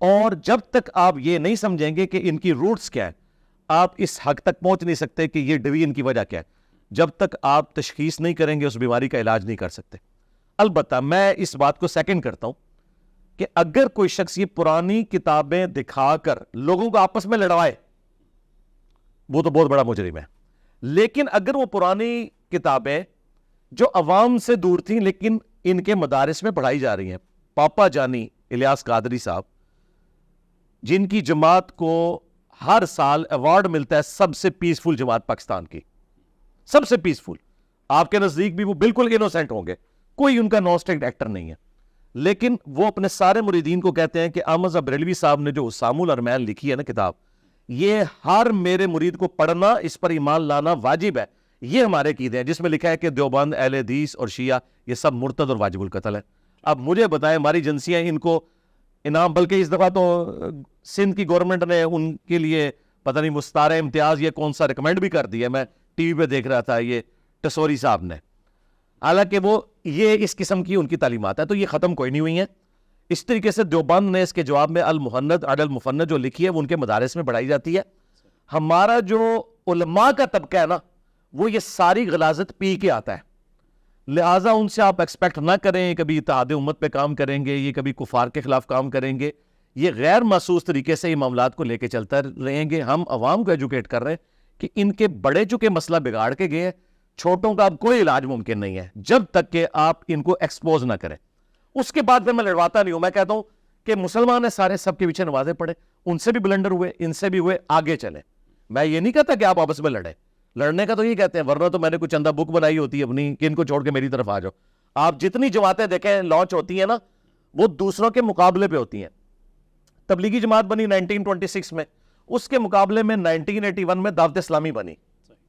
اور جب تک آپ یہ نہیں سمجھیں گے کہ ان کی روٹس کیا ہے, آپ اس حق تک پہنچ نہیں سکتے کہ یہ ڈویژن کی وجہ کیا ہے. جب تک آپ تشخیص نہیں کریں گے اس بیماری کا علاج نہیں کر سکتے. البتہ میں اس بات کو سیکنڈ کرتا ہوں کہ اگر کوئی شخص یہ پرانی کتابیں دکھا کر لوگوں کو آپس میں لڑوائے, وہ تو بہت بڑا مجرم ہے. لیکن اگر وہ پرانی کتابیں جو عوام سے دور تھیں لیکن ان کے مدارس میں پڑھائی جا رہی ہیں, پاپا جانی الیاس قادری صاحب جن کی جماعت کو ہر سال ایوارڈ ملتا ہے سب سے پیسفل جماعت پاکستان کی, سب سے پیسفل, آپ کے نزدیک بھی وہ بالکل انوسینٹ ہوں گے, کوئی ان کا نوسٹیک ایکٹر نہیں ہے, لیکن وہ اپنے سارے مریدین کو کہتے ہیں کہ احمد بریلوی صاحب نے جو اسام الارمین لکھی ہے نا کتاب, یہ ہر میرے مرید کو پڑھنا, اس پر ایمان لانا واجب ہے. یہ ہمارے عقیدے ہیں جس میں لکھا ہے کہ دیوبند, اہل حدیث اور شیعہ یہ سب مرتد اور واجب القتل ہے. اب مجھے بتائیں ہماری ایجنسیاں ان کو انعام, بلکہ اس دفعہ تو سندھ کی گورنمنٹ نے ان کے لیے پتہ نہیں مستعار امتیاز یہ کون سا ریکمینڈ بھی کر دیا. میں ٹی وی پہ دیکھ رہا تھا یہ ٹسوری صاحب نے, حالانکہ وہ یہ اس قسم کی ان کی تعلیمات ہے, تو یہ ختم کوئی نہیں ہوئی ہیں. اس طریقے سے دیوبند نے اس کے جواب میں المحند علی المفند جو لکھی ہے وہ ان کے مدارس میں پڑھائی جاتی ہے. ہمارا جو علماء کا طبقہ ہے نا وہ یہ ساری غلاظت پی کے آتا ہے, لہٰذا ان سے آپ ایکسپیکٹ نہ کریں کبھی اتحاد امت پہ کام کریں گے, یہ کبھی کفار کے خلاف کام کریں گے. یہ غیر محسوس طریقے سے یہ معاملات کو لے کے چلتا رہیں گے. ہم عوام کو ایجوکیٹ کر رہے ہیں کہ ان کے بڑے چکے مسئلہ بگاڑ کے گئے, چھوٹوں کا اب کوئی علاج ممکن نہیں ہے جب تک کہ آپ ان کو ایکسپوز نہ کریں. اس کے بعد پھر میں لڑواتا نہیں ہوں, میں کہتا ہوں کہ مسلمان ہیں سارے, سب کے پیچھے نمازیں پڑھے, ان سے بھی بلنڈر ہوئے, ان سے بھی ہوئے, آگے چلیں. میں یہ نہیں کہتا کہ آپ آپس میں لڑیں, لڑنے کا تو یہ کہتے ہیں, ورنہ تو میں نے کوئی چندہ بک بنائی ہوتی ہے اپنی کہ ان کو چھوڑ کے میری طرف آ جاؤ. آپ جتنی جماعتیں دیکھیں لانچ ہوتی ہیں نا وہ دوسروں کے مقابلے پہ ہوتی ہیں. تبلیغی جماعت بنی 1926 میں, اس کے مقابلے میں 1981 میں دعوت اسلامی بنی,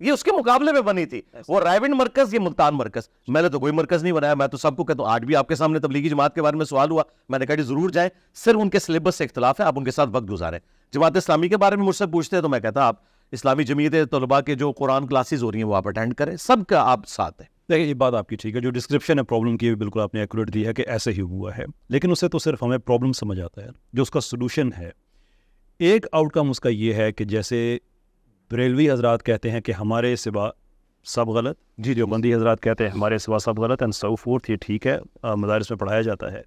یہ اس کے مقابلے میں بنی تھی. وہ رائیونڈ مرکز, یہ ملتان مرکز. میں نے تو کوئی مرکز نہیں بنایا, میں تو سب کو کہتا ہوں. آج بھی آپ کے سامنے تبلیغی جماعت کے بارے میں سوال ہوا, میں نے کہا جی ضرور جائیں, صرف ان کے سلیبس سے اختلاف ہے, آپ ان کے ساتھ وقت گزاریں. جماعت اسلامی کے بارے میں مجھ سے پوچھتے ہیں تو میں کہتا آپ اسلامی جمعیت طلباء کے جو قرآن کلاسز ہو رہی ہیں وہ آپ اٹینڈ کریں, سب کا آپ ساتھ ہیں. دیکھیں یہ بات آپ کی ٹھیک ہے, جو ڈسکرپشن ہے پرابلم کی بالکل آپ نے ایکوریٹ دی ہے کہ ایسے ہی ہوا ہے, لیکن اسے تو صرف ہمیں پرابلم سمجھ آتا ہے. جو اس کا سلوشن ہے, ایک آؤٹ کم اس کا یہ ہے کہ جیسے بریلوی حضرات کہتے ہیں کہ ہمارے سوا سب غلط, جی دیوبندی حضرات کہتے ہیں ہمارے سوا سب غلط, اینڈ سو فورتھ, یہ ٹھیک ہے مدارس میں پڑھایا جاتا ہے.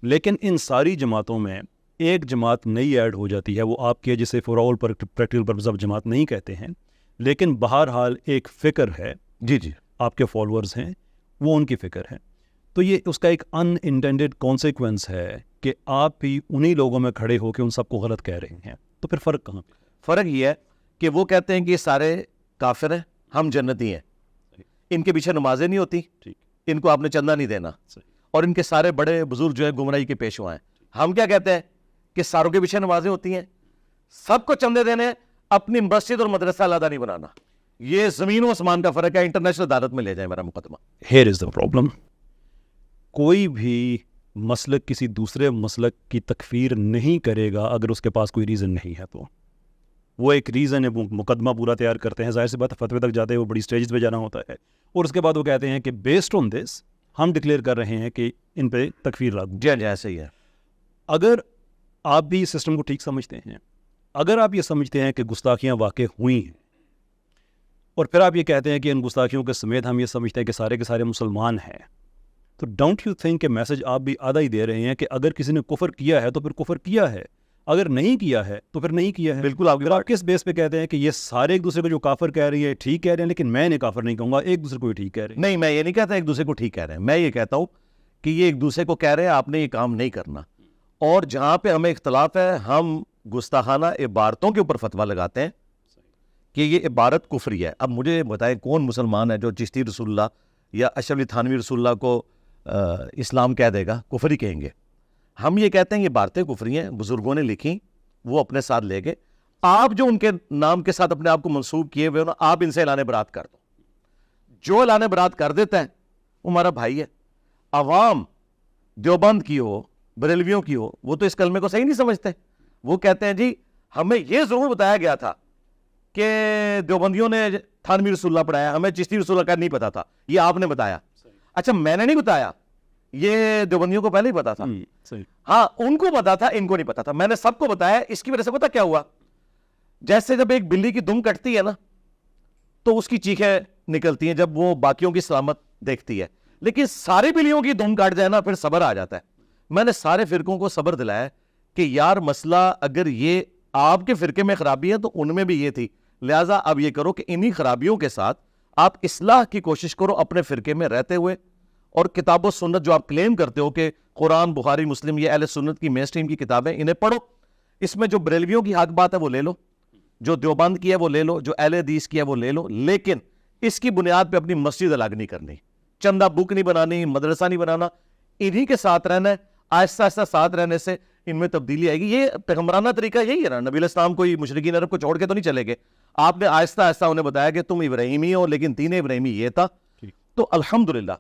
لیکن ان ساری جماعتوں میں ایک جماعت نئی ایڈ ہو جاتی ہے, وہ آپ کے جسے for all practical purpose of جماعت نہیں کہتے ہیں, لیکن بہرحال ایک فکر ہے, جی جی آپ کے فالورز ہیں, وہ ان کی فکر ہے. تو یہ اس کا ایک ان انٹینڈیڈ کانسیکوینس ہے کہ آپ بھی انہی لوگوں میں کھڑے ہو کے ان سب کو غلط کہہ رہے ہیں. تو پھر فرق کہاں پہ؟ فرق یہ ہے کہ وہ کہتے ہیں کہ یہ سارے کافر ہیں, ہم جنتی ہیں, ان کے پیچھے نمازیں نہیں ہوتی, ان کو آپ نے چندہ نہیں دینا, اور ان کے سارے بڑے بزرگ جو ہیں گمراہی کے پیشوا ہیں. ہم کیا کہتے ہیں کہ ساروں کے پیچھے نمازیں ہوتی ہیں, سب کو چندے دینے, اپنی مسجد اور مدرسہ علیحدہ نہیں بنانا. یہ زمین و آسمان کا فرق ہے, انٹرنیشنل عدالت میں لے جائیں میرا مقدمہ. Here is the problem. کوئی بھی مسلک کسی دوسرے مسلک کی تکفیر نہیں کرے گا اگر اس کے پاس کوئی ریزن نہیں ہے. تو وہ ایک ریزن ہے, مقدمہ پورا تیار کرتے ہیں, ظاہر سی بات فتوے تک جاتے ہیں, وہ بڑی سٹیجز پہ جانا ہوتا ہے, اور اس کے بعد وہ کہتے ہیں کہ بیسڈ آن دس ہم ڈکلیئر کر رہے ہیں کہ ان پہ تکفیر لاگو. جی جی ایسے ہی ہے. اگر آپ بھی اس سسٹم کو ٹھیک سمجھتے ہیں, اگر آپ یہ سمجھتے ہیں کہ گستاخیاں واقع ہوئی ہیں, اور پھر آپ یہ کہتے ہیں کہ ان گستاخیوں کے سمیت ہم یہ سمجھتے ہیں کہ سارے کے سارے مسلمان ہیں, تو ڈونٹ یو تھنک کہ میسج آپ بھی آدھا ہی دے رہے ہیں کہ اگر کسی نے کفر کیا ہے تو پھر کفر کیا ہے, اگر نہیں کیا ہے تو پھر نہیں کیا ہے. بالکل. آپ کس بیس پہ کہتے ہیں کہ یہ سارے ایک دوسرے کو جو کافر کہہ رہی ہے ٹھیک کہہ رہے ہیں, لیکن میں نے کافر نہیں کہوں گا, ایک دوسرے کو ہی ٹھیک کہہ رہے ہیں؟ نہیں, میں یہ نہیں کہتا ایک دوسرے کو ٹھیک کہہ رہے ہیں, میں یہ کہتا ہوں کہ یہ ایک دوسرے کو کہہ رہے ہیں آپ نے یہ کام نہیں کرنا, اور جہاں پہ ہمیں اختلاف ہے ہم گستاخانہ عبارتوں کے اوپر فتویٰ لگاتے ہیں کہ یہ عبارت کفری ہے. اب مجھے بتائیں کون مسلمان ہے جو چشتی رسول اللہ یا اشرف علی تھانوی رسول اللہ کو اسلام کہہ دے گا؟ کفری کہیں گے. ہم یہ کہتے ہیں یہ عبارتیں کفری ہیں, بزرگوں نے لکھی, وہ اپنے ساتھ لے گئے. آپ جو ان کے نام کے ساتھ اپنے آپ کو منسوب کیے ہوئے ہو نا, آپ ان سے اعلان برات کر دو. جو اعلان برات کر دیتا ہے وہ ہمارا بھائی ہے. عوام دیوبند کی ہو, بریلویوں کی ہو, وہ تو اس کلمے کو صحیح نہیں سمجھتے. وہ کہتے ہیں جی ہمیں یہ ضرور بتایا گیا تھا کہ دیوبندیوں نے تھانوی رسول اللہ پڑھایا, ہمیں چشتی رسول اللہ کا نہیں پتا تھا, یہ آپ نے بتایا. اچھا میں نے نہیں بتایا, یہ دیوبندیوں کو پہلے ہی پتا تھا. صحیح. ہاں ان کو پتا تھا, ان کو نہیں پتا تھا. میں نے سب کو بتایا. اس کی وجہ سے پتا کیا ہوا, جیسے جب ایک بلی کی دم کٹتی ہے نا تو اس کی چیخیں نکلتی ہیں جب وہ باقیوں کی سلامت دیکھتی ہے, لیکن ساری بلیوں کی دم کاٹ جائے نا پھر صبر آ جاتا ہے. میں نے سارے فرقوں کو صبر دلایا کہ یار مسئلہ اگر یہ آپ کے فرقے میں خرابی ہے تو ان میں بھی یہ تھی, لہٰذا اب یہ کرو کہ انہی خرابیوں کے ساتھ آپ اصلاح کی کوشش کرو اپنے فرقے میں رہتے ہوئے, اور کتاب و سنت جو آپ کلیم کرتے ہو کہ قرآن, بخاری, مسلم, یہ اہل سنت کی مین اسٹریم کی کتابیں, انہیں پڑھو. اس میں جو بریلویوں کی حق بات ہے وہ لے لو, جو دیوبند کی ہے وہ لے لو, جو اہل حدیث کی ہے وہ لے لو, لیکن اس کی بنیاد پہ اپنی مسجد الگ نہیں کرنی, چندہ بک نہیں بنانی, مدرسہ نہیں بنانا. انہی کے ساتھ رہنا ہے. آہستہ آہستہ ساتھ رہنے سے ان میں تبدیلی آئے گی. یہ پیغمبرانہ طریقہ یہی ہے نا. نبی علیہ السلام کوئی مشرکین عرب کو چھوڑ کے تو نہیں چلے گئے. آپ نے آہستہ آہستہ انہیں بتایا کہ تم ابراہیمی ہو, لیکن دین ابراہیمی یہ تھا. تو الحمدللہ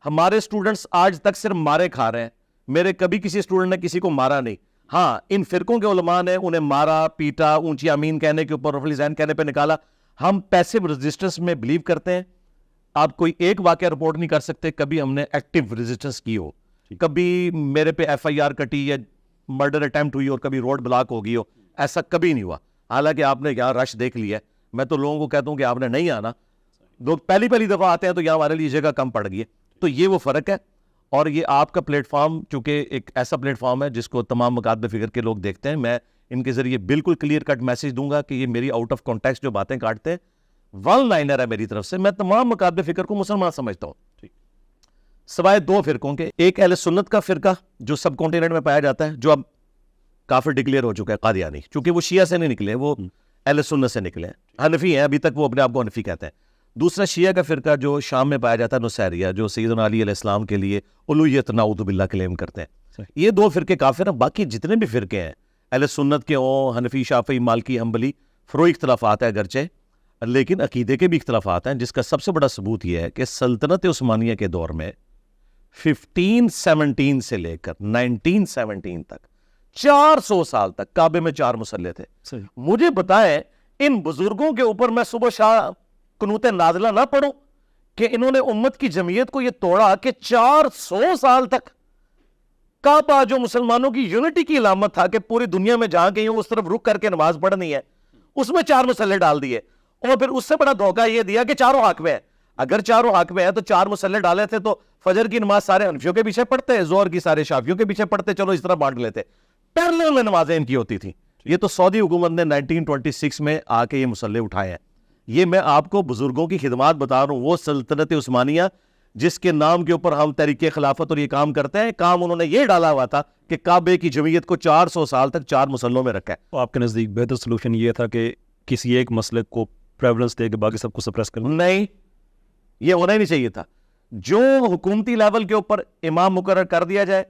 ہمارے اسٹوڈنٹس آج تک صرف مارے کھا رہے ہیں. میرے کبھی کسی اسٹوڈنٹ نے کسی کو مارا نہیں. ہاں ان فرقوں کے علماء نے انہیں مارا پیٹا, اونچی آمین کہنے کے اوپر, رفع الذہن کہنے پہ نکالا. ہم پیسیو ریزسٹنس میں بلیو کرتے ہیں. آپ کوئی ایک واقعہ رپورٹ نہیں کر سکتے کبھی ہم نے ایکٹیو ریزسٹنس کی ہو, کبھی میرے پہ ایف آئی آر کٹی یا مرڈر اٹیمپٹ ہوئی اور کبھی روڈ بلاک ہو گئی ہو, ایسا کبھی نہیں ہوا. حالانکہ آپ نے یہاں رش دیکھ لیا ہے. میں تو لوگوں کو کہتا ہوں کہ آپ نے نہیں آنا. لوگ پہلی دفعہ آتے ہیں تو یہاں ہمارے لیے جگہ کم پڑ گئی ہے. تو یہ وہ فرق ہے. اور یہ آپ کا پلیٹ فارم چونکہ ایک ایسا پلیٹ فارم ہے جس کو تمام مکاتب فکر کے لوگ دیکھتے ہیں, میں ان کے ذریعے بالکل کلیئر کٹ میسج دوں گا کہ یہ میری آؤٹ آف کانٹیکسٹ جو باتیں کاٹتے ہیں ون لائنر ہے میری طرف سے. میں تمام مکاتب فکر کو مسلمان سمجھتا ہوں سوائے دو فرقوں کے. ایک اہل سنت کا فرقہ جو سب کانٹیننٹ میں پایا جاتا ہے, جو اب کافر ڈکلیئر ہو چکا ہے, قادیانی, چونکہ وہ شیعہ سے نہیں نکلے, وہ اہل سنت سے نکلے ہیں, حنفی ہیں, ابھی تک وہ اپنے آپ کو حنفی کہتے ہیں. دوسرا شیعہ کا فرقہ جو شام میں پایا جاتا ہے, نصیریہ, جو سیدنا علی علیہ السلام کے لیے الوہیت نعوذ باللہ کلیم کرتے ہیں. یہ دو فرقے کافر ہیں. باقی جتنے بھی فرقے ہیں اہل سنت کے ہوں, حنفی, شافعی, مالکی, حنبلی, فروعی اختلافات ہیں اگرچہ, لیکن عقیدے کے بھی اختلافات ہیں, جس کا سب سے بڑا ثبوت یہ ہے کہ سلطنت عثمانیہ کے دور میں 1517 سے لے کر 1917 تک 400 سال تک کعبے میں 4 مصلے تھے. مجھے بتائیں ان بزرگوں کے اوپر میں صبح شام قنوت نازلہ نہ پڑھوں کہ انہوں نے امت کی جمعیت کو یہ توڑا کہ 400 سال تک کعبہ جو مسلمانوں کی یونٹی کی علامت تھا کہ پوری دنیا میں جہاں کہیں اس طرف رک کر کے نماز پڑھنی ہے, اس میں 4 مصلے ڈال دیے. اور پھر اس سے بڑا دھوکہ یہ دیا کہ چاروں حق میں ہے. اگر چاروں حق میں ہے تو 4 مصلے ڈالے تھے تو فجر کی نماز سارے حنفیوں کے پیچھے پڑھتے, ظہر کی سارے شافیوں کے پیچھے پڑھتے, چلو اس طرح بانٹ لیتے. پیرلل میں نمازیں ان کی ہوتی تھیں. یہ تو سعودی حکومت نے 1926 میں آ کے یہ مصلے اٹھائے ہیں. یہ میں آپ کو بزرگوں کی خدمات بتا رہا ہوں. وہ سلطنت عثمانیہ جس کے نام کے اوپر ہم تحریک خلافت اور یہ کام کرتے ہیں, کام انہوں نے یہ ڈالا ہوا تھا کہ کعبے کی جمعیت کو 400 سال تک 4 مصلوں میں رکھا ہے. تو آپ کے نزدیک بہتر سلوشن یہ تھا کہ کسی ایک مسئلے کو پریولنس دے کے باقی سب کو سپریس کرنا؟ نہیں, یہ ہونا ہی نہیں چاہیے تھا. جو حکومتی لیول کے اوپر امام مقرر کر دیا جائے,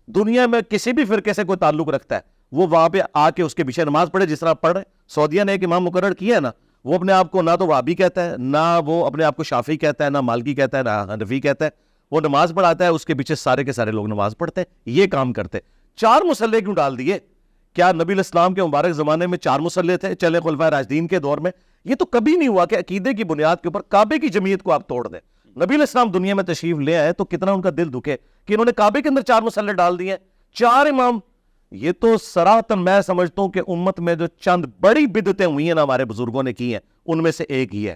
دنیا میں کسی بھی فرقے سے کوئی تعلق رکھتا ہے وہ وہاں پہ آ کے اس کے پیچھے نماز پڑھے جس طرح پڑھ رہے. سعودیہ نے ایک امام مقرر کیا ہے نا, وہ اپنے آپ کو نہ تو وہابی کہتا ہے, نہ وہ اپنے آپ کو شافعی کہتا ہے, نہ مالکی کہتا ہے, نہ حنفی کہتا ہے. وہ نماز پڑھاتا ہے, اس کے پیچھے سارے کے سارے لوگ نماز پڑھتے ہیں. یہ کام کرتے. 4 مصلے کیوں ڈال دیے؟ کیا نبی علیہ السلام کے مبارک زمانے میں 4 مصلے تھے؟ چلے خلفائے راشدین کے دور میں یہ تو کبھی نہیں ہوا کہ عقیدے کی بنیاد کے اوپر کعبے کی جمعیت کو آپ توڑ دیں. نبی علیہ السلام دنیا میں تشریف لے آئے تو کتنا ان کا دل دکھے کہ انہوں نے کعبے کے اندر 4 مصلے ڈال دیے, 4 امام. یہ تو صراحتاً میں سمجھتا ہوں کہ امت میں جو چند بڑی بدعتیں ہوئی ہیں نا ہمارے بزرگوں نے کی ہیں, ان میں سے ایک ہی ہے.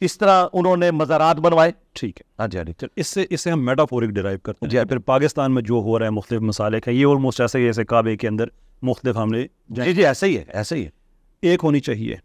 اس طرح انہوں نے مزارات بنوائے. ٹھیک ہے, ہاں جی, اس سے ہم میٹافورک ڈرائیو کرتے ہیں. پھر پاکستان میں جو ہو رہا ہے مختلف مسالک ہیں, یہ آلموسٹ ایسے ہی جیسے کعبے کے اندر مختلف حملے. جی ایسا ہی ہے, ایسا ہی ہے. ایک ہونی چاہیے.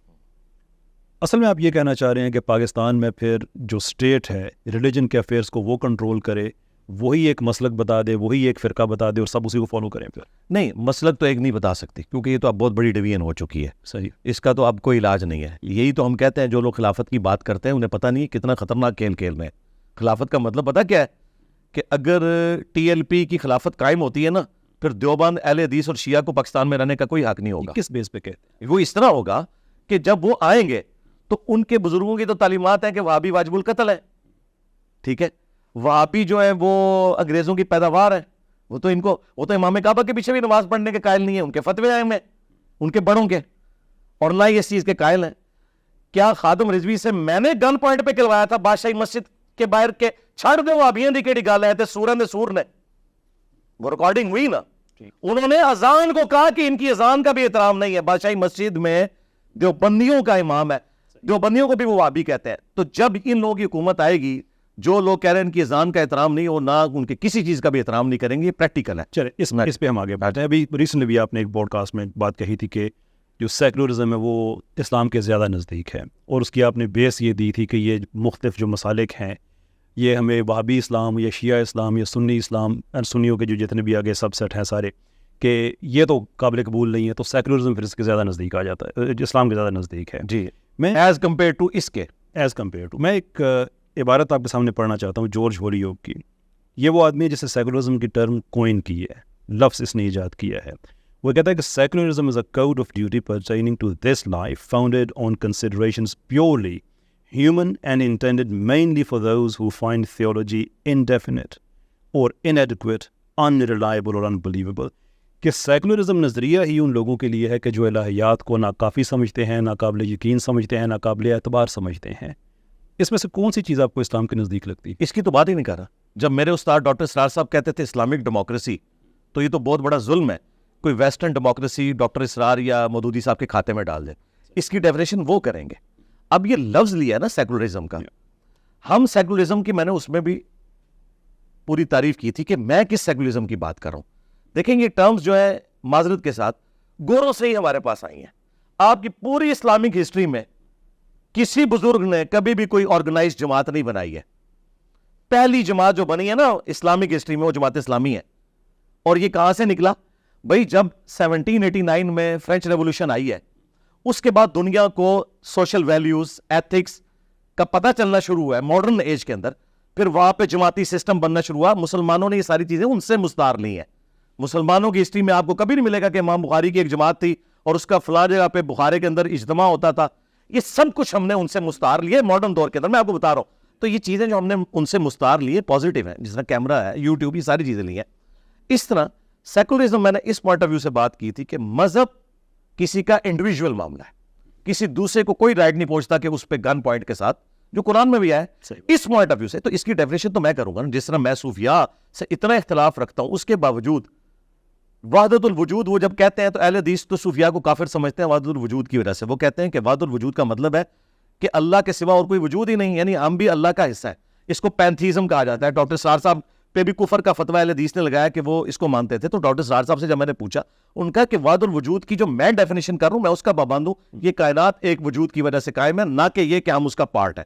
اصل میں آپ یہ کہنا چاہ رہے ہیں کہ پاکستان میں پھر جو اسٹیٹ ہے ریلیجن کے افیئرس کو وہ کنٹرول کرے, وہی ایک مسلک بتا دے, وہی ایک فرقہ بتا دے اور سب اسی کو فالو کریں. پھر نہیں, مسلک تو ایک نہیں بتا سکتی کیونکہ یہ تو اب بہت بڑی ڈویژن ہو چکی ہے. صحیح, اس کا تو اب کوئی علاج نہیں ہے. یہی تو ہم کہتے ہیں جو لوگ خلافت کی بات کرتے ہیں انہیں پتہ نہیں کتنا خطرناک کھیل کھیل رہے ہیں. خلافت کا مطلب پتہ کیا ہے کہ اگر ٹی ایل پی کی خلافت قائم ہوتی ہے نا, پھر دیوبند, اہل حدیث اور شیعہ کو پاکستان میں رہنے کا کوئی حق نہیں ہوگا. کس بیس پہ کہتے ہیں؟ وہ اس طرح ہوگا کہ جب وہ آئیں گے تو ان کے بزرگوں کی تو تعلیمات ہیں کہ وہابی واجب القتل ہے. ٹھیک ہے, وہابی جو ہے وہ انگریزوں کی پیداوار ہے. وہ تو امام کعبہ کے پیچھے بھی نماز پڑھنے کے قائل نہیں ہے. ان کے فتوے ہیں میں ان کے بڑوں کے, اور نہ ہی اس چیز کے قائل ہیں. کیا خادم رضوی سے میں نے گن پوائنٹ پہ کلوایا تھا بادشاہی مسجد کے باہر کے چھڑ دے وہابیاں دی کیڑی گل ہے تے سورن دے سور نے وہ ریکارڈنگ ہوئی نا, انہوں نے اذان کو کہا کہ ان کی اذان کا بھی احترام نہیں ہے. بادشاہی مسجد میں دیوبندیوں کا امام ہے, دیوبندیوں کو بھی وہ وہابی کہتے ہیں. تو جب ان لوگوں کی حکومت آئے گی, جو لوگ کہہ رہے ہیں ان کی اذان کا احترام نہیں, وہ نہ ان کے کسی چیز کا بھی احترام نہیں کریں گے. یہ پریکٹیکل ہے. چلے اس پہ ہم آگے بڑھتے ہیں. ابھی ریسنٹلی بھی آپ نے ایک پوڈ کاسٹ میں بات کہی تھی کہ جو سیکولرزم ہے وہ اسلام کے زیادہ نزدیک ہے, اور اس کی آپ نے بیس یہ دی تھی کہ یہ مختلف جو مسالک ہیں یہ ہمیں وہابی اسلام یا شیعہ اسلام یا سنی اسلام, سنیوں کے جو جتنے بھی آگے سب سیٹ ہیں سارے, کہ یہ تو قابل قبول نہیں ہے, تو سیکولرزم پھر اس کے زیادہ نزدیک آ جاتا ہے, اسلام کے زیادہ نزدیک ہے. جی, میں ایز کمپیئر ٹو اس کے ایز کمپیئر ٹو, میں ایک عبارت آپ کے سامنے پڑھنا چاہتا ہوں جارج ہولیوک کی. یہ وہ آدمی ہے جسے سیکولرزم کی ٹرم کوئن کی ہے, لفظ اس نے ایجاد کیا ہے. وہ کہتا ہے کہ secularism is a code of duty pertaining to this life founded on considerations purely human and intended mainly for those who find theology indefinite or inadequate, unreliable or unbelievable. کہ سیکولرزم نظریہ ہی ان لوگوں کے لیے ہے کہ جو الہیات کو ناکافی سمجھتے ہیں, ناقابل یقین سمجھتے ہیں, ناقابل اعتبار سمجھتے ہیں. اس میں سے کون سی چیز آپ کو اسلام کے نزدیک لگتی ہے؟ اس کی تو بات ہی نہیں کر رہا. جب میرے استاد ڈاکٹر اسرار صاحب کہتے تھے اسلامک ڈیموکریسی, تو یہ تو بہت بڑا ظلم ہے. کوئی ویسٹرن ڈیموکریسی ڈاکٹر اسرار یا مودودی صاحب کے کھاتے میں ڈال دیں. اس کی ڈیفینیشن وہ کریں گے. اب یہ لفظ لیا ہے نا سیکولرزم کا, ہم سیکولرزم کی, میں نے اس میں بھی پوری تعریف کی تھی کہ میں کس سیکولرزم کی بات کر رہا ہوں. دیکھیں یہ ٹرمز جو ہے معذرت کے ساتھ گوروں سے ہی ہمارے پاس آئی ہیں. آپ کی پوری اسلامک ہسٹری میں کسی بزرگ نے کبھی بھی کوئی آرگنائز جماعت نہیں بنائی ہے. پہلی جماعت جو بنی ہے نا اسلامک ہسٹری میں وہ جماعت اسلامی ہے. اور یہ کہاں سے نکلا بھائی؟ جب 1789 میں فرینچ ریولوشن آئی ہے, اس کے بعد دنیا کو سوشل ویلیوز, ایتھکس کا پتہ چلنا شروع ہوا ہے ماڈرن ایج کے اندر. پھر وہاں پہ جماعتی سسٹم بننا شروع ہوا. مسلمانوں نے یہ ساری چیزیں ان سے مستعار لی ہیں. مسلمانوں کی ہسٹری میں آپ کو کبھی نہیں ملے گا کہ امام بخاری کی ایک جماعت تھی اور اس کا فلاں جگہ پہ بخارے کے اندر اجتماع ہوتا تھا. یہ سب کچھ ہم نے ان سے مستعار لیے ماڈرن دور کے اندر. میں آپ کو بتا رہا ہوں, تو یہ چیزیں جو ہم نے ان سے مستعار لیے پازیٹیو ہیں, جس طرح کیمرہ ہے, یوٹیوب, یہ ساری چیزیں لی ہیں. اس طرح سیکولرزم, میں نے اس پوائنٹ آف ویو سے بات کی تھی کہ مذہب کسی کا انڈیویجول معاملہ ہے, کسی دوسرے کو کوئی رائٹ نہیں پہنچتا کہ اس پہ گن پوائنٹ کے ساتھ, جو قرآن میں بھی ہے. اس پوائنٹ آف ویو سے تو اس کی ڈیفینیشن تو میں کروں گا. جس طرح میں صوفیاء سے اتنا اختلاف رکھتا ہوں, اس کے باوجود وحدت الوجود وہ جب کہتے ہیں تو اہل حدیث تو صوفیاء کو کافر سمجھتے ہیں وحدت الوجود کی وجہ سے. وہ کہتے ہیں کہ وحدت الوجود کا مطلب ہے کہ اللہ کے سوا اور کوئی وجود ہی نہیں, یعنی ہم بھی اللہ کا حصہ ہے. اس کو پینتھیزم کہا جاتا ہے. ڈاکٹر اسرار صاحب پہ بھی کفر کا فتویٰ اہل حدیث نے لگایا کہ وہ اس کو مانتے تھے. تو ڈاکٹر اسرار صاحب سے جب میں نے پوچھا, ان کا کہ وحدت الوجود کی جو میں ڈیفینیشن کر رہا ہوں میں اس کا پابند ہوں, یہ کائنات ایک وجود کی وجہ سے قائم ہے, نہ کہ یہ کہ ہم اس کا پارٹ ہے.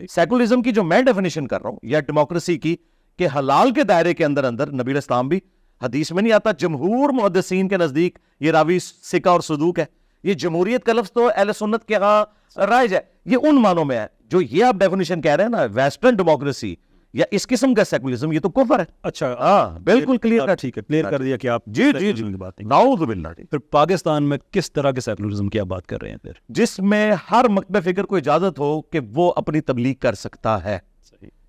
سیکولرزم کی جو میں ڈیفینیشن کر رہا ہوں یا ڈیموکریسی کی, کہ حلال کے دائرے کے اندر اندر نبی علیہ السلام بھی, حدیث میں نہیں آتا, جمہور محدثین کے نزدیک یہ راوی ثقہ اور صدوق ہے. یہ جمہوریت کا لفظ تو اہل سنت کے ہاں رائج ہے. یہ ان معنوں میں ہے جو یہ آپ ڈیفینیشن کہہ رہے ہیں نا, ویسٹرن ڈیموکریسی یا اس قسم کا سیکولرزم, یہ تو کفر ہے. اچھا, ہاں بالکل کلیئر. ٹھیک ہے, کلیئر کر دیا کہ آپ جی جی جی بات نہیں. نعوذ باللہ. پھر پاکستان میں کس طرح کے سیکولرزم کی آپ بات کر رہے ہیں؟ پھر جس میں ہر مکتب فکر کو اجازت ہو کہ وہ اپنی تبلیغ کر سکتا ہے.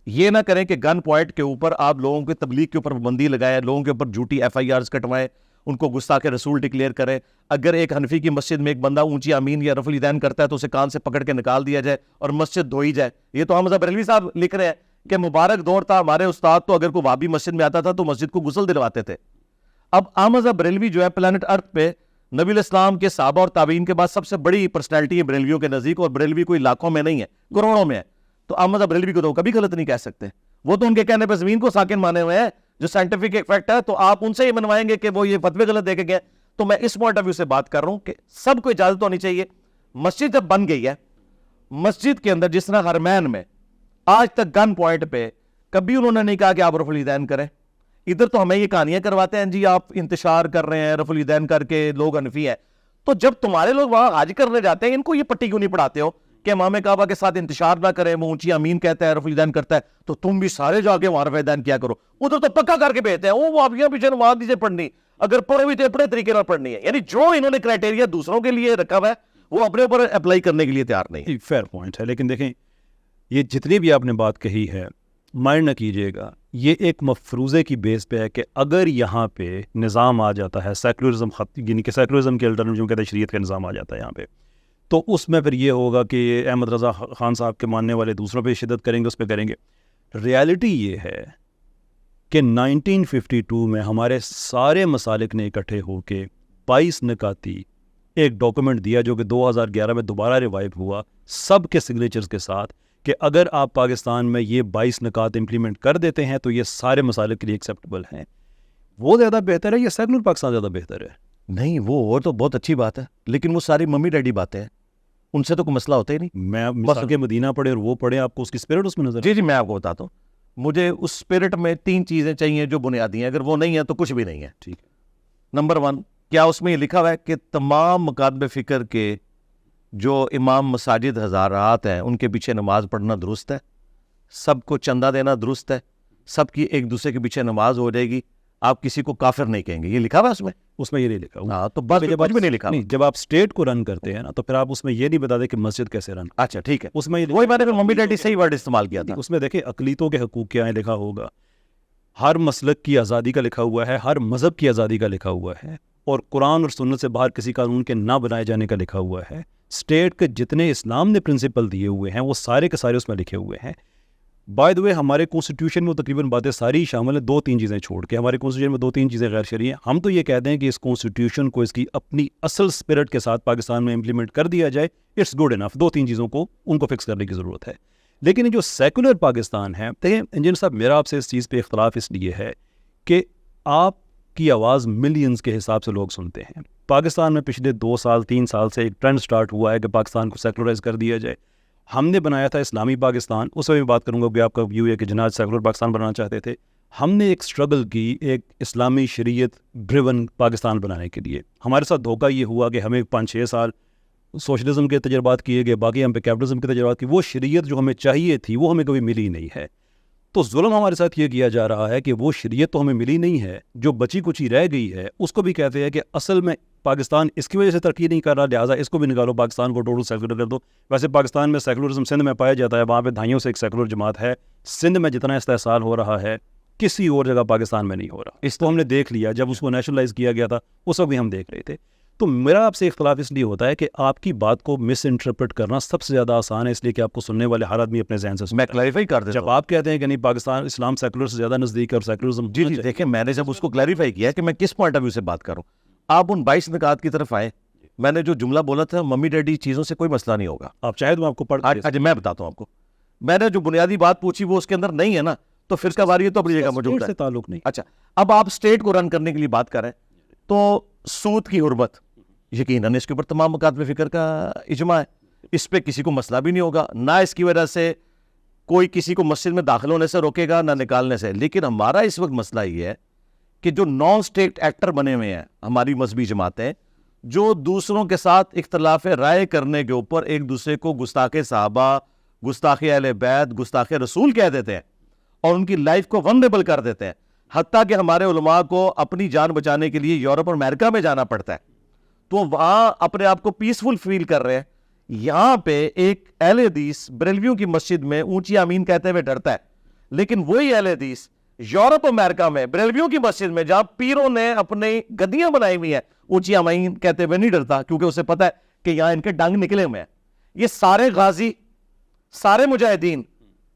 یہ نہ کریں کہ گن پوائنٹ کے اوپر آپ لوگوں کے تبلیغ کے اوپر پابندی لگائیں, لوگوں کے اوپر جھوٹی FIRs کٹوائیں, ان کو گستاخ رسول ڈکلیئر کریں. اگر ایک حنفی کی مسجد میں ایک بندہ اونچی آمین یا رفع الیدین کرتا ہے تو اسے کان سے پکڑ کے نکال دیا جائے اور مسجد دھوئی جائے. یہ تو احمد بریلوی صاحب لکھ رہے ہیں کہ مبارک دور تھا, ہمارے استاد تو اگر کوئی وہابی مسجد میں آتا تھا تو مسجد کو غسل دلواتے تھے. اب احمد بریلوی جو ہے پلانٹ ارتھ پہ نبی علیہ السلام کے صحابہ اور تابعین کے بعد سب سے بڑی پرسنالٹی ہے بریلویوں کے نزدیک, اور بریلوی کوئی لاکھوں میں نہیں ہے, کروڑوں میں ہے. تو احمد بریلوی کو تو کبھی غلط نہیں کہہ سکتے. وہ تو ان کے کہنے پہ زمین کو ساکن مانے ہوئے ہیں, جو سائنٹیفک ایکٹ ہے. تو آپ ان سے ہی منوائیں گے کہ وہ یہ فتوے غلط دے کے گئے. تو میں اس پوائنٹ آف ویو سے بات کر رہا ہوں کہ سب کو اجازت ہونی چاہیے. مسجد جب بن گئی ہے, مسجد کے اندر جس طرح حرمین میں آج تک گن پوائنٹ پہ کبھی انہوں نے نہیں کہا کہ آپ رفع الیدین کریں. ادھر تو ہمیں یہ کہانیاں کرواتے ہیں جی آپ انتشار کر رہے ہیں رفع الیدین کر کے, لوگ حنفی ہیں. تو جب تمہارے لوگ وہاں حج کرنے جاتے ہیں, ان کو یہ پٹی کیوں نہیں پڑھاتے ہو کہ امام کعبہ کے ساتھ انتشار نہ کریں, وہ اونچی امین کہتا ہے, رفع الیدین کرتا ہے, تو تم بھی سارے جا کے وہاں رفع الیدین کیا کرو. ادھر تو پکا کر کے بھیجتے ہیں, وہ آپ یہاں پیچھے نماز دیجیے پڑھنی, اگر پڑھے ہوئی تو اپنے طریقے پر پڑھنی ہے. یعنی جو انہوں نے کرائٹیریا دوسروں کے لیے رکھا ہوا ہے وہ اپنے اوپر اپلائی کرنے کے لیے تیار نہیں. فیئر پوائنٹ ہے, لیکن دیکھیں یہ جتنی بھی آپ نے بات کہی ہے مائنڈ نہ کیجیے گا, یہ ایک مفروضے کی بیس پہ ہے کہ اگر یہاں پہ نظام آ جاتا ہے سیکولرزم, یعنی کہ سیکولرزم کے الٹرنیٹو کہتے ہیں شریعت کا نظام آ جاتا ہے یہاں پہ, تو اس میں پھر یہ ہوگا کہ احمد رضا خان صاحب کے ماننے والے دوسروں پہ شدت کریں گے, اس پہ کریں گے. ریالٹی یہ ہے کہ 1952 میں ہمارے سارے مسالک نے اکٹھے ہو کے 22 نکاتی ایک ڈاکومنٹ دیا جو کہ 2011 میں دوبارہ ریوائو ہوا سب کے سگنیچرز کے ساتھ کہ اگر آپ پاکستان میں یہ 22 نکات امپلیمنٹ کر دیتے ہیں تو یہ سارے مسالک کے لیے ایکسیپٹیبل ہیں. وہ زیادہ بہتر ہے یا سیکولر پاکستان زیادہ بہتر ہے؟ نہیں وہ تو بہت اچھی بات ہے، لیکن وہ ساری ممی ڈیڈی باتیں ہیں، ان سے تو کوئی مسئلہ ہوتا ہی نہیں. میں مثال کے مدینہ پڑھے اور وہ پڑھے، آپ کو اس کی اسپرٹ اس میں نظر؟ جی میں آپ کو بتاتا ہوں. مجھے اس اسپرٹ میں 3 چیزیں چاہیے جو بنیادی ہیں، اگر وہ نہیں ہے تو کچھ بھی نہیں ہے. ٹھیک ہے. نمبر 1، کیا اس میں یہ لکھا ہوا ہے کہ تمام مکاتب فکر کے جو امام مساجد حضرات ہیں ان کے پیچھے نماز پڑھنا درست ہے، سب کو چندہ دینا درست ہے، سب کی ایک دوسرے کے پیچھے نماز ہو جائے گی، آپ کسی کو کافر نہیں کہیں گے، یہ لکھا ہوا ہے اس میں؟ اس میں یہ نہیں لکھا ہوا. ہاں تو بس کچھ بھی نہیں لکھا. نہیں، جب آپ اسٹیٹ کو رن کرتے ہیں نا تو پھر آپ اس میں یہ نہیں بتاتے کہ مسجد کیسے رن. اچھا ٹھیک ہے، اس میں وہی میں نے ممی ڈیڈی صحیح ورڈ استعمال کیا تھا. اس میں دیکھیں اقلیتوں کے حقوق کیا ہیں لکھا ہوگا، ہر مسلک کی آزادی کا لکھا ہوا ہے، ہر مذہب کی آزادی کا لکھا ہوا ہے، اور قرآن اور سنت سے باہر کسی قانون کے نہ بنائے جانے کا لکھا ہوا ہے. اسٹیٹ کے جتنے اسلام نے پرنسپل دیے ہوئے ہیں وہ سارے کے سارے اس میں لکھے ہوئے ہیں. بائی دا وے ہمارے کانسٹیٹیوشن میں تقریباً باتیں ساری شامل ہیں، 2-3 چیزیں چھوڑ کے. ہمارے کانسٹیٹیوشن میں 2-3 چیزیں غیر شرعی ہیں. ہم تو یہ کہتے ہیں کہ اس کانسٹیٹیوشن کو اس کی اپنی اصل اسپرٹ کے ساتھ پاکستان میں امپلیمنٹ کر دیا جائے، اٹس گڈ انف. 2-3 چیزوں کو ان کو فکس کرنے کی ضرورت ہے. لیکن یہ جو سیکولر پاکستان ہے، دیکھیں انجینئر صاحب میرا آپ سے اس چیز پہ اختلاف اس لیے ہے کہ آپ کی آواز ملینز کے حساب سے لوگ سنتے ہیں. پاکستان میں پچھلے 2-3 سال سے ایک ٹرینڈ سٹارٹ ہوا ہے کہ پاکستان کو سیکولرائز کر دیا جائے. ہم نے بنایا تھا اسلامی پاکستان، اس میں بات کروں گا کہ آپ کا ویو ہے کہ جناح سیکولر پاکستان بنانا چاہتے تھے. ہم نے ایک اسٹرگل کی ایک اسلامی شریعت ڈریون پاکستان بنانے کے لیے. ہمارے ساتھ دھوکہ یہ ہوا کہ ہمیں 5-6 سال سوشلزم کے تجربات کیے گئے، باقی ہم پہ کیپٹلزم کے تجربات کی. وہ شریعت جو ہمیں چاہیے تھی وہ ہمیں کبھی ملی نہیں ہے. تو ظلم ہمارے ساتھ یہ کیا جا رہا ہے کہ وہ شریعت تو ہمیں ملی نہیں ہے، جو بچی کچی رہ گئی ہے اس کو بھی کہتے ہیں کہ اصل میں پاکستان اس کی وجہ سے ترقی نہیں کر رہا، لہٰذا اس کو بھی نکالو، پاکستان کو ٹوٹل سیکولر کر دو. ویسے پاکستان میں سیکولرزم سندھ میں پایا جاتا ہے، وہاں پہ دھائیوں سے ایک سیکولر جماعت ہے. سندھ میں جتنا استحصال ہو رہا ہے کسی اور جگہ پاکستان میں نہیں ہو رہا. اس کو ہم نے دیکھ لیا جب اس کو نیشنلائز کیا گیا تھا، اس وقت بھی ہم دیکھ رہے تھے. تو میرا آپ سے اختلاف اس لیے ہوتا ہے کہ آپ کی بات کو مس انٹرپریٹ کرنا سب سے زیادہ آسان ہے، اس لیے کہ آپ کو سننے والے ہر آدمی اپنے ذہن سے میں کلیریفائی کر دیتا ہوں. جب آپ کہتے ہیں کہ نہیں پاکستان اسلام سیکولر سے زیادہ نزدیک ہے اور سیکولرزم، جی دیکھیں میں نے جب اس کو کلیریفائی کیا کہ میں کس پوائنٹ آف ویو سے بات کروں، آپ ان 22 نکات کی طرف آئے. میں نے جو جملہ بولا تھا ممی ڈیڈی چیزوں سے کوئی مسئلہ نہیں ہوگا. آپ چاہے تو آپ کو پڑھ اچھا میں بتاتا ہوں آپ کو، میں نے جو بنیادی بات پوچھی وہ اس کے اندر نہیں ہے نا، تو فرقہ واریت تو اپنی جگہ موجود ہے، تعلق نہیں. اچھا اب آپ اسٹیٹ کو رن کرنے کے لیے بات کریں تو سود کی حرمت یقیناً اس کے اوپر تمام مکاتب فکر کا اجماع ہے، اس پہ کسی کو مسئلہ بھی نہیں ہوگا، نہ اس کی وجہ سے کوئی کسی کو مسجد میں داخل ہونے سے روکے گا نہ نکالنے سے. لیکن ہمارا اس وقت مسئلہ یہ ہے کہ جو نان اسٹیٹ ایکٹر بنے ہوئے ہیں ہماری مذہبی جماعتیں، جو دوسروں کے ساتھ اختلاف رائے کرنے کے اوپر ایک دوسرے کو گستاخ صحابہ، گستاخ اہل بیت، گستاخ رسول کہہ دیتے ہیں اور ان کی لائف کو ونریبل کر دیتے ہیں، حتیٰ کہ ہمارے علماء کو اپنی جان بچانے کے لیے یورپ اور امریکہ میں جانا پڑتا ہے، تو وہاں اپنے آپ کو پیسفل فیل کر رہے ہیں. یہاں پہ ایک اہل حدیث بریلویوں کی مسجد میں اونچی آمین کہتے ہوئے ڈرتا ہے، لیکن وہی اہل حدیث یورپ امریکہ میں بریلویوں کی مسجد میں جہاں پیروں نے اپنی گدیاں بنائی ہوئی ہیں اونچی آمین کہتے ہوئے نہیں ڈرتا، کیونکہ اسے پتا ہے کہ یہاں ان کے ڈنگ نکلے ہوئے ہیں. یہ سارے غازی، سارے مجاہدین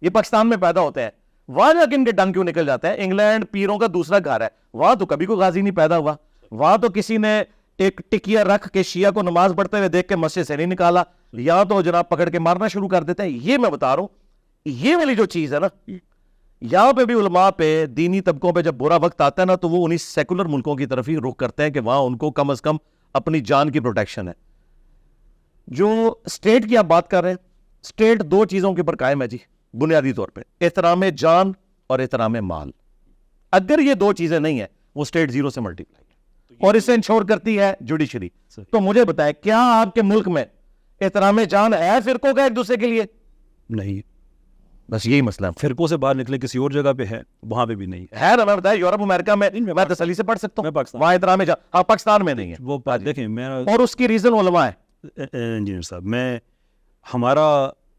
یہ پاکستان میں پیدا ہوتے ہیں، وہاں جا کے ان کے ڈنگ کیوں نکل جاتے ہیں؟ انگلینڈ پیروں کا دوسرا گھر ہے، وہاں تو کبھی کوئی غازی نہیں پیدا ہوا، وہاں تو کسی نے ایک ٹکیا رکھ کے شیعہ کو نماز پڑھتے ہوئے دیکھ کے مسجد سے نہیں نکالا، یہاں تو جناب پکڑ کے مارنا شروع کر دیتے ہیں. یہ میں بتا رہا ہوں، یہ والی جو چیز ہے نا، یہاں پہ بھی علماء پہ دینی طبقوں پہ جب برا وقت آتا ہے نا تو وہ انہی سیکولر ملکوں کی طرف ہی رخ کرتے ہیں کہ وہاں ان کو کم از کم اپنی جان کی پروٹیکشن ہے. جو اسٹیٹ کی آپ بات کر رہے ہیں، اسٹیٹ 2 چیزوں کے اوپر قائم ہے جی بنیادی طور پہ، احترام جان اور احترام مال. اگر یہ 2 چیزیں نہیں ہیں وہ اسٹیٹ 0 سے ملٹیپلائی اور اسے انشور کرتی ہے جوڈیشری. تو مجھے بتائیں کیا آپ کے ملک میں احترام جان ہے فرقوں کا ایک دوسرے کے لیے؟ نہیں. بس یہی مسئلہ ہے. فرقوں سے باہر نکلے کسی اور جگہ پہ ہے، وہاں پہ بھی نہیں ہے نا. میں بتایا یورپ امریکہ میں میں تسلی سے پڑھ سکتا ہوں، وہاں احترام جان، ہاں پاکستان میں نہیں ہے. وہ دیکھیں میرا اور اس کی ریزن علماء ہے. انجینئر صاحب، میں ہمارا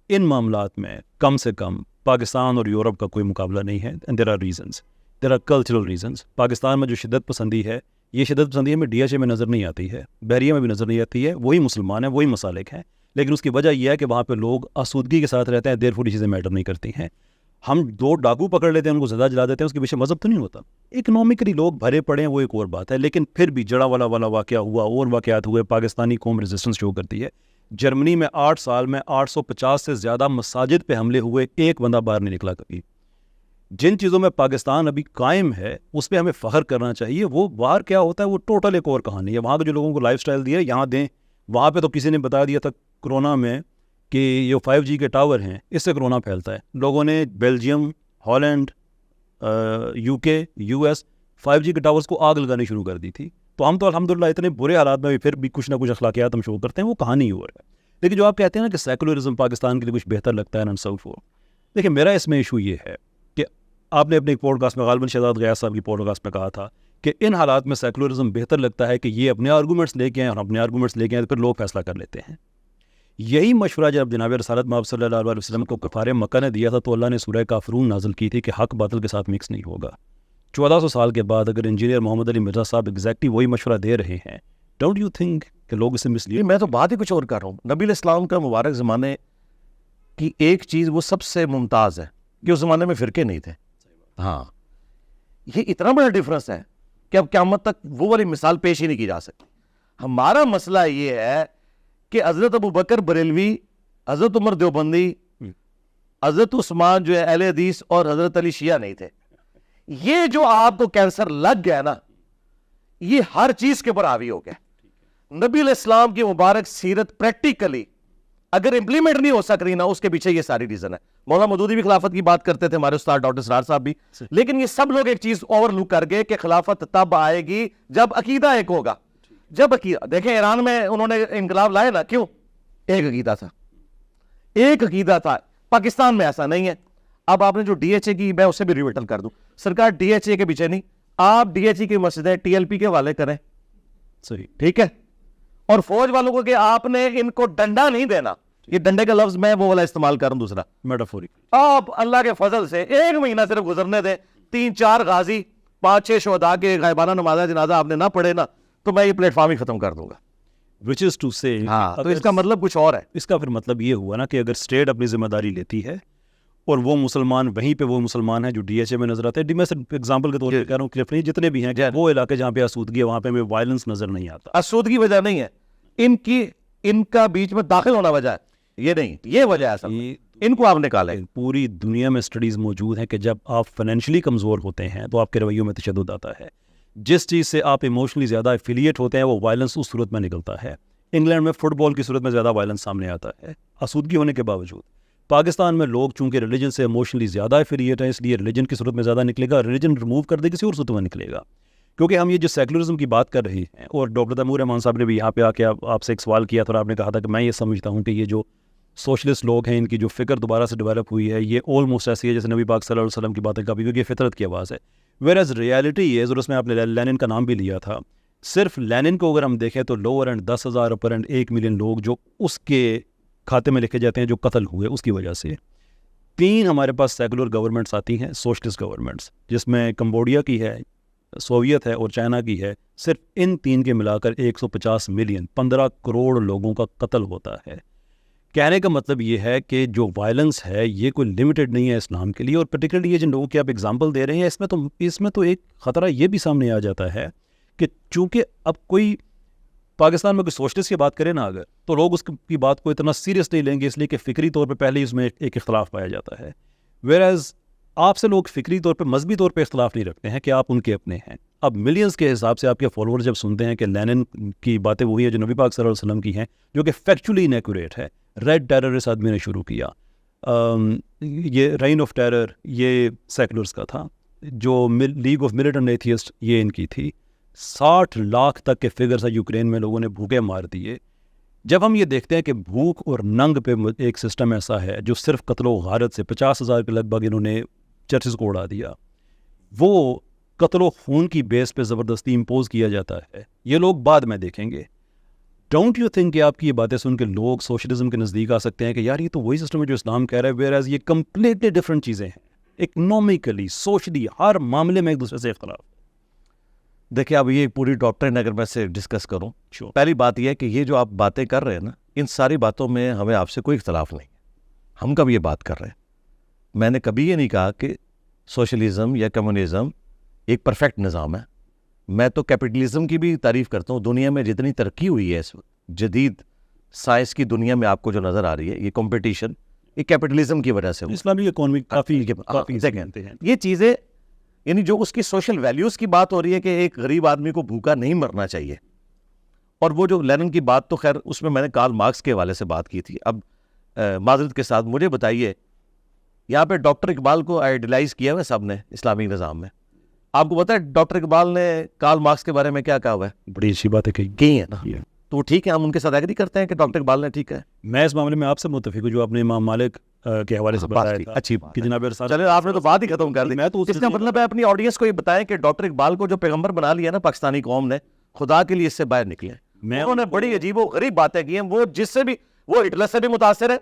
ان معاملات میں کم سے کم پاکستان اور یورپ کا کوئی مقابلہ نہیں ہے. There are reasons, there are cultural reasons. Pakistan میں جو شدت پسندی ہے، یہ شدت پسندی ہمیں DHA میں نظر نہیں آتی ہے، بحریہ میں بھی نظر نہیں آتی ہے. وہی مسلمان ہیں، وہی مسالک ہیں، لیکن اس کی وجہ یہ ہے کہ وہاں پہ لوگ آسودگی کے ساتھ رہتے ہیں، دیر فوری چیزیں میٹر نہیں کرتی ہیں. ہم 2 ڈاکو پکڑ لیتے ہیں، ان کو زندہ جلا دیتے ہیں، اس کے پیچھے مذہب تو نہیں ہوتا. اکنامکلی لوگ بھرے پڑے ہیں، وہ ایک اور بات ہے، لیکن پھر بھی جڑا والا واقعہ ہوا اور واقعات ہوئے. پاکستانی قوم ریزسٹنس شو کرتی ہے. جرمنی میں 8 سال میں 850 سے زیادہ مساجد پہ حملے ہوئے، ایک بندہ باہر نہیں نکلا کبھی. جن چیزوں میں پاکستان ابھی قائم ہے اس پہ ہمیں فخر کرنا چاہیے. وہ باہر کیا ہوتا ہے وہ ٹوٹل ایک اور کہانی ہے. وہاں کے جو لوگوں کو لائف سٹائل دیا یہاں دیں. وہاں پہ تو کسی نے بتا دیا تھا کرونا میں کہ یہ 5G کے ٹاور ہیں، اس سے کرونا پھیلتا ہے. لوگوں نے Belgium, Holland, UK، US 5G کے ٹاورز کو آگ لگانی شروع کر دی تھی. تو ہم تو الحمدللہ اتنے برے حالات میں بھی پھر بھی کچھ نہ کچھ اخلاقیات ہم شو کرتے ہیں، وہ کہانی ہو رہا ہے. لیکن جو آپ کہتے ہیں نا کہ سیکولرزم پاکستان کے لیے کچھ بہتر لگتا ہے نن فور، دیکھیں میرا اس میں ایشو یہ ہے کہ آپ نے اپنے پوڈ کاسٹ میں غالباً شہزاد غیاث صاحب کی پوڈ کاسٹ میں کہا تھا کہ ان حالات میں سیکولرزم بہتر لگتا ہے کہ یہ اپنے آرگومنٹس لے کے آئیں اور اپنے آرگومنٹس لے کے آئیں تو پھر لوگ فیصلہ کر لیتے ہیں. یہی مشورہ جب جناب رسالت مآب صلی اللہ علیہ وسلم کو کفار مکہ نے دیا تھا تو اللہ نے سورہ کافرون نازل کی تھی کہ حق باطل کے ساتھ مکس نہیں ہوگا. 1400 سال کے بعد اگر انجینئر محمد علی مرزا صاحب ایگزیکٹلی وہی مشورہ دے رہے ہیں، ڈونٹ یو تھنک کہ لوگ اسے مس لیے؟ میں تو بات ہی کچھ اور کر رہا ہوں. نبی علیہ السلام کا مبارک زمانے کی ایک چیز وہ سب سے ممتاز ہے کہ اس زمانے میں فرقے نہیں تھے. ہاں یہ اتنا بڑا ڈفرنس ہے کہ اب قیامت تک وہ والی مثال پیش ہی نہیں کی جا سکتی. ہمارا مسئلہ یہ ہے کہ حضرت ابو بکر بریلوی، حضرت عمر دیوبندی، حضرت عثمان جو ہے اہل حدیث اور حضرت علی شیعہ نہیں تھے. یہ جو آپ کو کینسر لگ گیا نا، یہ ہر چیز کے اوپر حاوی ہو گیا. نبی علیہ السلام کی مبارک سیرت پریکٹیکلی اگر امپلیمنٹ نہیں ہو سک رہی نا، اس کے پیچھے یہ ساری ریزن ہے. مولانا مودودی بھی خلافت کی بات کرتے تھے، ہمارے استاد ڈاکٹر سرار صاحب بھی، لیکن یہ سب لوگ ایک چیز اوور لک کر گئے کہ خلافت تب آئے گی جب عقیدہ ایک ہوگا. جب عقیدہ دیکھیں ایران میں انہوں نے انقلاب لائے نا، کیوں؟ ایک عقیدہ تھا، ایک عقیدہ تھا. پاکستان میں ایسا نہیں ہے. اب آپ نے جو DHA کی، میں اسے بھی ریویٹل کر دوں، سرکار DHA کے پیچھے نہیں، آپ DHA کی مسجدیں TLP کے حوالے کریں، صحیح، ٹھیک ہے. اور فوج والوں کو کہ آپ نے ان کو ڈنڈا نہیں دینا، یہ ڈنڈے کا لفظ میں وہ والا استعمال کروں دوسرا میٹافوری. آپ اللہ کے فضل سے 1 مہینہ صرف گزرنے دیں، 3-4 غازی، 5-6 شہداء کے غائبانہ نماز جنازہ آپ نے نہ پڑھے نا، تو میں یہ پلیٹ فارم ہی ختم کر دوں گا. وچ از ٹو سے، ہاں تو اس کا مطلب کچھ اور ہے. اس کا پھر مطلب یہ ہوا نا کہ اگر اسٹیٹ اپنی ذمہ داری لیتی ہے اور وہ مسلمان وہیں پہ وہ مسلمان ہیں جو DHA میں نظر آتے ہیں، میں صرف ایگزامپل کے طور پہ کہہ رہا ہوں، کلف نہیں، جتنے بھی ہیں وہ علاقے جہاں پہ آسودگی ہے وہاں پہ ہمیں وائلنس نظر نہیں آتا. آسودگی وجہ نہیں ہے، ان کا بیچ میں داخل ہونا وجہ ہے، یہ نہیں، یہ وجہ ہے اصل میں. ان کو آپ نکالیں. پوری دنیا میں اسٹڈیز موجود ہیں کہ جب آپ فائنینشلی کمزور ہوتے ہیں تو آپ کے رویوں میں تشدد آتا ہے. جس چیز سے آپ ایموشنلی زیادہ ایفیلیٹ ہوتے ہیں وہ وائلنس اس صورت میں نکلتا ہے. انگلینڈ میں فٹ بال کی صورت میں زیادہ وائلنس سامنے آتا ہے آسودگی ہونے کے باوجود. پاکستان میں لوگ چونکہ ریلیجن سے ایموشنلی زیادہ ایفیلیٹ ہیں، اس لیے ریلیجن کی صورت میں زیادہ نکلے گا. ریلیجن ریموو کر دے کسی اور صورت میں نکلے گا. کیونکہ ہم یہ جو سیکولرزم کی بات کر رہے ہیں، اور ڈاکٹر تیمور رحمان صاحب نے بھی یہاں پہ آ کے آپ سے ایک سوال کیا تھا اور آپ نے کہا تھا کہ میں یہ سمجھتا ہوں کہ یہ جو سوشلسٹ لوگ ہیں ان کی جو فکر دوبارہ سے ڈیولپ ہوئی ہے یہ آلموسٹ ایسی ہے جیسے نبی پاک صلی اللہ علیہ وسلم کی باتیں کبھی، کیونکہ یہ فطرت کی آواز ہے. ویئر ایز ریئلٹی ہے، اور اس میں آپ نے لینن کا نام بھی لیا تھا. صرف لینن کو اگر ہم دیکھیں تو lower and 10,000 upper and 1 million لوگ جو اس کے کھاتے میں لکھے جاتے ہیں جو قتل ہوئے اس کی وجہ سے. 3 ہمارے پاس سیکولر گورنمنٹس آتی ہیں، سوشلسٹ گورنمنٹس، جس میں کمبوڈیا کی ہے، سوویت ہے اور چائنا کی ہے. صرف ان 3 کے ملا کر 150 ملین 15 کروڑ لوگوں کا قتل ہوتا ہے. کہنے کا مطلب یہ ہے کہ جو وائلنس ہے یہ کوئی لمیٹڈ نہیں ہے اسلام کے لیے. اور پرٹیکولرلی یہ جن لوگوں کی آپ ایگزامپل دے رہے ہیں اس میں تو ایک خطرہ یہ بھی سامنے آ جاتا ہے کہ چونکہ اب کوئی پاکستان میں کوئی سوشلسٹ کی بات کرے نا اگر، تو لوگ اس کی بات کو اتنا سیریس نہیں لیں گے، اس لیے کہ فکری طور پہ پہلے ہی اس میں ایک اختلاف پایا جاتا ہے. ویئرز آپ سے لوگ فکری طور پہ مذہبی طور پہ اختلاف نہیں رکھتے ہیں کہ آپ ان کے اپنے ہیں. اب ملینز کے حساب سے آپ کے فالوور جب سنتے ہیں کہ لینن کی باتیں وہی ہیں جو نبی پاک صلی اللہ علیہ وسلم کی ہیں، جو کہ فیکچولی انیکوریٹ ہے. ریڈ ٹیرر اس آدمی نے شروع کیا، یہ رین آف ٹیرر یہ سیکولرز کا تھا، جو لیگ آف ملیٹنٹ ایتھیسٹ یہ ان کی تھی. 60 لاکھ تک کے فگرز ہیں یوکرین میں لوگوں نے بھوکے مار دیے. جب ہم یہ دیکھتے ہیں کہ بھوک اور ننگ پہ ایک سسٹم ایسا ہے جو صرف قتل و غارت سے 50,000 کے لگ بھگ انہوں نے چرچز کو اڑا دیا، وہ قتل و خون کی بیس پہ زبردستی امپوز کیا جاتا ہے. یہ لوگ بعد میں دیکھیں گے. ڈونٹ یو تھنک کہ آپ کی یہ باتیں سن کے لوگ سوشلزم کے نزدیک آ سکتے ہیں کہ یار یہ تو وہی سسٹم ہے جو اسلام کہہ رہا ہے، ویئر ایز یہ کمپلیٹلی ڈفرینٹ چیزیں ہیں. اکنامکلی، سوشلی، ہر معاملے میں ایک دوسرے سے اختلاف. دیکھیں اب یہ پوری ڈاکٹرین اگر میں سے ڈسکس کروں، پہلی بات یہ ہے کہ یہ جو آپ باتیں کر رہے ہیں نا، ان ساری باتوں میں ہمیں آپ سے کوئی اختلاف نہیں ہے. ہم کب یہ بات کر رہے ہیں میں نے کبھی یہ نہیں کہا کہ سوشلزم یا کمیونزم ایک پرفیکٹ نظام ہے. میں تو کیپٹلزم کی بھی تعریف کرتا ہوں. دنیا میں جتنی ترقی ہوئی ہے اس وقت جدید سائنس کی دنیا میں آپ کو جو نظر آ رہی ہے, یہ کمپٹیشن یہ کیپٹلزم کی وجہ سے. اسلامی اکانومی کافی یہ چیزیں یعنی جو اس کی سوشل ویلیوز کی بات ہو رہی ہے کہ ایک غریب آدمی کو بھوکا نہیں مرنا چاہیے, اور وہ جو لینن کی بات تو خیر اس میں نے کارل مارکس کے حوالے سے بات کی تھی. اب معذرت کے ساتھ مجھے بتائیے, یہاں پہ ڈاکٹر اقبال کو آئیڈیلائز کیا ہوا ہے سب نے اسلامی نظام میں. آپ کو پتا ہے ڈاکٹر اقبال نے کارل مارکس کے بارے میں کیا کہا ہوا ہے؟ بڑی اچھی بات ہے کہی ہے نا. تو ٹھیک ہے, ہم ان کے ساتھ ایگری کرتے ہیں کہ ڈاکٹر اقبال نے ٹھیک ہے. میں اس معاملے میں آپ سے متفق ہوں جو آپ نے امام مالک کے حوالے سے بتایا تھا. اچھی بات کہ جناب چلے آپ نے تو بات ہی ختم کر دی. میں تو اس کا مطلب ہے اپنی آڈینس کو یہ بتائیں کہ ڈاکٹر اقبال کو جو پیغمبر بنا لیا نا پاکستانی قوم نے, خدا کے لیے اس سے باہر نکلے. انہوں نے بڑی عجیب و غریب باتیں کی ہیں. وہ جس سے بھی, وہ ہٹلر سے بھی متاثر ہے.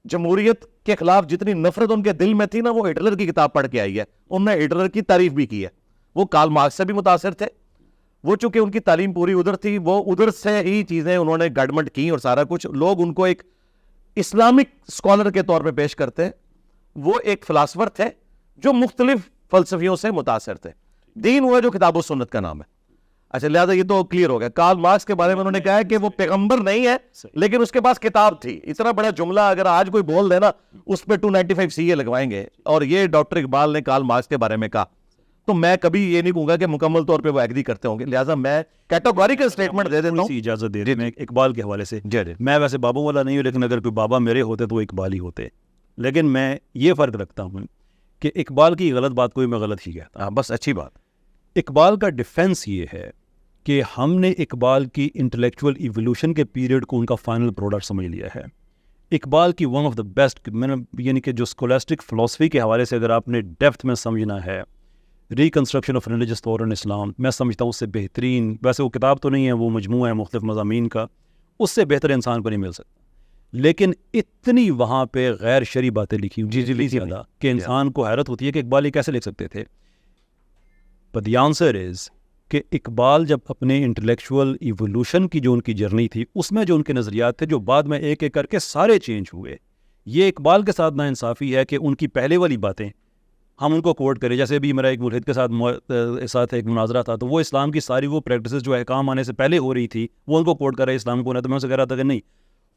جمہوریت کے خلاف جتنی نفرت ان کے دل میں تھی نا, وہ ہٹلر کی کتاب پڑھ کے آئی ہے. انہوں نے ہٹلر کی تعریف بھی کی ہے. وہ کارل مارکس سے بھی متاثر تھے. وہ چونکہ ان کی تعلیم پوری ادھر تھی, وہ ادھر سے ہی چیزیں انہوں نے گڈمنٹ کی اور سارا کچھ. لوگ ان کو ایک اسلامک اسکالر کے طور پہ پیش کرتے ہیں. وہ ایک فلاسفر تھے جو مختلف فلسفیوں سے متاثر تھے. دین ہوا جو کتاب و سنت کا نام ہے. اچھا, لہذا یہ تو کلیئر ہو گیا. کارل مارکس کے بارے میں انہوں نے کہا ہے کہ وہ پیغمبر نہیں ہے لیکن اس کے پاس کتاب تھی. اتنا بڑا جملہ اگر آج کوئی بول دے نا, اس پہ 295 CA لگوائیں گے. اور یہ ڈاکٹر اقبال نے کارل مارکس کے بارے میں کہا, تو میں کبھی یہ نہیں کہوں گا کہ مکمل طور پہ وہ ایگری کرتے ہوں گے. لہٰذا میں کیٹیگوریکل سٹیٹمنٹ دے دیتا ہوں. اجازت دے دیں اقبال کے حوالے سے. میں ویسے بابوں والا نہیں ہوں, لیکن اگر کوئی بابا میرے ہوتے تو وہ اقبال ہی ہوتے. لیکن میں یہ فرق رکھتا ہوں کہ اقبال کی غلط بات کوئی میں غلط ہی کہتا. ہاں بس اچھی بات. اقبال کا ڈیفینس یہ ہے کہ ہم نے اقبال کی انٹلیکچوئل ایولیوشن کے پیریڈ کو ان کا فائنل پروڈکٹ سمجھ لیا ہے. اقبال کی ون آف دا بیسٹ, میں نے یعنی کہ جو اسکولاسٹک فلاسفی کے حوالے سے اگر آپ نے ڈیپتھ میں سمجھنا ہے, reconstruction of religious thought in Islam, میں سمجھتا ہوں اس سے بہترین, ویسے وہ کتاب تو نہیں ہے, وہ مجموعہ ہے مختلف مضامین کا, اس سے بہتر انسان کو نہیں مل سکتا. لیکن اتنی وہاں پہ غیر شرعی باتیں لکھی ہوئی زیادہ کہ انسان کو حیرت ہوتی ہے کہ اقبال یہ کیسے لکھ سکتے تھے. But the answer is کہ اقبال جب اپنے انٹلیکچوئل ایولیوشن کی جو ان کی جرنی تھی, اس میں جو ان کے نظریات تھے جو بعد میں ایک ایک کر کے سارے چینج ہوئے. یہ اقبال کے ساتھ ناانصافی ہے کہ ان کی پہلے والی باتیں ہم ان کو کوٹ کریں. جیسے بھی میرا ایک ملحد کے ساتھ ایک مناظرہ تھا, تو وہ اسلام کی ساری وہ پریکٹسز جو احکام آنے سے پہلے ہو رہی تھی وہ ان کو کوٹ کر رہے اسلام کو. تو میں اسے کہہ رہا تھا کہ نہیں,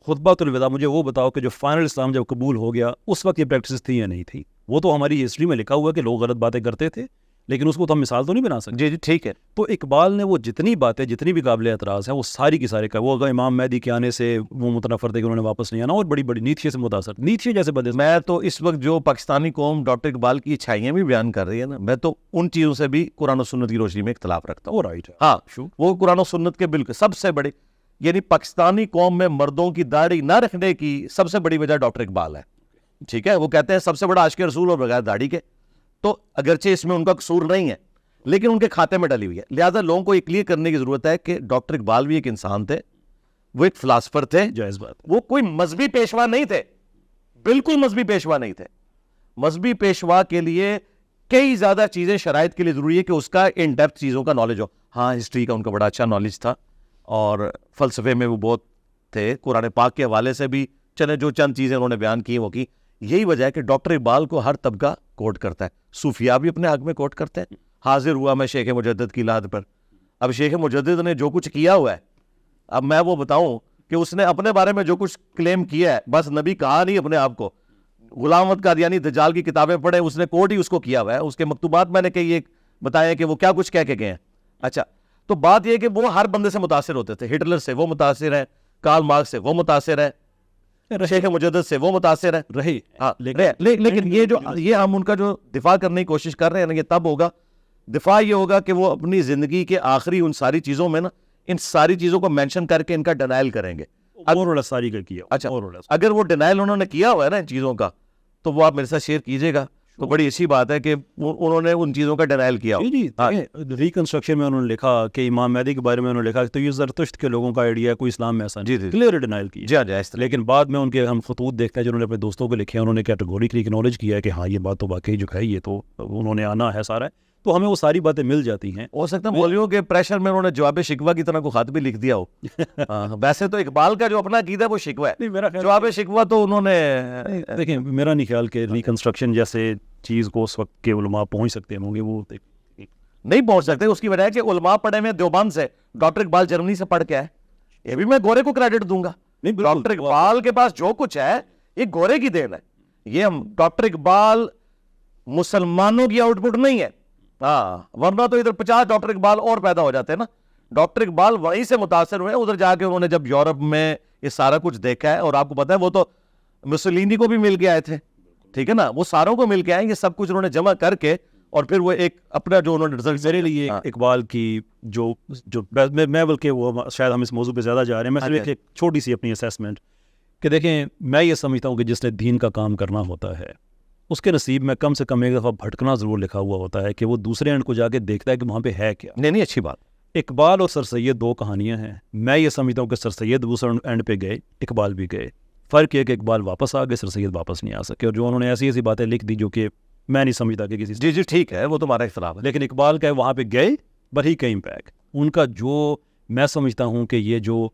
خطبۃ الوداع مجھے وہ بتاؤ کہ جو فائنل اسلام جب قبول ہو گیا اس وقت یہ پریکٹسز تھی یا نہیں تھی. وہ تو ہماری ہسٹری میں لکھا ہوا کہ لوگ غلط باتیں کرتے تھے, لیکن اس کو تو ہم مثال تو نہیں بنا سکتے. جی ٹھیک ہے. تو اقبال نے وہ جتنی باتیں جتنی بھی قابل اعتراض ہیں وہ ساری کی سارے کا, وہ اگر امام مہدی کے آنے سے وہ متنفر تھے کہ انہوں نے واپس نہیں آنا, اور بڑی بڑی نیتشے سے متاثر, نیتشے جیسے بدے. میں تو اس وقت جو پاکستانی قوم ڈاکٹر اقبال کی اچھائیاں بھی بیان کر رہی ہے نا, میں تو ان چیزوں سے بھی قرآن و سنت کی روشنی میں اختلاف رکھتا ہوں. رائٹ, ہاں وہ قرآن و سنت کے بالکل سب سے بڑی, یعنی پاکستانی قوم میں مردوں کی داڑھی نہ رکھنے کی سب سے بڑی وجہ ڈاکٹر اقبال ہے. ٹھیک ہے, وہ کہتے ہیں سب سے بڑا عاشق رسول اور بغیر داڑھی کے. تو اگرچہ اس میں ان کا قصور نہیں ہے لیکن ان کے کھاتے میں ڈلی ہوئی ہے. لہٰذا لوگوں کو یہ کلیئر کرنے کی ضرورت ہے کہ ڈاکٹر اقبال بھی ایک انسان تھے, وہ ایک فلاسفر تھے. جائز بات. وہ کوئی مذہبی پیشوا نہیں تھے, بالکل مذہبی پیشوا نہیں تھے. مذہبی پیشوا کے لیے کئی زیادہ چیزیں شرائط کے لیے ضروری ہے کہ اس کا ان ڈیپتھ چیزوں کا نالج ہو. ہاں ہسٹری کا ان کا بڑا اچھا نالج تھا, اور فلسفے میں وہ بہت تھے. قرآن پاک کے حوالے سے بھی چلے جو چند چیزیں انہوں نے بیان کی وہ کی. یہی وجہ ہے کہ ڈاکٹر اقبال کو ہر طبقہ کوٹ کرتا ہے. صوفیاء بھی اپنے حق میں کوٹ کرتے ہیں. حاضر ہوا میں شیخ مجدد کی لاد پر. اب شیخ مجدد نے جو کچھ کیا ہوا ہے, اب میں وہ بتاؤں کہ اس نے اپنے بارے میں جو کچھ کلیم کیا ہے, بس نبی کہا نہیں اپنے آپ کو. غلام احمد قادیانی دجال کی کتابیں پڑھیں, اس نے کوٹ ہی اس کو کیا ہوا ہے. اس کے مکتوبات میں نے کہ یہ بتایا کہ وہ کیا کچھ کہہ کے گئے ہیں. اچھا, تو بات یہ کہ وہ ہر بندے سے متاثر ہوتے تھے. ہٹلر سے وہ متاثر ہے, کارل مارکس سے وہ متاثر ہے, شیخ مجدد سے وہ متاثر ہے رہے. ہاں لیکن یہ ہم ان کا جو دفاع کرنے کی کوشش کر رہے ہیں نا, یہ تب ہوگا دفاع یہ ہوگا کہ وہ اپنی زندگی کے آخری ان ساری چیزوں میں نا ان ساری چیزوں کو مینشن کر کے ان کا ڈینائل کریں گے. ساری کا کیا. اچھا, اگر وہ ڈینائل انہوں نے کیا ہوا ہے نا ان چیزوں کا, تو وہ آپ میرے ساتھ شیئر کیجیے گا. تو بڑی اچھی بات ہے کہ انہوں نے ان چیزوں کا ڈینائل کیا. جی ریکنسٹرکشن میں انہوں نے لکھا کہ امام مہدی کے بارے میں انہوں نے لکھا تو یہ زرتشت کے لوگوں کا آئیڈیا ہے, کوئی اسلام میں ایسا نہیں. کلیئر ڈینائل کی. لیکن بعد میں ان کے ہم خطوط دیکھتے ہیں جنہوں نے اپنے دوستوں کو لکھے ہیں, انہوں نے کیٹیگوریکلی اکنالج کیا ہے کہ ہاں یہ بات تو واقعی جو ہے یہ تو انہوں نے آنا ہے سارا ہے. تو ہمیں وہ ساری باتیں مل جاتی ہیں. ہو سکتا ہے مولویوں کے پریشر میں انہوں نے جواب شکوہ کی طرح کو خط بھی لکھ دیا ہو. ویسے تو اقبال کا جو اپنا عقیدہ ہے وہ شکوہ ہے, جواب شکوہ تو انہوں نے دیکھیں میرا نہیں خیال کہ ریکنسٹرکشن جیسے چیز کو اس وقت کے علماء پہنچ سکتے ہوں گے, وہ نہیں پہنچ سکتے. اس کی وجہ ہے کہ علماء پڑھے ہوئے دیوبند سے, ڈاکٹر اقبال جرمنی سے پڑھ کے آئے. یہ بھی میں گورے کو کریڈٹ دوں گا. ڈاکٹر اقبال کے پاس جو کچھ ہے یہ گورے کی دین ہے. یہ ہم ڈاکٹر اقبال مسلمانوں کی آؤٹ پٹ نہیں ہے, ورنہ تو ادھر 50 ڈاکٹر اقبال اور پیدا ہو جاتے ہیں نا. ڈاکٹر اقبال وہیں سے متاثر ہوئے, ادھر جا کے انہوں نے جب یورپ میں یہ سارا کچھ دیکھا ہے, اور آپ کو پتا ہے وہ تو مسولینی کو بھی مل کے آئے تھے, ٹھیک ہے نا, وہ ساروں کو مل کے آئے. یہ سب کچھ انہوں نے جمع کر کے اور پھر وہ ایک اپنا جو انہوں نے رزلٹ. میرے لیے اقبال کی جو میں بلکہ وہ شاید ہم اس موضوع پہ زیادہ جا رہے ہیں, میں صرف ایک چھوٹی سی اپنی اسیسمنٹ کہ دیکھیں میں یہ سمجھتا ہوں کہ جس نے دین کا کام کرنا ہوتا ہے اس کے نصیب میں کم سے کم ایک دفعہ بھٹکنا ضرور لکھا ہوا ہوتا ہے کہ وہ دوسرے اینڈ کو جا کے دیکھتا ہے کہ وہاں پہ ہے کیا. نہیں اچھی بات. اقبال اور سر سید دو کہانیاں ہیں. میں یہ سمجھتا ہوں کہ سر سید دوسرے اینڈ پہ گئے, اقبال بھی گئے. فرق یہ کہ اقبال واپس آ گئے, سر سید واپس نہیں آ سکے, اور جو انہوں نے ایسی ایسی باتیں لکھ دی جو کہ میں نہیں سمجھتا کہ کسی جی ٹھیک ہے, وہ تمہارا اختلاف ہے, لیکن اقبال کا وہاں پہ گئے بٹ ہی کیم بیک. ان کا جو میں سمجھتا ہوں کہ یہ جو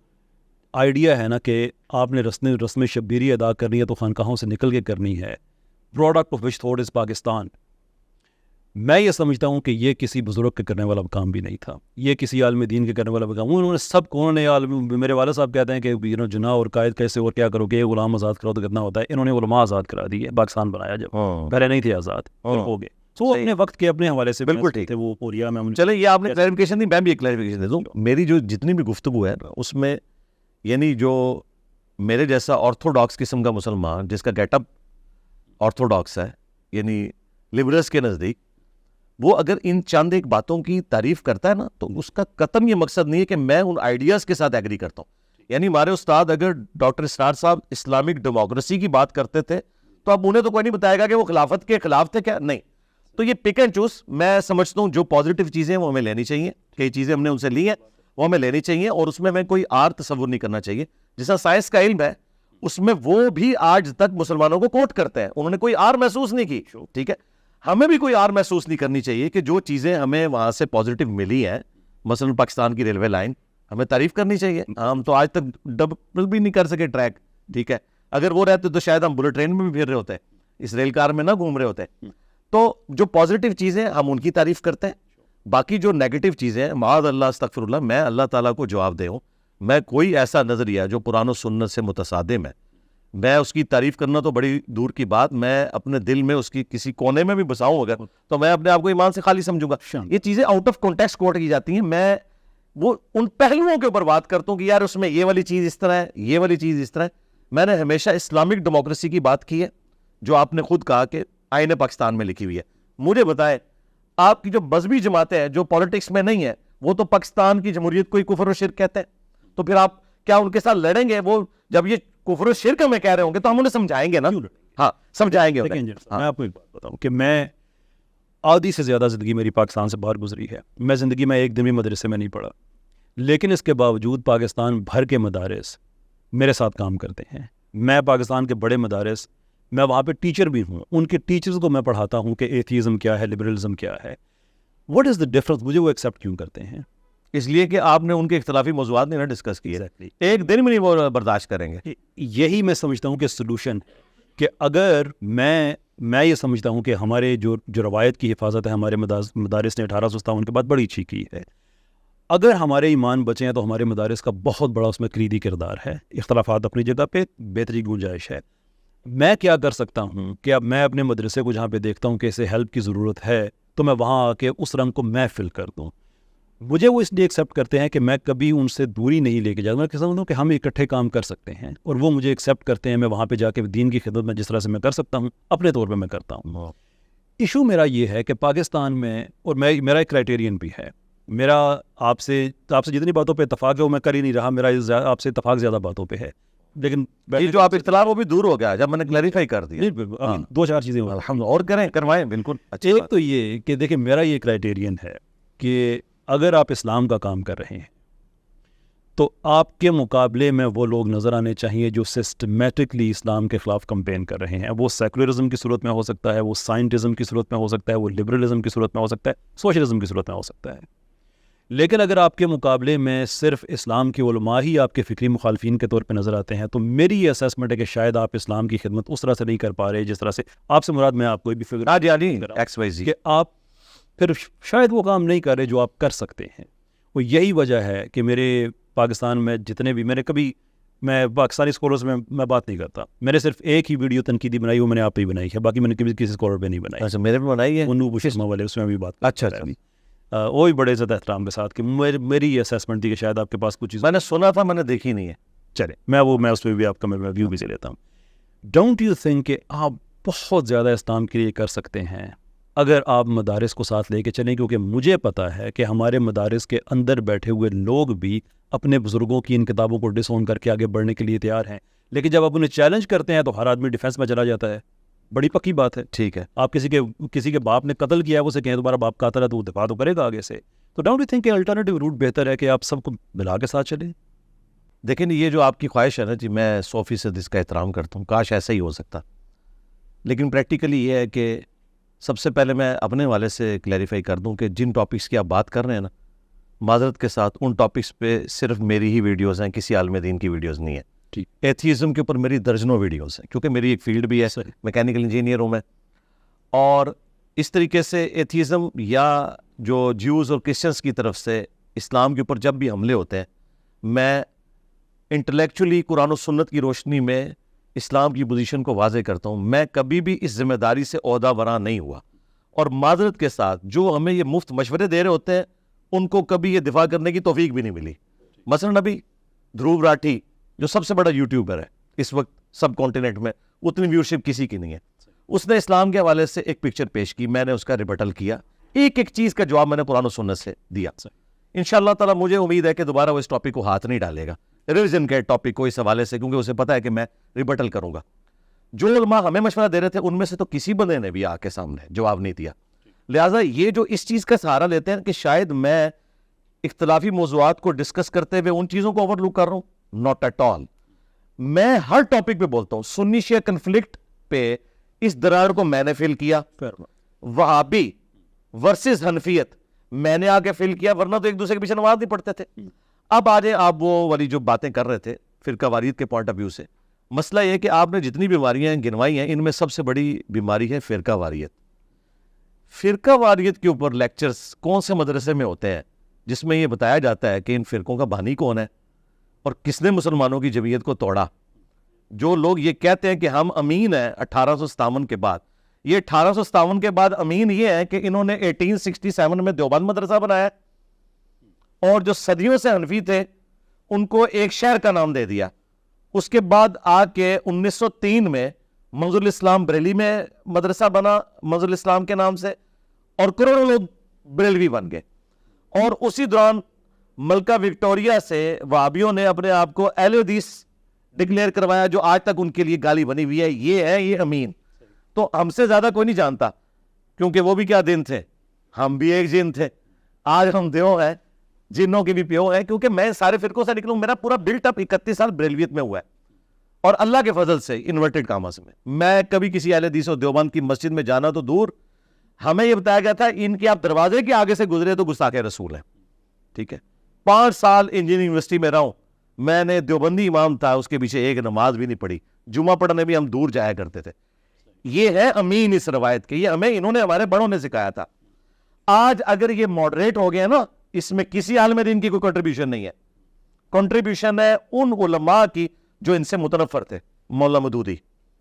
آئیڈیا ہے نا کہ آپ نے رسم شبیری ادا کرنی ہے تو خانقاہوں سے نکل کے کرنی ہے, product of which thought is Pakistan, میں یہ سمجھتا ہوں کہ یہ کسی بزرگ کے کرنے والا کام بھی نہیں تھا, یہ کسی عالم دین کے کرنے والا کام. انہوں نے سب کو, میرے والد صاحب کہتے ہیں کہ جناح اور قائد کیسے اور کیا کرو گے, غلام آزاد کرو تو کتنا ہوتا ہے. انہوں نے علماء آزاد کرا دیے, پاکستان بنایا جب, پہلے نہیں تھے آزاد, ہو گئے. تو اپنے وقت کے اپنے حوالے سے بالکل ٹھیک تھے وہ پوریا میں. چلے یہ آپ نے کلیریفیکیشن دی, میں بھی ایک کلیریفیکیشن دے دوں. میری جو جتنی بھی گفتگو ہے اس میں یعنی جو میرے جیسا آرتھوڈاکس قسم کا مسلمان جس کا گیٹ اپ آرتھوڈاکس ہے, یعنی لبرلس کے نزدیک, وہ اگر ان چند ایک باتوں کی تعریف کرتا ہے نا تو اس کا قطعاً یہ مقصد نہیں ہے کہ میں ان آئیڈیاز کے ساتھ ایگری کرتا ہوں. یعنی ہمارے استاد اگر ڈاکٹر اسرار صاحب اسلامک ڈیموکریسی کی بات کرتے تھے تو اب انہیں تو کوئی نہیں بتائے گا کہ وہ خلافت کے خلاف تھے کیا, نہیں. تو یہ پک اینڈ چوز, میں سمجھتا ہوں جو پازیٹیو چیزیں وہ ہمیں لینی چاہیے, کئی چیزیں ہم نے ان سے لی ہیں وہ ہمیں لینی چاہیے, اور اس میں ہمیں کوئی آر تصور نہیں کرنا چاہیے. جیسا سائنس کا علم ہے اس میں وہ بھی آج تک مسلمانوں کو کوٹ کرتے ہیں, انہوں نے کوئی آر محسوس نہیں کی, ٹھیک ہے. ہمیں بھی کوئی آر محسوس نہیں کرنی چاہیے کہ جو چیزیں ہمیں وہاں سے پازیٹیو ملی ہیں, مثلا پاکستان کی ریلوے لائن, ہمیں تعریف کرنی چاہیے. ہم تو آج تک ڈبل بھی نہیں کر سکے ٹریک, ٹھیک ہے. اگر وہ رہتے تو شاید ہم بلٹ ٹرین میں بھی پھر رہے ہوتے, اس ریل کار میں نہ گھوم رہے ہوتے. تو جو پازیٹیو چیزیں ہم ان کی تعریف کرتے ہیں, باقی جو نیگیٹو چیزیں معاذ اللہ استغفر اللہ, میں اللہ تعالیٰ کو جواب دے ہوں, میں کوئی ایسا نظریہ جو قرآن و سنت سے متصادم ہے میں اس کی تعریف کرنا تو بڑی دور کی بات, میں اپنے دل میں اس کی کسی کونے میں بھی بساؤں اگر تو میں اپنے آپ کو ایمان سے خالی سمجھوں گا. یہ چیزیں آؤٹ آف کانٹیکسٹ کوٹ کی جاتی ہیں. میں وہ ان پہلوؤں کے اوپر بات کرتا ہوں کہ یار اس میں یہ والی چیز اس طرح ہے, یہ والی چیز اس طرح ہے. میں نے ہمیشہ اسلامک ڈیموکریسی کی بات کی ہے جو آپ نے خود کہا کہ آئین پاکستان میں لکھی ہوئی ہے. مجھے بتائیں آپ کی جو مذہبی جماعتیں ہیں جو پولیٹکس میں نہیں ہے وہ تو پاکستان کی جمہوریت کو ہی کفر و شرک کہتے ہیں, تو پھر آپ کیا ان کے ساتھ لڑیں گے؟ وہ جب یہ کفر و شرک ہمیں کہہ رہے ہوں گے تو ہم انہیں سمجھائیں گے نا. ہاں سمجھائیں گے. میں آپ کو ایک بات بتاؤں کہ میں آدھی سے زیادہ زندگی میری پاکستان سے باہر گزری ہے. میں زندگی میں ایک دن بھی مدرسے میں نہیں پڑھا, لیکن اس کے باوجود پاکستان بھر کے مدارس میرے ساتھ کام کرتے ہیں. میں پاکستان کے بڑے مدارس, میں وہاں پہ ٹیچر بھی ہوں, ان کے ٹیچرز کو میں پڑھاتا ہوں کہ ایتھیزم کیا ہے, لبرلزم کیا ہے, واٹ از دا ڈفرنس. مجھے وہ ایکسیپٹ کیوں کرتے ہیں؟ اس لیے کہ آپ نے ان کے اختلافی موضوعات نہیں ڈسکس کیے, ایک دن بھی نہیں وہ برداشت کریں گے. یہی میں سمجھتا ہوں کہ سلوشن, کہ اگر میں یہ سمجھتا ہوں کہ ہمارے جو روایت کی حفاظت ہے ہمارے مدارس نے 1857 کے بعد بڑی اچھی کی ہے. اگر ہمارے ایمان بچے ہیں تو ہمارے مدارس کا بہت بڑا اس میں کلیدی کردار ہے. اختلافات اپنی جگہ پہ, بہتری گنجائش ہے. میں کیا کر سکتا ہوں کہ اب میں اپنے مدرسے کو جہاں پہ دیکھتا ہوں کہ اسے ہیلپ کی ضرورت ہے تو میں وہاں آ کے اس رنگ کو میں فل کر دوں. مجھے وہ اس لیے ایکسیپٹ کرتے ہیں کہ میں کبھی ان سے دوری نہیں لے کے جاتا. میں سمجھتا ہوں کہ ہم اکٹھے کام کر سکتے ہیں, اور وہ مجھے ایکسیپٹ کرتے ہیں. میں وہاں پہ جا کے دین کی خدمت میں جس طرح سے میں کر سکتا ہوں اپنے طور پہ میں کرتا ہوں. ایشو میرا یہ ہے کہ پاکستان میں, اور میرا ایک کرائٹیرین بھی ہے, میرا آپ سے جتنی باتوں پہ اتفاق ہے وہ میں کر ہی نہیں رہا, میرا آپ سے اتفاق زیادہ باتوں پہ ہے. لیکن جو آپ اختلاف وہ بھی دور ہو گیا جب میں نے کلیریفائی کر دیا. 2-4 چیزیں اور کروائیں بالکل. ایک تو یہ کہ دیکھیں میرا یہ کرائٹیرین ہے کہ اگر آپ اسلام کا کام کر رہے ہیں تو آپ کے مقابلے میں وہ لوگ نظر آنے چاہیے جو سسٹمیٹکلی اسلام کے خلاف کمپین کر رہے ہیں. وہ سیکولرزم کی صورت میں ہو سکتا ہے, وہ سائنٹزم کی صورت میں ہو سکتا ہے, وہ لبرلزم کی صورت میں ہو سکتا ہے, سوشلزم کی صورت میں ہو سکتا ہے. لیکن اگر آپ کے مقابلے میں صرف اسلام کے علماء ہی آپ کے فکری مخالفین کے طور پہ نظر آتے ہیں, تو میری یہ اسیسمنٹ ہے کہ شاید آپ اسلام کی خدمت اس طرح سے نہیں کر پا رہے جس طرح سے آپ سے مراد میں آپ کوئی بھی فکر کہ آپ پھر شاید وہ کام نہیں کر رہے جو آپ کر سکتے ہیں. وہ یہی وجہ ہے کہ میرے پاکستان میں جتنے بھی میں پاکستانی اسکالرس میں بات نہیں کرتا. میں نے صرف ایک ہی ویڈیو تنقیدی بنائی, وہ میں نے آپ پہ ہی بنائی ہے, باقی میں نے کسی اسکالر پہ نہیں بنائی. اچھا, میرے پہ بنائی ہے انوب شرما والے, اس میں بھی بات. اچھا, وہ بھی بڑے عزت احترام کے ساتھ کہ میری یہ اسیسمنٹ تھی کہ شاید آپ کے پاس کچھ چیز میں نے سنا تھا, میں نے دیکھی نہیں ہے. چلے میں اس پہ بھی آپ کا میں ویو بھی سے لیتا ہوں. ڈونٹ یو تھنک کہ آپ بہت زیادہ اسلام کے لیے کر سکتے ہیں اگر آپ مدارس کو ساتھ لے کے چلیں, کیونکہ مجھے پتہ ہے کہ ہمارے مدارس کے اندر بیٹھے ہوئے لوگ بھی اپنے بزرگوں کی ان کتابوں کو ڈس اون کر کے آگے بڑھنے کے لیے تیار ہیں, لیکن جب آپ انہیں چیلنج کرتے ہیں تو ہر آدمی ڈیفینس میں چلا جاتا ہے. بڑی پکی بات ہے. ٹھیک ہے, آپ کسی کے باپ نے قتل کیا ہے, وہ سے کہیں تمہارا باپ قاتل ہے, تو وہ دفاع تو کرے گا آگے سے. تو ڈونٹ یو تھنک کہ الٹرنیٹیو روٹ بہتر ہے کہ آپ سب کو ملا کے ساتھ چلیں؟ دیکھیں یہ جو آپ کی خواہش ہے نا جی, میں 100% اس کا احترام کرتا ہوں, کاش ایسا ہی ہو سکتا. لیکن پریکٹیکلی یہ ہے کہ سب سے پہلے میں اپنے والے سے کلیریفائی کر دوں کہ جن ٹاپکس کی آپ بات کر رہے ہیں نا, معذرت کے ساتھ ان ٹاپکس پہ صرف میری ہی ویڈیوز ہیں, کسی عالم دین کی ویڈیوز نہیں ہیں. ایتھیزم کے اوپر میری درجنوں ویڈیوز ہیں, کیونکہ میری ایک فیلڈ بھی ہے, میکینیکل انجینئر ہوں میں. اور اس طریقے سے ایتھیزم یا جو جیوز اور کرسچنس کی طرف سے اسلام کے اوپر جب بھی حملے ہوتے ہیں, میں انٹلیکچولی قرآن و سنت کی روشنی میں اسلام کی پوزیشن کو واضح کرتا ہوں. میں کبھی بھی اس ذمہ داری سے عہدہ برآں نہیں ہوا, اور معذرت کے ساتھ جو ہمیں یہ مفت مشورے دے رہے ہوتے ہیں ان کو کبھی یہ دفاع کرنے کی توفیق بھی نہیں ملی. مثلاً ابھی دھروو راٹھی جو سب سے بڑا یوٹیوبر ہے اس وقت سب کانٹیننٹ میں, اتنی ویورشپ کسی کی نہیں ہے, اس نے اسلام کے حوالے سے ایک پکچر پیش کی, میں نے اس کا ریبٹل کیا, ایک چیز کا جواب میں نے قرآن و سنت سے دیا. انشاءاللہ تعالیٰ مجھے امید ہے کہ دوبارہ وہ اس ٹاپک کو ہاتھ نہیں ڈالے گا, ریلیجن کے ٹاپک کو اس حوالے سے, کیونکہ اسے پتہ ہے کہ میں ریبٹل کروں گا. جو علماء ہمیں مشورہ دے رہے تھے ان میں سے تو کسی بندے نے بھی آ کے سامنے جواب نہیں دیا. لہٰذا یہ جو اس چیز کا سہارا لیتے ہیں کہ شاید میں اختلافی موضوعات کو ڈسکس کرتے ہوئے ان چیزوں کو اوور لک کر رہا ہوں, ناٹ ایٹ آل. میں ہر ٹاپک پہ بولتا ہوں. سنی شیعہ کنفلکٹ پہ اس درار کو میں نے فل کیا, وہابی ورسز حنفیت میں نے آگے فل کیا, ورنہ تو ایک دوسرے کے پیچھے نماز نہیں پڑھتے تھے. اب آ جائیں آپ وہ والی جو باتیں کر رہے تھے فرقہ واریت کے پوائنٹ آف ویو سے. مسئلہ یہ کہ آپ نے جتنی بیماریاں گنوائی ہیں ان میں سب سے بڑی بیماری ہے فرقہ واریت. فرقہ واریت کے اوپر لیکچرز کون سے مدرسے میں ہوتے ہیں جس میں یہ بتایا جاتا ہے کہ ان فرقوں کا بانی کون ہے اور کس نے مسلمانوں کی جمعیت کو توڑا. جو لوگ یہ کہتے ہیں کہ ہم امین ہیں 1857 کے بعد, یہ 1857 کے بعد امین یہ ہے کہ انہوں نے 1867 میں دیوبند مدرسہ بنایا, اور جو صدیوں سے حنفی تھے ان کو ایک شہر کا نام دے دیا. اس کے بعد آ کے 1903 میں منظور الاسلام بریلی میں مدرسہ بنا منظور الاسلام کے نام سے, اور کروڑوں لوگ بریلوی بن گئے. اور اسی دوران ملکہ وکٹوریا سے وہابیوں نے اپنے آپ کو اہل حدیث ڈکلیئر کروایا, جو آج تک ان کے لیے گالی بنی ہوئی ہے. یہ امین. تو ہم سے زیادہ کوئی نہیں جانتا, کیونکہ وہ بھی کیا دن تھے, ہم بھی ایک جن تھے. آج ہم دیو ہیں, جنوں کے بھی پیو ہیں, کیونکہ میں سارے فرقوں سے نکلوں. میرا پورا بلٹ اپ 31 سال بریلویت میں ہوا ہے, اور اللہ کے فضل سے انورٹڈ کاماز میں کبھی کسی اہل حدیث و دیوبند کی مسجد میں جانا تو دور, ہمیں یہ بتایا گیا تھا ان کے آپ دروازے کے آگے سے گزرے تو گستاخ رسول ہیں. ٹھیک ہے, 5 سال انجینئرنگ یونیورسٹی میں رہا ہوں, میں نے دیوبندی امام تھا, اس کے پیچھے ایک نماز بھی نہیں پڑھی, جمعہ پڑھنے بھی ہم دور جایا کرتے تھے. یہ ہے امین اس روایت کے, یہ ہمیں انہوں نے ہمارے بڑوں نے سکھایا تھا. آج اگر یہ ماڈریٹ ہو گیا نا, اس میں کسی عالم دین کی کوئی کنٹریبیوشن نہیں ہے. کنٹریبیوشن ہے ان علماء کی جو ان سے متنفر تھے. مولانا مودودی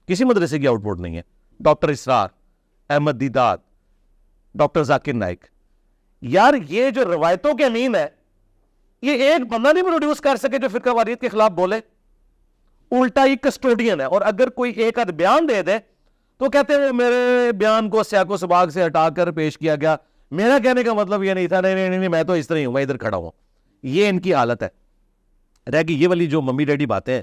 کسی مدرسے کی آؤٹ پٹ نہیں ہے, ڈاکٹر اسرار, احمد دیداد, ڈاکٹر ذاکر نائک. یار یہ جو روایتوں کے امین ہے, یہ ایک بندہ نہیں پروڈیوس کر سکے جو فرقہ واریت کے خلاف بولے. الٹا یہ کسٹوڈین ہے, اور اگر کوئی ایک آدھ بیان دے دے تو کہتے ہیں میرے بیان کو سیاق و سباق سے ہٹا کر پیش کیا گیا, میرا کہنے کا مطلب یہ نہیں تھا, نہیں میں تو اس طرح ہی ہوں, میں ادھر کھڑا ہوں. یہ ان کی حالت ہے. رہ گئی یہ والی جو ممی ڈیڈی باتیں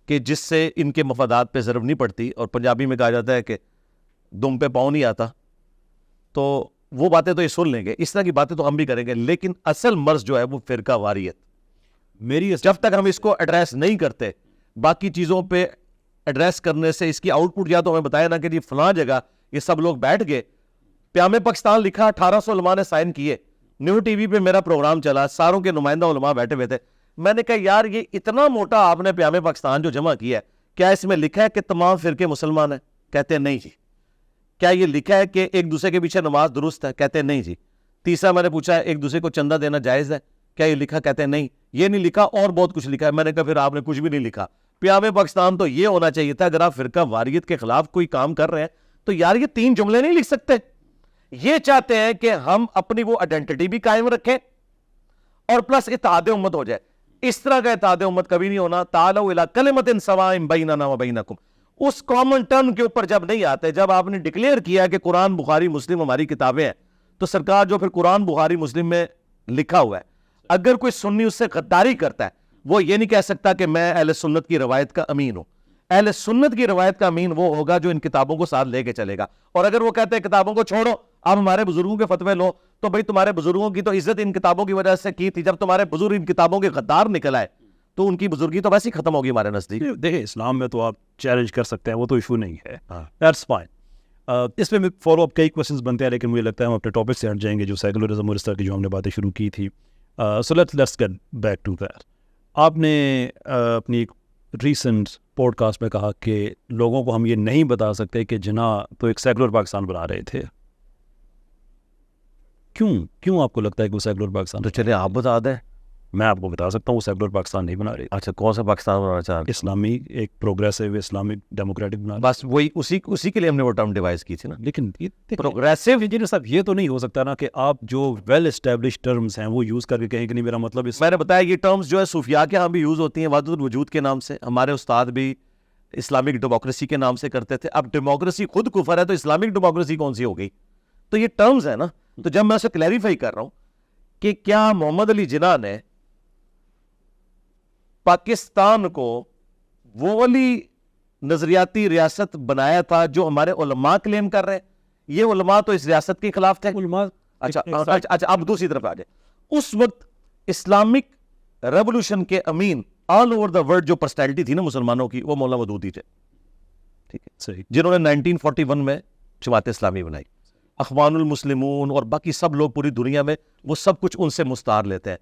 کہ جس سے ان کے مفادات پہ ضرب نہیں پڑتی, اور پنجابی میں کہا جاتا ہے کہ دم پہ پاؤں نہیں آتا, تو وہ باتیں تو یہ سن لیں گے, اس طرح کی باتیں تو ہم بھی کریں گے, لیکن اصل مرض جو ہے وہ فرقہ واریت. میری جب تک ہم اس کو ایڈریس نہیں کرتے باقی چیزوں پہ ایڈریس کرنے سے اس کی آؤٹ پٹ یا تو ہمیں بتایا نا کہ جی فلاں جگہ یہ سب لوگ بیٹھ گئے, پیام پاکستان لکھا 1800 علماء نے سائن کیے, نیو ٹی وی پہ میرا پروگرام چلا, ساروں کے نمائندہ علماء بیٹھے ہوئے تھے, میں نے کہا یار یہ اتنا موٹا آپ نے پیام پاکستان جو جمع کیا ہے, کیا اس میں لکھا ہے کہ تمام فرقے مسلمان ہیں؟ کہتے ہیں نہیں جی. کیا یہ لکھا ہے کہ ایک دوسرے کے پیچھے نماز درست ہے؟ کہتے ہیں نہیں جی. تیسرا میں نے پوچھا ایک دوسرے کو چندہ دینا جائز ہے؟ کیا یہ لکھا؟ کہتے ہیں نہیں, یہ نہیں لکھا, اور بہت کچھ لکھا ہے. میں نے کہا پھر آپ نے کچھ بھی نہیں لکھا. پیام پاکستان تو یہ ہونا چاہیے تھا, اگر آپ فرقہ واریت کے خلاف کوئی کام کر رہے ہیں تو یار یہ 3 جملے نہیں لکھ سکتے. یہ چاہتے ہیں کہ ہم اپنی وہ آئیڈینٹی بھی قائم رکھیں اور پلس اتحاد امت ہو جائے. اس طرح کا اتحاد امت کبھی نہیں ہونا. تعالوا الی کلمۃ سواء بیننا و بینکم, اس کامن ٹرم کے اوپر جب نہیں آتے, جب آپ نے ڈکلیئر کیا کہ قرآن بخاری مسلم ہماری کتابیں ہیں, تو سرکار جو پھر قرآن بخاری مسلم میں لکھا ہوا ہے, اگر کوئی سنی اس سے غداری کرتا ہے وہ یہ نہیں کہہ سکتا کہ میں اہل سنت کی روایت کا امین ہوں. اہل سنت کی روایت کا امین وہ ہوگا جو ان کتابوں کو ساتھ لے کے چلے گا. اور اگر وہ کہتے ہیں کتابوں کو چھوڑو, آپ ہمارے بزرگوں کے فتوے لو, تو بھئی تمہارے بزرگوں کی تو عزت ان کتابوں کی وجہ سے کی تھی. جب تمہارے بزرگ ان کتابوں کے غدار نکل آئے تو ان کی بزرگی تو ویسے ہی ختم ہوگی ہمارے نزدیک. دیکھیں اسلام میں تو آپ چیلنج کر سکتے ہیں, وہ تو ایشو نہیں ہے, دیٹس فائن. اس میں فالو اپ کئی کوشچنس بنتے ہیں, لیکن مجھے لگتا ہے ہم اپنے ٹاپک سے ہٹ جائیں گے جو سیکولرزم اور اس طرح کی جو ہم نے باتیں شروع کی تھی. So let's get back to that. آپ نے اپنی ایک ریسنٹ پوڈ کاسٹ میں کہا کہ لوگوں کو ہم یہ نہیں بتا سکتے کہ جناح تو ایک سیکولر پاکستان بنا رہے تھے. کیوں آپ کو لگتا ہے کہ وہ سیکولر پاکستان؟ تو چلے آپ بتا دیں. میں آپ کو بتا سکتا ہوں وہ سیکولر پاکستان نہیں بنا رہے. اچھا کون سا پاکستان بنانا چاہ رہے؟ اسلامی, ایک پروگریسو اسلامک ڈیموکریٹک بنا. بس وہی اسی کے لیے ہم نے وہ ٹرم ڈیوائز کی تھی نا. لیکن پروگریسو انجینئر صاحب یہ تو نہیں ہو سکتا نا کہ آپ جو ویل اسٹیبلش ٹرمز ہیں وہ یوز کر کے کہیں کہ نہیں میرا مطلب میں نے بتایا یہ ٹرمز جو ہے صوفیاء کے ہاں بھی یوز ہوتی ہیں وحدت الوجود کے نام سے. ہمارے استاد بھی اسلامک ڈیموکریسی کے نام سے کرتے تھے. اب ڈیموکریسی خود کفر ہے تو اسلامک ڈیموکریسی کون سی ہو گئی؟ تو یہ ٹرمز ہیں نا. تو جب میں اسے کلیریفائی کر رہا ہوں کہ کیا محمد علی جناح نے پاکستان کو وہ والی نظریاتی ریاست بنایا تھا جو ہمارے علماء کلیم کر رہے ہیں؟ یہ علماء تو اس ریاست کے خلاف تھے. اچھا اب دوسری طرف آ جائے. اس وقت اسلامک ریولوشن کے امین آل اوور دا ورلڈ جو پرسنالٹی تھی نا مسلمانوں کی, وہ مولانا مودودی تھے. ٹھیک ہے, صحیح, جنہوں نے 1941 میں جماعت اسلامی بنائی. اخوان المسلمون اور باقی سب لوگ پوری دنیا میں وہ سب کچھ ان سے مستعار لیتے ہیں.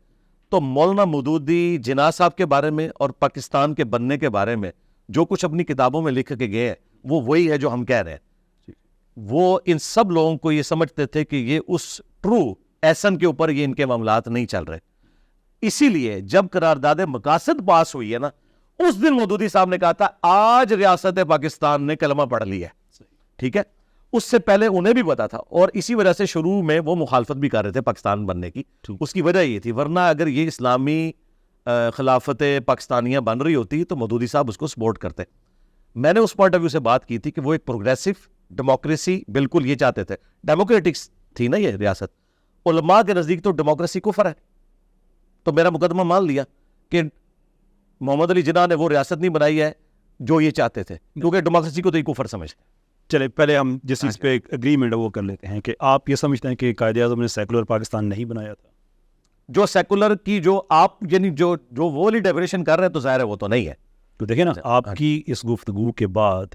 تو مولانا مودودی جناح صاحب کے بارے میں اور پاکستان کے بننے کے بارے میں جو کچھ اپنی کتابوں میں لکھ کے گئے ہیں وہ وہی ہے جو ہم کہہ رہے ہیں. وہ ان سب لوگوں کو یہ سمجھتے تھے کہ یہ اس ٹرو ایسن کے اوپر یہ ان کے معاملات نہیں چل رہے. اسی لیے جب قرارداد مقاصد پاس ہوئی ہے نا, اس دن مودودی صاحب نے کہا تھا آج ریاست پاکستان نے کلمہ پڑھ لیا ہے. ٹھیک ہے, اس سے پہلے انہیں بھی پتا تھا اور اسی وجہ سے شروع میں وہ مخالفت بھی کر رہے تھے پاکستان بننے کی. اس کی وجہ یہ تھی, ورنہ اگر یہ اسلامی خلافت پاکستانیہ بن رہی ہوتی تو مودودی صاحب اس کو سپورٹ کرتے. میں نے اس پوائنٹ آف ویو سے بات کی تھی کہ وہ ایک پروگریسو ڈیموکریسی بالکل یہ چاہتے تھے. ڈیموکریٹکس تھی نا یہ ریاست. علماء کے نزدیک تو ڈیموکریسی کفر ہے, تو میرا مقدمہ مان لیا کہ محمد علی جناح نے وہ ریاست نہیں بنائی ہے جو یہ چاہتے تھے, کیونکہ ڈیموکریسی کو تو یہ کفر سمجھتے. چلے پہلے ہم جس چیز پہ اگریمنٹ ہے وہ کر لیتے ہیں کہ آپ یہ سمجھتے ہیں کہ قائد اعظم نے سیکولر پاکستان نہیں بنایا تھا. جو سیکولر کی جو آپ یعنی جو وہ والی ڈیفینیشن کر رہے ہیں تو ظاہر ہے وہ تو نہیں ہے. تو دیکھیں نا, آپ کی اس گفتگو کے بعد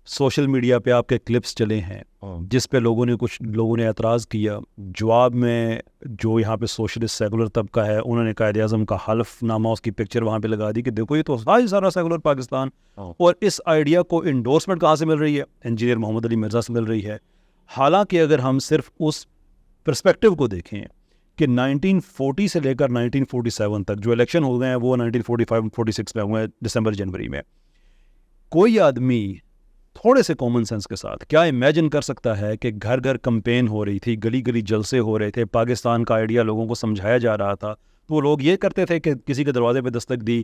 سوشل میڈیا پہ آپ کے کلپس چلے ہیں جس پہ کچھ لوگوں نے اعتراض کیا. جواب میں جو یہاں پہ سوشلسٹ سیکولر طبقہ ہے انہوں نے قائد اعظم کا حلف نامہ اس کی پکچر وہاں پہ لگا دی کہ دیکھو یہ تو سارا سیکولر پاکستان. اور اس آئیڈیا کو انڈورسمنٹ کہاں سے مل رہی ہے؟ انجینئر محمد علی مرزا سے مل رہی ہے. حالانکہ اگر ہم صرف اس پرسپیکٹو کو دیکھیں کہ 1940 سے لے کر 1947 تک جو الیکشن ہو گئے ہیں وہ 1945-46 میں ہوئے ہیں, دسمبر جنوری میں. کوئی آدمی تھوڑے سے کامن سینس کے ساتھ کیا امیجن کر سکتا ہے کہ گھر گھر کمپین ہو رہی تھی, گلی گلی جلسے ہو رہے تھے, پاکستان کا آئیڈیا لوگوں کو سمجھایا جا رہا تھا, تو وہ لوگ یہ کرتے تھے کہ کسی کے دروازے پہ دستک دی,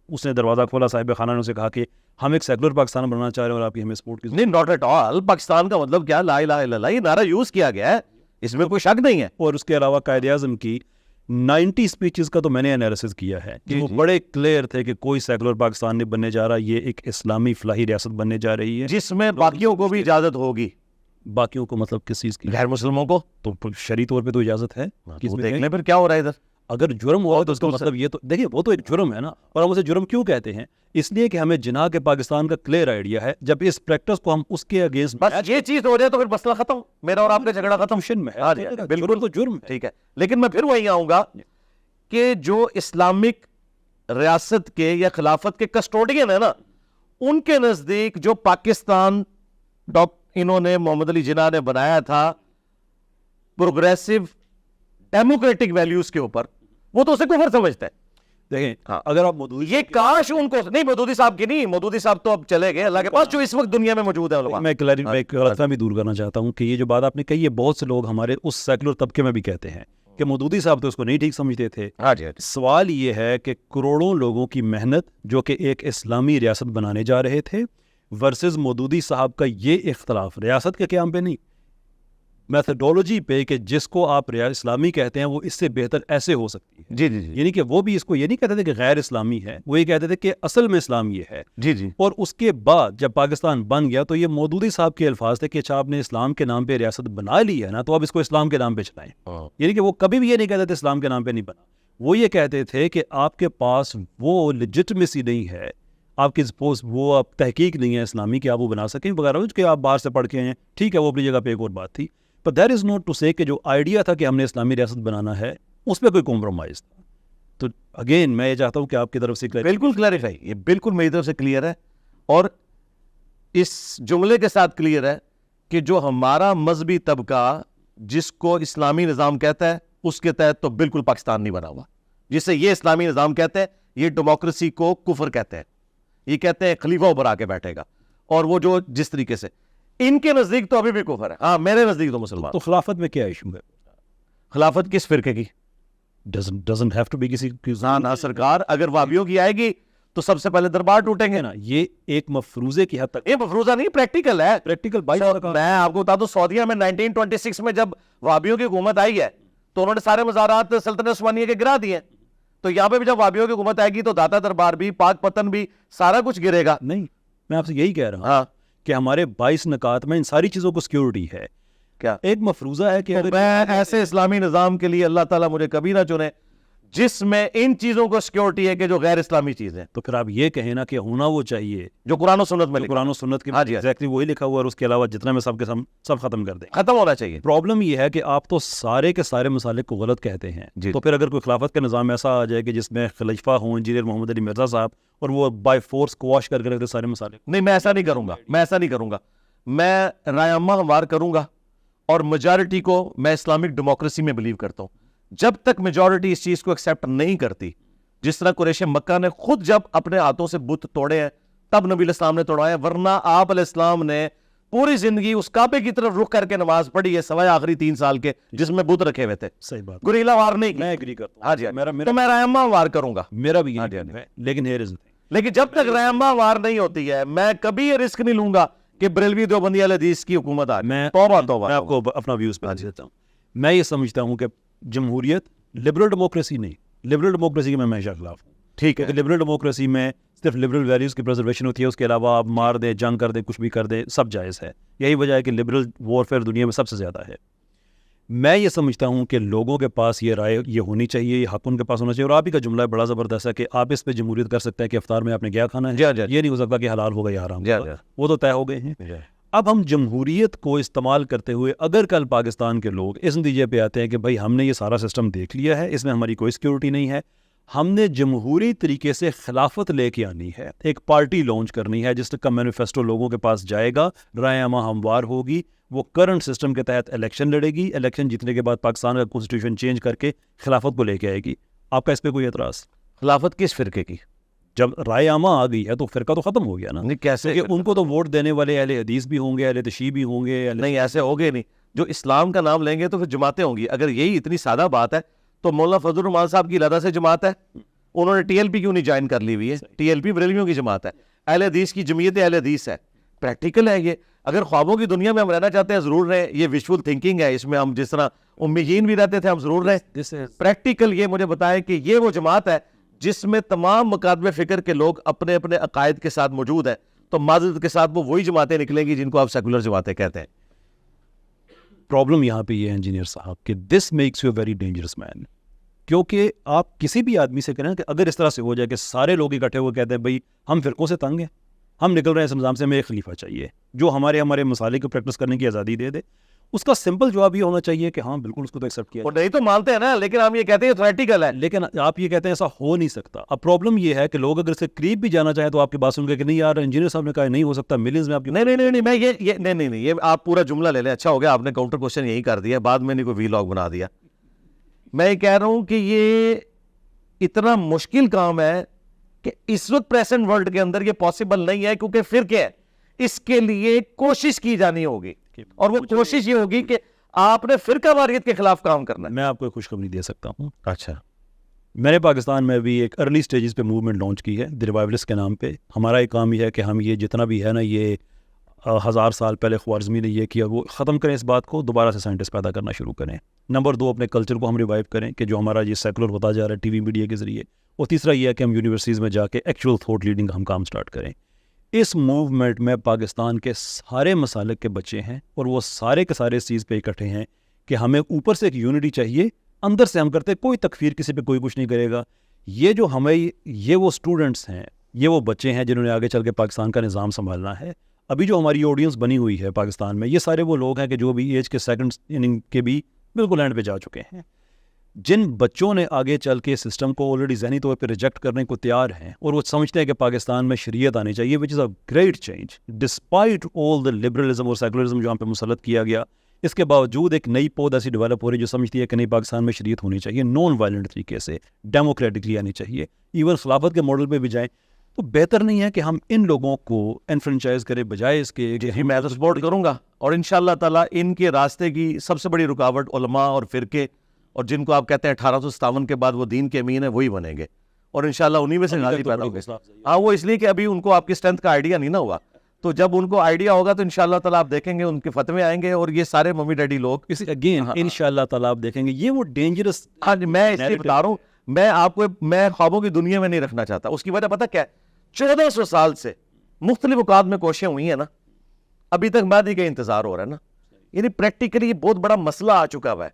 اس نے دروازہ کھولا, صاحب خانہ نے اسے کہا کہ ہم ایک سیکولر پاکستان بنانا چاہ رہے ہیں اور آپ کی ہمیں سپورٹ کی. نہیں, ناٹ ایٹ آل. پاکستان کا مطلب کیا, لا الہ الا اللہ, یہ نعرہ یوز کیا گیا ہے, اس میں کوئی شک نہیں ہے. اور اس کے علاوہ قائد اعظم کی 90 اسپیچز کا تو میں نے انالیسس کیا ہے کہ وہ بڑے کلیئر تھے کہ کوئی سیکولر پاکستان نہیں بننے جا رہا, یہ ایک اسلامی فلاحی ریاست بننے جا رہی ہے جس میں باقیوں کو بھی اجازت ہوگی. باقیوں کو مطلب کس چیز کی؟ غیر مسلموں کو. تو شرعی طور پہ تو اجازت ہے. دیکھ لیں پھر کیا ہو رہا ہے ادھر. اگر جرم ہوا تو اس کا مطلب یہ تو دیکھیے وہ تو ایک جرم ہے نا. اور ہم اسے جرم کیوں کہتے ہیں؟ اس لیے کہ ہمیں جناح کے پاکستان کا کلیئر آئیڈیا ہے. جب اس پریکٹس کو ہم اس کے اگینسٹ بس یہ چیز ہو جائے تو پھر مسئلہ ختم, میرا اور آپ کا جھگڑا ختم. میں ہاں جی, بالکل تو جرم ہے. ٹھیک ہے, لیکن میں پھر وہیں آؤں گا کہ جو اسلامک ریاست کے یا خلافت کے کسٹوڈین ہیں نا, ان کے نزدیک جو پاکستان انہوں نے محمد علی جناح نے بنایا تھا پروگریسو ڈیموکریٹک ویلیوز کے اوپر, وہ تو اسے کفر سمجھتا ہے. دیکھیں اگر آپ مودودی یہ کاش ان کو نہیں, مودودی صاحب کی نہیں, مودودی صاحب تو اب چلے گئے اللہ کے پاس, جو اس وقت دنیا میں موجود ہے علماء. میں غلط فہمی دور کرنا چاہتا ہوں کہ یہ جو بات آپ نے کہی ہے بہت سے لوگ ہمارے اس سیکولر طبقے میں بھی کہتے ہیں کہ مودودی صاحب تو اس کو نہیں ٹھیک سمجھتے تھے. سوال یہ ہے کہ کروڑوں لوگوں کی محنت جو کہ ایک اسلامی ریاست بنانے جا رہے تھے ورسز مودودی صاحب کا یہ اختلاف ریاست کے قیام پہ نہیں, میتھڈولوجی پہ کہ جس کو آپ اسلامی کہتے ہیں وہ اس سے بہتر ایسے ہو سکتی ہے. جی جی جی, یعنی کہ وہ بھی اس کو یہ نہیں کہتے تھے کہ غیر اسلامی ہے, وہ یہ کہتے تھے کہ اصل میں اسلام یہ ہے. جی جی. اور اس کے بعد جب پاکستان بن گیا تو یہ مودودی صاحب کے الفاظ تھے کہ اچھا آپ نے اسلام کے نام پہ ریاست بنا لی ہے نا, تو اب اس کو اسلام کے نام پہ چلائیں. یعنی کہ وہ کبھی بھی یہ نہیں کہتے تھے اسلام کے نام پہ نہیں بنا, وہ یہ کہتے تھے کہ آپ کے پاس وہ لیجٹمیسی نہیں ہے, آپ کی وہ تحقیق نہیں ہے اسلامی کہ آپ وہ بنا سکیں وغیرہ, کہ آپ باہر سے پڑھ کے ہیں. ٹھیک ہے, وہ اپنی جگہ پہ ایک اور بات تھی, but that is not to say کہ جو آئیڈیا تھا کہ ہم نے اسلامی ریاست بنانا ہے اس پہ کوئی کمپرومائز تھا. تو اگین میں یہ چاہتا ہوں کہ آپ کی طرف سے بالکل کلیریفائی, یہ بالکل میری طرف سے کلیئر ہے, اور اس جملے کے ساتھ کلیئر ہے کہ جو ہمارا مذہبی طبقہ جس کو اسلامی نظام کہتا ہے اس کے تحت تو بالکل پاکستان نہیں بنا ہوا. جسے یہ اسلامی نظام کہتے ہیں یہ ڈیموکریسی کو کفر کہتے ہیں, یہ کہتے ہیں خلیفہ اوپر آ کے بیٹھے گا, اور وہ جو جس طریقے سے ان کے نزدیک تو ابھی بھی کفر ہے. ہاں میرے نزدیک تو مسلمان. تو خلافت میں کیا ایشو ہے؟ خلافت کس فرقے کی؟ doesn't have to be کسی نہ سرکار, اگر وابیوں کی آئے گی تو سب سے پہلے دربار ٹوٹیں گے نا. یہ ایک مفروضے کی حد تک, یہ مفروضہ نہیں, پریکٹیکل ہے. پریکٹیکل میں آپ کو بتا دوں سعودیہ میں 1926 میں جب وابیوں کی حکومت آئی ہے تو انہوں نے سارے مزارات سلطنت عثمانیہ کے گرا دیے. تو یہاں پہ بھی جب وابیوں کی حکومت آئے گی تو داتا دربار بھی, پاک پتن بھی, سارا کچھ گرے گا. نہیں, میں آپ سے یہی کہہ رہا ہوں کہ ہمارے 22 نکات میں ان ساری چیزوں کو سیکیورٹی ہے. کیا ایک مفروضہ ہے کہ میں ایسے اسلامی نظام کے لیے اللہ تعالیٰ مجھے کبھی نہ چنے جس میں ان چیزوں کو سیکیورٹی ہے کہ جو غیر اسلامی چیزیں. تو پھر آپ یہ کہیں نا کہ ہونا وہ چاہیے جو قرآن و سنت میں, قرآن و سنت کے ایگزیکٹلی وہی لکھا ہوا ہے, اور اس کے علاوہ جتنا میں سب ختم کر دیں, ختم ہونا چاہیے. پرابلم یہ ہے کہ آپ تو سارے کے سارے مسالک کو غلط کہتے ہیں. تو پھر اگر کوئی خلافت کا نظام ایسا آ جائے کہ جس میں خلیفہ ہوں انجینئر محمد علی مرزا صاحب, اور وہ بائی فورس کوش کر کے رکھتے سارے مسالک, نہیں میں ایسا نہیں کروں گا, میں رائے عامہ ہموار کروں گا, اور میجارٹی کو میں اسلامک ڈیموکریسی میں بلیو کرتا ہوں. جب تک میجورٹی اس چیز کو ایکسیپٹ نہیں کرتی, جس طرح قریش مکہ نے خود جب اپنے ہاتھوں سے بت توڑے ہیں تب نبی علیہ السلام نے توڑایا, ورنہ آپ علیہ السلام نے پوری زندگی اس کعبے کی طرف رخ کر کے نماز پڑھی ہے سوائے آخری 3 سال کے جس میں بت رکھے ہوئے تھے. صحیح بات, گریلا وار نہیں. میں ایگری کرتا ہوں. ہاں جی, تو میں رائے عامہ وار کروں گا, میرا بھی ہے, لیکن جب تک رائے عامہ وار نہیں ہوتی ہے میں کبھی یہ رسک نہیں لوں گا کہ بریلوی دیوبندی اہل حدیث کی حکومت آ. میں آپ کو اپنا ویوز بتا دیتا ہوں. میں یہ سمجھتا ہوں کہ جمہوریت لبرل ڈیموکریسی نہیں, لبرل ڈیموکریسی کے میں ہمیشہ خلاف ہوں. ٹھیک ہے, لبرل ڈیموکریسی میں صرف لبرل ویلیوز کی پریزرویشن ہوتی ہے, اس کے علاوہ آپ مار دیں, جنگ کر دیں, کچھ بھی کر دیں, سب جائز ہے. یہی وجہ ہے کہ لبرل وارفیئر دنیا میں سب سے زیادہ ہے. میں یہ سمجھتا ہوں کہ لوگوں کے پاس یہ رائے یہ ہونی چاہیے, یہ حق ان کے پاس ہونا چاہیے. اور آپ ہی کا جملہ بڑا زبردست ہے کہ آپ اس پہ جمہوریت کر سکتے ہیں کہ افطار میں آپ نے کیا کھانا ہے, یہ نہیں ہو سکتا کہ حلال ہوگا یا حرام ہوگا, وہ تو طے ہو گئے ہیں. اب ہم جمہوریت کو استعمال کرتے ہوئے اگر کل پاکستان کے لوگ اس نتیجے پہ آتے ہیں کہ بھائی ہم نے یہ سارا سسٹم دیکھ لیا ہے, اس میں ہماری کوئی سیکیورٹی نہیں ہے, ہم نے جمہوری طریقے سے خلافت لے کے آنی ہے, ایک پارٹی لانچ کرنی ہے جس کا مینیفیسٹو لوگوں کے پاس جائے گا, رائے عامہ ہموار ہوگی, وہ کرنٹ سسٹم کے تحت الیکشن لڑے گی, الیکشن جیتنے کے بعد پاکستان کا کانسٹیٹیوشن چینج کر کے خلافت کو لے کے آئے گی. آپ کا اس پہ کوئی اعتراض؟ خلافت کس فرقے کی؟ جب رائے عامہ آ گئی ہے تو فرقہ تو ختم ہو گیا نا. نہیں کیسے, کہ ان کو تو ووٹ دینے والے اہل حدیث بھی ہوں گے, اہل تشیع بھی ہوں گے. نہیں ایسے ہوگے نہیں, جو اسلام کا نام لیں گے تو پھر جماعتیں ہوں گی. اگر یہی اتنی سادہ بات ہے تو مولانا فضل الرحمان صاحب کی علیحدہ سے جماعت ہے, انہوں نے ٹی ایل پی کیوں نہیں جوائن کر لی ہوئی ہے؟ ٹی ایل پی بریلویوں کی جماعت ہے, اہل حدیث کی جمعیت اہل حدیث ہے. پریکٹیکل ہے یہ. اگر خوابوں کی دنیا میں ہم رہنا چاہتے ہیں ضرور رہیں, یہ ویژول تھنکنگ ہے, اس میں ہم جس طرح امیین بھی رہتے تھے ہم ضرور رہیں. پریکٹیکل یہ مجھے بتائیں کہ یہ وہ جماعت ہے جس میں تمام مکاتب فکر کے لوگ اپنے اپنے عقائد کے ساتھ موجود ہیں, تو معذرت کے ساتھ وہ وہی جماعتیں نکلیں گی جن کو آپ سیکولر جماعتیں کہتے ہیں. پرابلم یہاں پہ یہ ہے انجینئر صاحب کہ this makes you very dangerous man. کیونکہ آپ کسی بھی آدمی سے کریں کہ اگر اس طرح سے ہو جائے کہ سارے لوگ اکٹھے ہوئے کہتے ہیں بھائی ہم فرقوں سے تنگ ہیں, ہم نکل رہے ہیں اس نظام سے, ہمیں ایک خلیفہ چاہیے جو ہمارے مسالے کو پریکٹس کرنے کی آزادی دے دے, اس کا سمپل جواب یہ ہونا چاہیے کہ ہاں بالکل اس کو تو ایکسیپٹ کیا اور نہیں تو مانتے ہیں نا, لیکن ہم یہ کہتے ہیں تھیوریٹیکل ہے. لیکن آپ یہ کہتے ہیں ایسا ہو نہیں سکتا. اب پرابلم یہ ہے کہ لوگ اگر اس کے قریب بھی جانا چاہیں تو آپ کی بات سن کے کہ نہیں یار انجینئر صاحب نے کہا نہیں ہو سکتا, ملینز میں آپ کی نہیں میں یہ آپ پورا جملہ لے لیں. اچھا ہو گیا آپ نے کاؤنٹر کوشچن یہی کر دیا, بعد میں نہیں کوئی وی لاگ بنا دیا. میں یہ کہہ رہا ہوں کہ یہ اتنا مشکل کام ہے کہ اس وقت پریزنٹ ورلڈ کے اندر یہ پاسبل نہیں ہے, کیونکہ پھر کیا ہے, اس کے لیے کوشش کی جانی ہوگی, اور وہ کوشش یہ ہوگی کہ آپ نے فرقہ واریت کے خلاف کام کرنا ہے. میں آپ کو خوشخبری دے سکتا ہوں. اچھا, میں نے پاکستان میں بھی ایک ارلی سٹیجز پہ موومنٹ لانچ کی ہے دی ریوائولسٹ کے نام پہ. ہمارا ایک کام یہ ہے کہ ہم یہ جتنا بھی ہے نا یہ 1000 سال پہلے خوارزمی نے یہ کیا وہ ختم کریں, اس بات کو دوبارہ سے سائنٹسٹ پیدا کرنا شروع کریں. نمبر 2 اپنے کلچر کو ہم ریوائیو کریں کہ جو ہمارا یہ سیکولر ہوتا جا رہا ہے ٹی وی میڈیا کے ذریعے. اور تیسرا یہ ہے کہ ہم یونیورسٹیز میں جا کے ایکچوئل تھاٹ لیڈنگ ہم کام سٹارٹ کریں. اس موومنٹ میں پاکستان کے سارے مسالک کے بچے ہیں اور وہ سارے کے سارے اس چیز پہ اکٹھے ہیں کہ ہمیں اوپر سے ایک یونٹی چاہیے, اندر سے ہم کرتے کوئی تکفیر کسی پہ کوئی کچھ نہیں کرے گا. یہ جو ہمیں یہ وہ اسٹوڈنٹس ہیں, یہ وہ بچے ہیں جنہوں نے آگے چل کے پاکستان کا نظام سنبھالنا ہے. ابھی جو ہماری آڈینس بنی ہوئی ہے پاکستان میں, یہ سارے وہ لوگ ہیں کہ جو بھی ایج کے سیکنڈ اننگ کے بھی بالکل اینڈ پہ جا چکے ہیں. جن بچوں نے آگے چل کے سسٹم کو آلریڈی ذہنی طور پہ ریجیکٹ کرنے کو تیار ہیں اور وہ سمجھتے ہیں کہ پاکستان میں شریعت آنی چاہیے, which is a great change despite all the liberalism اور سیکولرزم جو ہم پہ مسلط کیا گیا. اس کے باوجود ایک نئی پود ایسی ڈیولپ ہو رہی ہے جو سمجھتی ہے کہ نہیں پاکستان میں شریعت ہونی چاہیے, نان وائلنٹ طریقے سے, ڈیموکریٹکلی آنی چاہیے, ایون خلافت کے ماڈل پہ بھی جائیں. تو بہتر نہیں ہے کہ ہم ان لوگوں کو انفرنچائز کریں بجائے اس کے کہ میں تو سپورٹ کروں گا, اور انشاءاللہ تعالیٰ ان کے راستے کی سب سے بڑی رکاوٹ علماء اور فرقے, اور جن کو آپ کہتے ہیں 1857 کے بعد وہ دین کے امین ہیں, وہی بنیں گے, اور انشاءاللہ انہی میں سے غازی پیدا ہوں گے. ہاں وہ اس لیے کہ ابھی ان کو آپ کی اسٹرینتھ کا آئیڈیا نہیں نا ہوا, تو جب ان کو آئیڈیا ہوگا تو انشاءاللہ تعالیٰ آپ دیکھیں گے ان کے فتوے آئیں گے, اور یہ سارے ممی ڈیڈی لوگ اگین انشاءاللہ تعالیٰ آپ دیکھیں گے یہ وہ ڈینجرس. ہاں میں اس لیے بتا رہا ہوں, میں آپ کو میں خوابوں کی دنیا میں نہیں رکھنا چاہتا. اس کی وجہ پتہ کیا ہے, 1400 سال سے مختلف اوقات میں کوششیں ہوئی ہیں نا, ابھی تک مہدی کا انتظار ہو رہا ہے نا. یعنی پریکٹیکلی یہ بہت بڑا مسئلہ آ چکا ہوا ہے,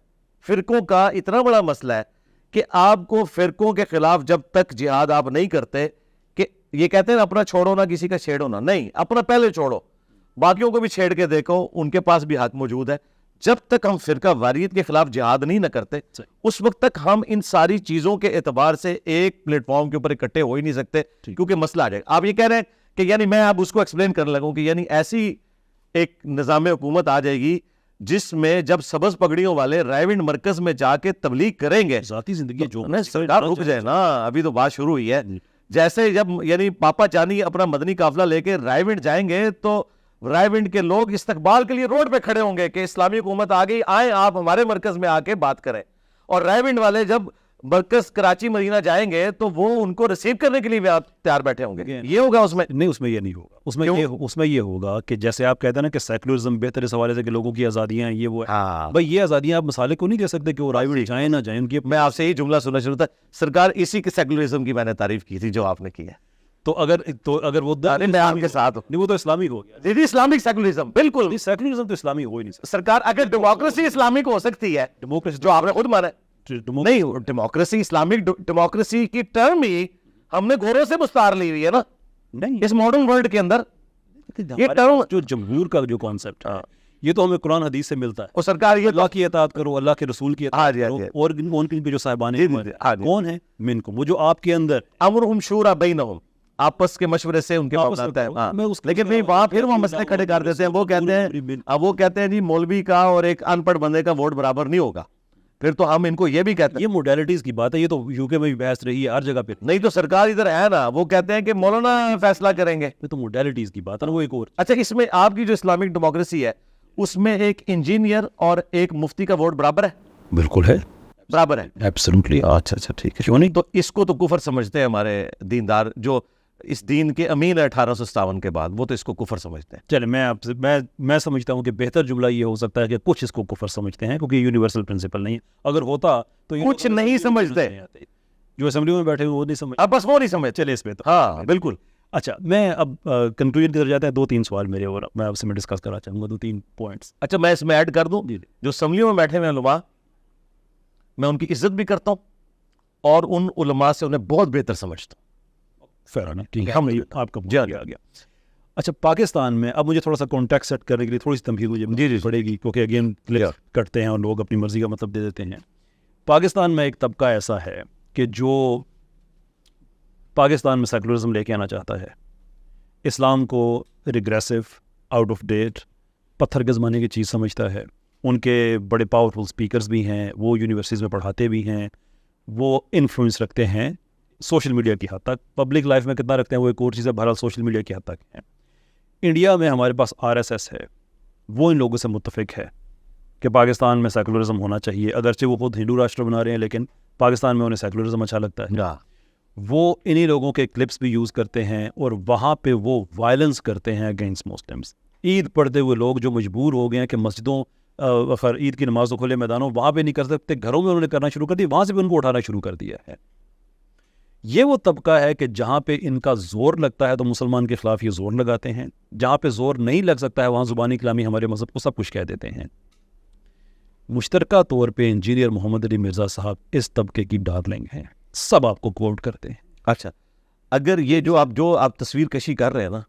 فرقوں کا اتنا بڑا مسئلہ ہے کہ آپ کو فرقوں کے خلاف جب تک جہاد آپ نہیں کرتے, کہ یہ کہتے ہیں اپنا چھوڑو نہ کسی کا چھیڑو نہ, نہیں, اپنا پہلے چھوڑو, باقیوں کو بھی چھیڑ کے دیکھو, ان کے پاس بھی حق موجود ہے. جب تک ہم فرقہ واریت کے خلاف جہاد نہیں نہ کرتے اس وقت تک ہم ان ساری چیزوں کے اعتبار سے ایک پلیٹ فارم کے اوپر اکٹھے ہو ہی نہیں سکتے, کیونکہ مسئلہ آ جائے گا. آپ یہ کہہ رہے ہیں کہ یعنی میں اب اس کو ایکسپلین کرنے لگوں کہ یعنی ایسی ایک نظام حکومت آ جائے گی جس میں جب سبز پگڑیوں والے رائے ونڈ مرکز میں جا کے تبلیغ کریں گے, ذاتی زندگی جو سرکار رک جائے نا, ابھی تو بات شروع ہوئی ہے. جیسے جب یعنی پاپا چانی اپنا مدنی قافلہ لے کے رائے ونڈ جائیں گے تو رائے ونڈ کے لوگ استقبال کے لیے روڈ پہ کھڑے ہوں گے کہ اسلامی حکومت آ گئی, آئیں آپ ہمارے مرکز میں آ کے بات کریں. اور رائے ونڈ والے جب مرکز کراچی مدینہ جائیں گے تو وہ ان کو ریسیو کرنے کے لیے بھی آپ تیار بیٹھے ہوں گے. یہ ہوگا اس میں نہیں, اس میں یہ نہیں ہوگا. اس میں یہ ہوگا کہ جیسے آپ کہتے ہیں نا کہ سیکولرزم بہتر اس حوالے سے کہ لوگوں کی آزادیاں ہیں, یہ وہ بھائی یہ آزادیاں آپ مسالے کو نہیں دے سکتے کہ وہ رائے ونڈ جائیں نہ جائیں. ان کی میں آپ سے یہ جملہ سننا شروع تھا, سرکار اسی کے سیکولرزم کی میں نے تعریف کی تھی جو آپ نے کی ہے. تو اگر وہ میں آپ کے ساتھ نہیں, وہ تو اسلامی ہو گیا. دیدی اسلامک سیکولرزم بالکل, سیکولرزم تو اسلامی ہو ہی نہیں سکتا. سرکار اگر ڈیموکریسی اسلامک ہو سکتی ہے, ڈیموکریسی جو آپ نے خود مانا ہے, نہیں ڈیموکریسی اسلامک ڈیموکریسی کی ٹرم ہی ہم نے گوروں سے مستعار لی ہوئی ہے نا. نہیں, اس ماڈرن ورلڈ کے اندر یہ ٹرم جو جمہور کا جو کانسیپٹ ہے یہ تو ہمیں قرآن حدیث سے ملتا ہے. اور سرکار یہ اللہ کی اطاعت کرو, اللہ کے رسول کی اطاعت کرو, اور ان کے جو صاحبان کون ہیں منکم, وہ جو آپ کے اندر امرہم شورا بینہم, آپس کے مشورے سے ان کے پاس آتا ہے. لیکن نہیں وہاں پھر وہ مسئلے کھڑے کر دیتے ہیں. وہ کہتے ہیں جی مولوی کا اور ایک ان پڑھ بندے کا ووٹ برابر نہیں ہوگا. پھر تو ہم ان کو یہ بھی کہتے ہیں, یہ موڈیلٹیز کی بات ہے, یہ تو یو کے میں بھی بحث رہی ہے ہر جگہ پہ. نہیں تو سرکار ادھر ہے نا, وہ کہتے ہیں کہ مولانا فیصلہ کریں گے. یہ تو موڈیلٹیز کی بات ہے نا, وہ ایک اور. اچھا اس میں آپ کی جو اسلامک ڈیموکریسی ہے اس میں ایک انجینئر اور ایک مفتی کا ووٹ برابر ہے؟ بالکل ہے, برابر ہے, ایبسولوٹلی. اچھا ٹھیک ہے. کیوں نہیں؟ تو اس کو تو کفر سمجھتے ہیں ہمارے دیندار جو اس دین کے امین ہے 1857 کے بعد, وہ تو اس کو کفر سمجھتے ہیں. چلے میں آپ سے میں سمجھتا ہوں کہ بہتر جملہ یہ ہو سکتا ہے کہ کچھ اس کو کفر سمجھتے ہیں, کیونکہ یونیورسل پرنسپل نہیں ہے. اگر ہوتا تو کچھ نہیں سمجھتے, جو اسمبلی میں بیٹھے ہوئے وہ نہیں سمجھ, اب بس وہ نہیں سمجھ. چلے اس پہ تو ہاں بالکل. اچھا میں اب کنکلوژن کی طرف جاتے ہیں. 2-3 سوال میرے اور میں آپ سے میں ڈسکس کرنا چاہوں گا, 2-3 پوائنٹس. اچھا میں اس میں ایڈ کر دوں, جو اسمبلیوں میں بیٹھے ہوئے علماء, میں ان کی عزت بھی کرتا ہوں اور ان علماء سے انہیں بہت بہتر سمجھتا ہوں. فیئر انف, ٹھیک ہے, ہم آپ کا جی آ گیا. اچھا, پاکستان میں اب مجھے تھوڑا سا کانٹیکٹ سیٹ کرنے کے لیے تھوڑی سی تمہید مجھے پڑے گی, کیونکہ اگین کرتے ہیں اور لوگ اپنی مرضی کا مطلب دے دیتے ہیں. پاکستان میں ایک طبقہ ایسا ہے کہ جو پاکستان میں سیکولرزم لے کے آنا چاہتا ہے, اسلام کو ریگریسو, آؤٹ آف ڈیٹ, پتھر کے زمانے کی چیز سمجھتا ہے. ان کے بڑے پاورفل سپیکرز بھی ہیں, وہ یونیورسٹیز میں پڑھاتے بھی ہیں, وہ انفلوئنس رکھتے ہیں سوشل میڈیا کی حد تک. پبلک لائف میں کتنا رکھتے ہیں وہ ایک اور چیز ہے, بہرحال سوشل میڈیا کی حد تک ہے. انڈیا میں ہمارے پاس RSS ہے, وہ ان لوگوں سے متفق ہے کہ پاکستان میں سیکولرزم ہونا چاہیے, اگرچہ وہ خود ہندو راشٹر بنا رہے ہیں لیکن پاکستان میں انہیں سیکولرزم اچھا لگتا ہے. وہ انہی لوگوں کے کلپس بھی یوز کرتے ہیں اور وہاں پہ وہ وائلنس کرتے ہیں اگینسٹ مسلمس. عید پڑھتے ہوئے لوگ جو مجبور ہو گئے ہیں کہ مسجدوں عید کی نماز و کھلے میدانوں وہاں پہ نہیں کر سکتے, گھروں میں انہوں نے کرنا شروع کر دیا, وہاں سے بھی ان کو اٹھانا شروع کر دیا ہے. یہ وہ طبقہ ہے کہ جہاں پہ ان کا زور لگتا ہے تو مسلمان کے خلاف یہ زور لگاتے ہیں, جہاں پہ زور نہیں لگ سکتا ہے وہاں زبانی کلامی ہمارے مذہب کو سب کچھ کہہ دیتے ہیں. مشترکہ طور پہ انجینئر محمد علی مرزا صاحب اس طبقے کی ڈارلنگ ہیں, سب آپ کو کوٹ کرتے ہیں. اچھا, اگر یہ جو آپ تصویر کشی کر رہے ہیں نا,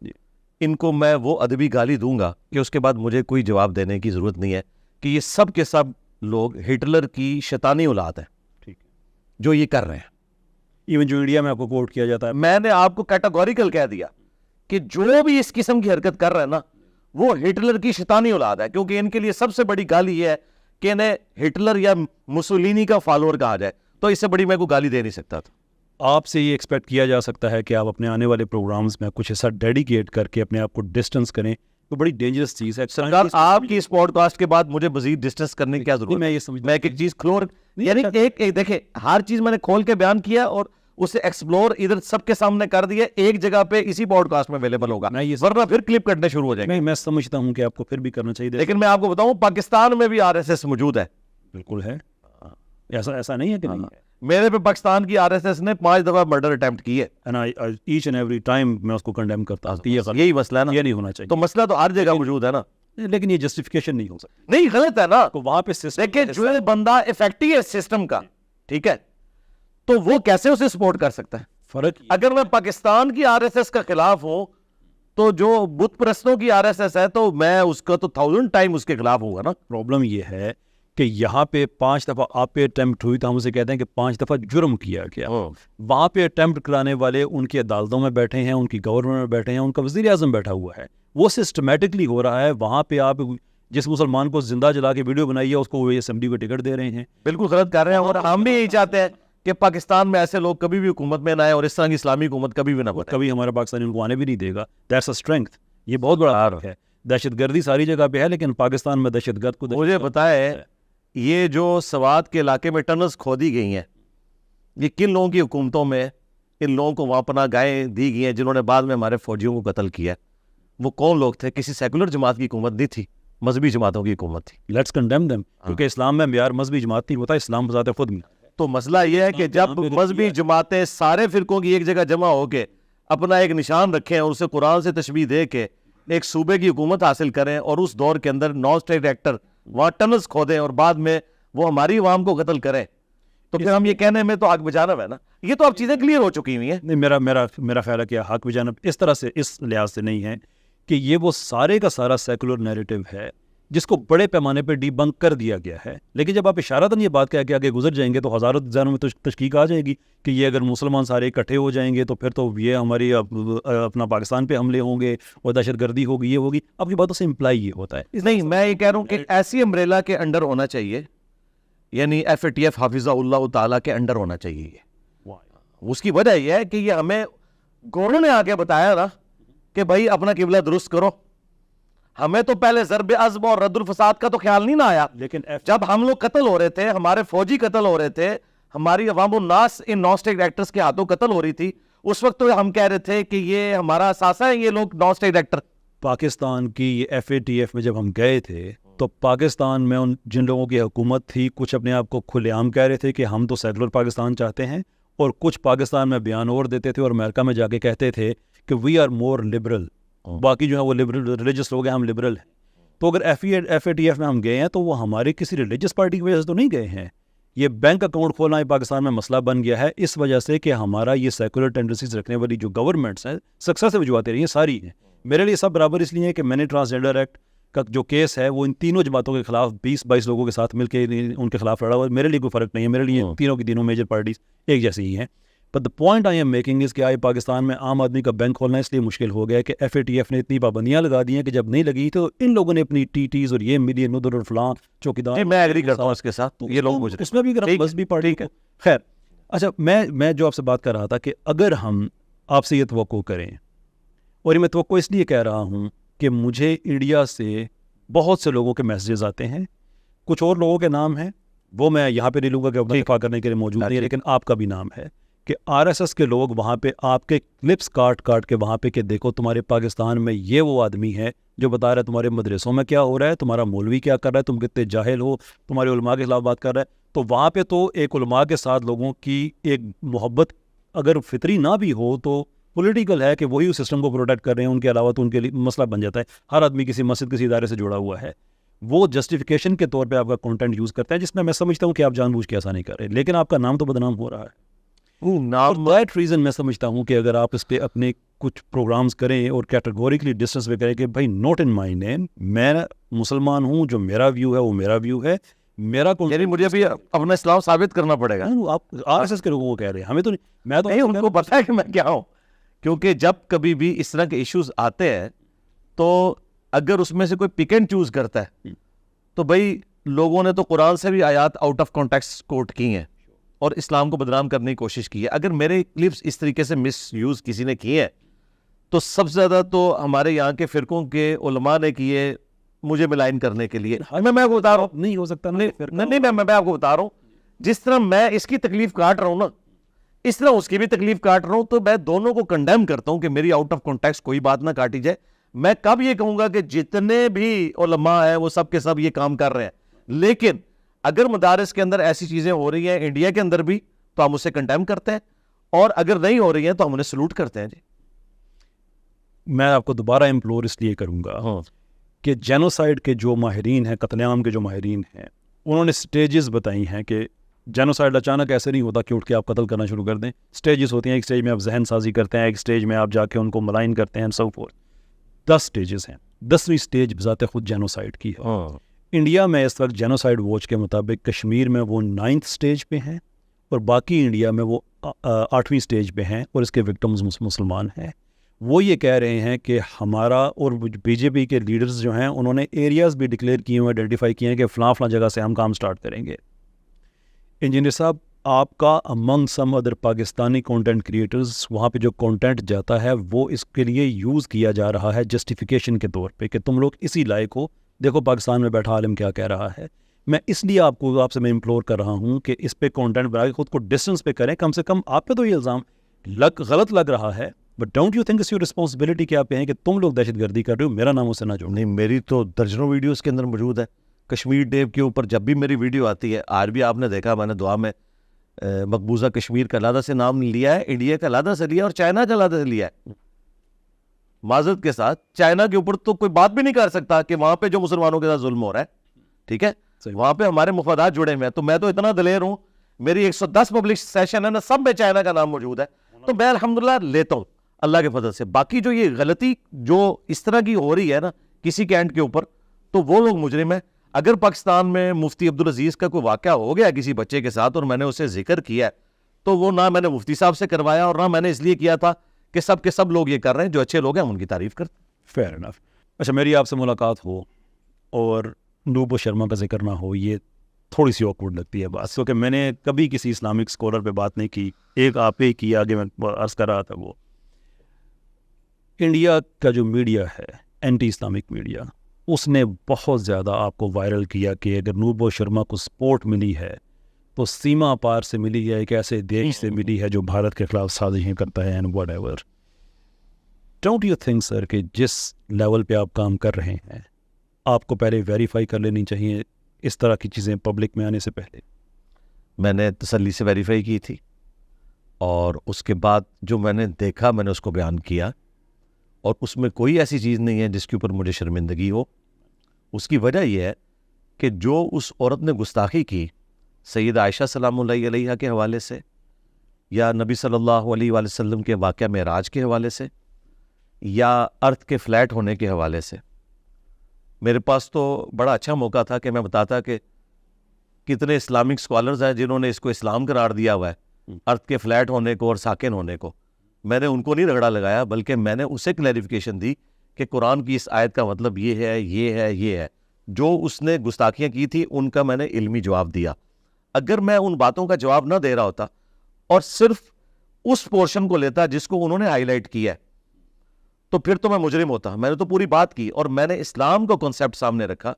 ان کو میں وہ ادبی گالی دوں گا کہ اس کے بعد مجھے کوئی جواب دینے کی ضرورت نہیں ہے کہ یہ سب کے سب لوگ ہٹلر کی شیطانی اولاد ہیں, ٹھیک ہے, جو یہ کر رہے ہیں. ایون جو انڈیا میں آپ کو کوٹ کیا جاتا ہے, میں نے آپ کو کیٹاگوریکل کہہ دیا کہ جو بھی اس قسم کی حرکت کر رہا ہے نا وہ ہٹلر کی شیطانی اولاد ہے, کیونکہ ان کے لیے سب سے بڑی گالی یہ ہے کہ انہیں ہٹلر یا مسولینی کا فالوور کہا جائے, تو اس سے بڑی میں کوئی گالی دے نہیں سکتا تھا. آپ سے یہ ایکسپیکٹ کیا جا سکتا ہے کہ آپ اپنے آنے والے پروگرامز میں کچھ ایسا ڈیڈیکیٹ کر کے اپنے آپ کو ڈسٹنس کریں, تو بڑی ڈینجرس چیز ہے. سرکار, آپ کی اس پوڈ کاسٹ کے بعد مجھے مزید ڈسٹنس کرنے کی کیا ضرورت ہے؟ میں یہ سمجھتا میں ایک چیز کلور, یعنی ایک دیکھیں, ہر چیز میں نے کھول کے بیان کیا اور اسے ایکسپلور ادھر سب کے سامنے کر دیا, ایک جگہ پہ اسی پوڈ کاسٹ میں اویلیبل ہوگا, ورنہ پھر کلپ کٹنے شروع ہو جائیں گے. میں سمجھتا ہوں کہ آپ کو پھر بھی کرنا چاہیے, لیکن میں آپ کو بتاؤں پاکستان میں بھی RSS موجود ہے. بالکل ہے, ایسا نہیں ہے کہ نہیں ہے. میرے پہ پاکستان کی RSS نے 5 دفعہ مرڈر اٹیمپٹ کی ہے, ایچ اینڈ ایوری ٹائم میں اس کو کنڈیم کرتا ہوں. یہی مسئلہ ہے نا, یہ نہیں ہونا چاہیے. تو مسئلہ تو ہر جگہ موجود ہے نا, لیکن یہ جسٹیفیکیشن نہیں ہو سکتی. نہیں, غلط ہے نا. وہاں پہ دیکھیں, جو بندہ افیکٹو ہے سسٹم کا, ٹھیک ہے, تو وہ کیسے اسے سپورٹ کر سکتا ہے؟ فرق اگر میں پاکستان کی RSS کا خلاف ہوں تو جو بت پرستوں کی RSS ہے تو میں اس کا تو 1000 ٹائم اس کے خلاف ہوں گا نا. پرابلم یہ ہے کہ یہاں پہ 5 دفعہ آپ پہ اٹیمپٹ ہوئی تو ہم اسے کہتے ہیں کہ 5 دفعہ جرم کیا گیا. وہاں پہ اٹیمپٹ کرانے والے ان کی عدالتوں میں بیٹھے ہیں, ان کی گورنمنٹ میں بیٹھے ہیں, ان کا وزیر اعظم بیٹھا ہوا ہے, وہ سسٹمیٹکلی ہو رہا ہے. وہاں پہ آپ جس مسلمان کو زندہ جلا کے ویڈیو بنائی ہے اس کو وہ اسمبلی کو ٹکٹ دے رہے ہیں. بالکل غلط کر رہے ہیں, اور ہم بھی یہی چاہتے ہیں کہ پاکستان میں ایسے لوگ کبھی بھی حکومت میں نہ آئے اور اس طرح کی اسلامی حکومت کبھی بھی نہ بنے. کبھی ہمارا پاکستانی ان کو آنے بھی نہیں دے گا. That's a strength. یہ بہت بڑا حق ہے. دہشت گردی ساری جگہ پہ ہے لیکن پاکستان میں دہشت گرد کو مجھے بتائے, یہ جو سوات کے علاقے میں ٹنلز کھودی گئی ہیں, یہ کن لوگوں کی حکومتوں میں ان لوگوں کو وہاں پناہ گاہیں دی گئی ہیں جنہوں نے بعد میں ہمارے فوجیوں کو قتل کیا؟ وہ کون لوگ تھے؟ کسی سیکولر جماعت کی حکومت نہیں تھی, مذہبی جماعتوں کی حکومت تھی. لیٹس کنڈیم دیم, کیونکہ اسلام میں معیار مذہبی جماعت نہیں ہوتا, اسلام بذات خود میں. تو مسئلہ یہ ہے کہ جب مذہبی جماعتیں سارے فرقوں کی ایک جگہ جمع ہو کے اپنا ایک نشان رکھیں اور اسے قرآن سے تشبیہ دے کے ایک صوبے کی حکومت حاصل کریں, اور اس دور کے اندر نان اسٹیٹ ایکٹر وہاں ٹنلز کھودیں اور بعد میں وہ ہماری عوام کو قتل کریں, تو پھر ہم یہ کہنے میں تو حق بجانب ہے نا. یہ تو اب چیزیں کلیئر ہو چکی ہوئی ہیں. نہیں, میرا خیال ہے کہ حق بجانب اس طرح سے اس لحاظ سے نہیں ہے کہ یہ وہ سارے کا سارا سیکولر نیریٹو ہے جس کو بڑے پیمانے پہ ڈی بنک کر دیا گیا ہے. لیکن جب آپ اشارتاً یہ بات کہہ کے آگے گزر جائیں گے تو ہزاروں ذہنوں میں تشکیک آ جائے گی کہ یہ اگر مسلمان سارے اکٹھے ہو جائیں گے تو پھر تو یہ ہماری اپنا پاکستان پہ حملے ہوں گے اور دہشت گردی ہوگی, یہ ہوگی. آپ کی باتوں سے امپلائی یہ ہوتا ہے. نہیں, میں یہ کہہ رہا ہوں کہ ایسی امبریلا کے انڈر ہونا چاہیے, یعنی FATF حافظہ اللہ تعالیٰ کے انڈر ہونا چاہیے. اس کی وجہ یہ ہے کہ یہ ہمیں گوروں نے آگے بتایا نا کہ بھائی اپنا قبلہ درست کرو. ہمیں تو پہلے ضرب عزم اور رد الفساد کا تو خیال نہیں نہ آیا, لیکن جب ہم لوگ قتل ہو رہے تھے, ہمارے فوجی قتل ہو رے تھے, ہماری عوام الناس ان نان اسٹیٹ ایکٹرز کے ہاتھوں قتل ہو رہی تھی, اس وقت تو ہم کہہ رہے تھے کہ یہ ہمارا اثاثہ ہے, یہ لوگ نان اسٹیٹ ایکٹر. پاکستان کی FATF میں جب ہم گئے تھے تو پاکستان میں ان جن لوگوں کی حکومت تھی, کچھ اپنے آپ کو کھلے عام کہہ رہے تھے کہ ہم تو سیکولر پاکستان چاہتے ہیں, اور کچھ پاکستان میں بیان اور دیتے تھے اور امریکہ میں جا کے کہتے تھے کہ وی آر مور لبرل, باقی جو ہے وہ لبرل ریلیجس لوگ ہیں, ہم لبرل ہیں. تو اگر FATF میں ہم گئے ہیں تو وہ ہماری کسی ریلیجس پارٹی کی وجہ سے تو نہیں گئے ہیں, یہ بینک اکاؤنٹ کھولنا یہ پاکستان میں مسئلہ بن گیا ہے اس وجہ سے کہ ہمارا یہ سیکولر ٹینڈنسیز رکھنے والی جو گورنمنٹس ہیں سکسیس وجوہات رہی ہیں ساری ہیں. میرے لیے سب برابر اس لیے ہے کہ میں نے ٹرانسجینڈر ایکٹ کا جو کیس ہے وہ ان تینوں جماعتوں کے خلاف 20-22 لوگوں کے ساتھ مل کے ان کے خلاف لڑا ہوا. میرے لیے کوئی فرق نہیں ہے, میرے لیے تینوں کی تینوں میجر پارٹیز ایک جیسی ہی ہیں. But the point I am making is کہ آج پاکستان میں عام آدمی کا بینک کھولنا اس لیے مشکل ہو گیا ہے کہ FATF نے اتنی پابندیاں لگا دی ہیں کہ جب نہیں لگی تو ان لوگوں نے اپنی TTs اور یہ ملین ادھر اور فلاں چوکیدار. میں ایگری کرتا ہوں اس کے ساتھ, یہ لوگ مجھے اس میں بھی مذہبی پارٹی کا خیر. اچھا میں جو آپ سے بات کر رہا تھا کہ اگر ہم آپ سے یہ توقع کریں, اور یہ میں توقع اس لیے کہہ رہا ہوں کہ مجھے انڈیا سے بہت سے لوگوں کے میسیجز آتے ہیں, کچھ اور لوگوں کے نام ہیں وہ میں یہاں پہ نہیں لوں گا کہ اپنا دفاع کرنے کے لیے موجود نہیں ہے, لیکن آپ کا بھی نام ہے کہ RSS کے لوگ وہاں پہ آپ کے کلپس کاٹ کے وہاں پہ کہ دیکھو تمہارے پاکستان میں یہ وہ آدمی ہے جو بتا رہا ہے تمہارے مدرسوں میں کیا ہو رہا ہے, تمہارا مولوی کیا کر رہا ہے, تم کتنے جاہل ہو, تمہارے علماء کے خلاف بات کر رہا ہے. تو وہاں پہ تو ایک علماء کے ساتھ لوگوں کی ایک محبت اگر فطری نہ بھی ہو تو پولیٹیکل ہے کہ وہی اس سسٹم کو پروٹیکٹ کر رہے ہیں, ان کے علاوہ تو ان کے لیے مسئلہ بن جاتا ہے. ہر آدمی کسی مسجد کسی ادارے سے جڑا ہوا ہے, وہ جسٹیفیکیشن کے طور پہ آپ کا کنٹینٹ یوز کرتا ہے جس میں سمجھتا ہوں کہ آپ جان بوجھ کے ایسا نہیں کر رہے, لیکن آپ کا نام تو بدنام ہو رہا ہے. دیٹ ریزن میں سمجھتا ہوں کہ اگر آپ اس پہ اپنے کچھ پروگرامز کریں اور کیٹیگوریکلی ڈسٹنس پہ کریں کہ بھائی نوٹ ان مائی نیم, میں مسلمان ہوں, جو میرا ویو ہے وہ میرا ویو ہے, میرا یعنی مجھے بھی اپنا اسلام ثابت کرنا پڑے گا. آپ RSS کے لوگوں کو کہہ رہے ہیں, ہمیں تو میں تو نہیں, ان کو پتہ ہے کہ میں کیا ہوں, کیونکہ جب کبھی بھی اس طرح کے ایشوز آتے ہیں تو اگر اس میں سے کوئی پک اینڈ چوز کرتا ہے تو بھائی لوگوں نے تو قرآن سے بھی آیات آؤٹ آف کانٹیکسٹ کوٹ کی ہیں اور اسلام کو بدنام کرنے کی کوشش کی ہے. اگر میرے کلپس اس طریقے سے مس یوز کسی نے کیے ہیں تو سب سے زیادہ تو ہمارے یہاں کے فرقوں کے علماء نے کیے مجھے ملائن کرنے کے لیے. میں آپ کو بتا رہا ہوں, نہیں ہو سکتا, نہیں میں آپ کو بتا رہا ہوں, جس طرح میں اس کی تکلیف کاٹ رہا ہوں نا, اس طرح اس کی بھی تکلیف کاٹ رہا ہوں, تو میں دونوں کو کنڈیم کرتا ہوں کہ میری آؤٹ آف کانٹیکسٹ کوئی بات نہ کاٹی جائے. میں کب یہ کہوں گا کہ جتنے بھی علماء ہیں وہ سب کے سب یہ کام کر رہے ہیں, لیکن اگر مدارس کے اندر ایسی چیزیں ہو رہی ہیں انڈیا کے اندر بھی تو ہم اسے کنڈیم کرتے ہیں, اور اگر نہیں ہو رہی ہیں تو ہم انہیں سلوٹ کرتے ہیں. جی میں آپ کو دوبارہ امپلور اس لیے کروں گا کہ جینوسائیڈ کے جو ماہرین ہیں, قتل عام کے جو ماہرین ہیں, انہوں نے سٹیجز بتائی ہیں کہ جینوسائیڈ اچانک ایسے نہیں ہوتا کہ اٹھ کے آپ قتل کرنا شروع کر دیں. سٹیجز ہوتی ہیں, ایک سٹیج میں آپ ذہن سازی کرتے ہیں, ایک سٹیج میں آپ جا کے ان کو ملائن کرتے ہیں, سو فورتھ. 10 سٹیجز ہیں, 10ویں سٹیج بذات خود جینوسائیڈ کی ہے. انڈیا میں اس وقت جینوسائیڈ واچ کے مطابق کشمیر میں وہ 9th سٹیج پہ ہیں اور باقی انڈیا میں وہ 8ویں سٹیج پہ ہیں, اور اس کے وکٹمز مسلمان ہیں. وہ یہ کہہ رہے ہیں کہ ہمارا, اور BJP کے لیڈرز جو ہیں انہوں نے ایریاز بھی ڈکلیئر کیے ہوئے, آئیڈینٹیفائی کیے ہیں کہ فلاں فلاں جگہ سے ہم کام سٹارٹ کریں گے. انجینئر صاحب, آپ کا among some other Pakistani content creators وہاں پہ جو کانٹینٹ جاتا ہے وہ اس کے لیے یوز کیا جا رہا ہے جسٹیفیکیشن کے طور پہ کہ تم لوگ اسی لائق ہو, دیکھو پاکستان میں بیٹھا عالم کیا کہہ رہا ہے. میں اس لیے آپ سے میں امپلور کر رہا ہوں کہ اس پہ کانٹینٹ بنا کے خود کو ڈسٹنس پہ کریں. کم سے کم آپ پہ تو یہ الزام غلط لگ رہا ہے, but don't you think is your responsibility کہ آپ کہیں کہ تم لوگ دہشت گردی کر رہے ہو, میرا نام اسے نہ جوڑو. نہیں, میری تو درجنوں ویڈیو اس کے اندر موجود ہے. کشمیر ڈے کے اوپر جب بھی میری ویڈیو آتی ہے, آج بھی آپ نے دیکھا میں نے دعا میں مقبوضہ کشمیر کا علیحدہ سے نام لیا ہے, انڈیا کا علیحدہ سے لیا اور چائنا کا علیحدہ سے لیا ہے. معذرت کے ساتھ چائنا کے اوپر تو کوئی بات بھی نہیں کر سکتا کہ وہاں پہ جو مسلمانوں کے ساتھ ظلم ہو رہا ہے, ٹھیک ہے, وہاں پہ ہمارے مفادات جڑے ہوئے ہیں. تو میں تو اتنا دلیر ہوں, میری 110 پبلک سیشن ہے نا, سب میں چائنا کا نام موجود ہے, تو میں الحمدللہ لیتا ہوں اللہ کے فضل سے. باقی جو یہ غلطی جو اس طرح کی ہو رہی ہے نا کسی کے اینڈ کے اوپر, تو وہ لوگ مجرم ہیں. اگر پاکستان میں مفتی عبدالعزیز کا کوئی واقعہ ہو گیا کسی بچے کے ساتھ اور میں نے اسے ذکر کیا تو وہ نہ میں نے مفتی صاحب سے کروایا اور نہ میں نے اس لیے کیا تھا کہ سب کے سب لوگ یہ کر رہے ہیں, جو اچھے لوگ ہیں ان کی تعریف کرتے. Fair enough. اچھا, میری آپ سے ملاقات ہو اور نوبو شرما کا ذکر نہ ہو, یہ تھوڑی سی آکورڈ لگتی ہے بات, کیونکہ میں نے کبھی کسی اسلامک اسکالر پہ بات نہیں کی. ایک آپ ہی کی, آگے میں عرض کر رہا تھا, وہ انڈیا کا جو میڈیا ہے, اینٹی اسلامک میڈیا, اس نے بہت زیادہ آپ کو وائرل کیا کہ اگر نوبو شرما کو سپورٹ ملی ہے تو سیما پار سے ملی ہے, ایک ایسے دیش سے ملی ہے جو بھارت کے خلاف سازشیں کرتا ہے, and whatever. Don't you think sir کہ جس لیول پہ آپ کام کر رہے ہیں آپ کو پہلے ویریفائی کر لینی چاہیے اس طرح کی چیزیں پبلک میں آنے سے پہلے؟ میں نے تسلی سے ویریفائی کی تھی, اور اس کے بعد جو میں نے دیکھا میں نے اس کو بیان کیا, اور اس میں کوئی ایسی چیز نہیں ہے جس کے اوپر مجھے شرمندگی ہو. اس کی وجہ یہ ہے کہ جو اس عورت نے گستاخی کی سید عائشہ سلام اللہ علیہا کے حوالے سے، یا نبی صلی اللہ علیہ وآلہ وسلم کے واقعہ معراج کے حوالے سے، یا ارتھ کے فلیٹ ہونے کے حوالے سے؟ میرے پاس تو بڑا اچھا موقع تھا کہ میں بتاتا کہ کتنے اسلامک اسکالرز ہیں جنہوں نے اس کو اسلام قرار دیا ہوا ہے، ارتھ کے فلیٹ ہونے کو اور ساکن ہونے کو۔ میں نے ان کو نہیں رگڑا لگایا، بلکہ میں نے اسے کلیریفیکیشن دی کہ قرآن کی اس آیت کا مطلب یہ ہے، یہ ہے، یہ ہے۔ جو اس نے گستاخیاں کی تھی ان کا میں نے علمی جواب دیا۔ اگر میں ان باتوں کا جواب نہ دے رہا ہوتا اور صرف اس پورشن کو لیتا جس کو انہوں نے ہائی لائٹ کیا ہے، تو پھر تو میں مجرم ہوتا۔ میں نے تو پوری بات کی، اور میں نے اسلام کا کنسیپٹ سامنے رکھا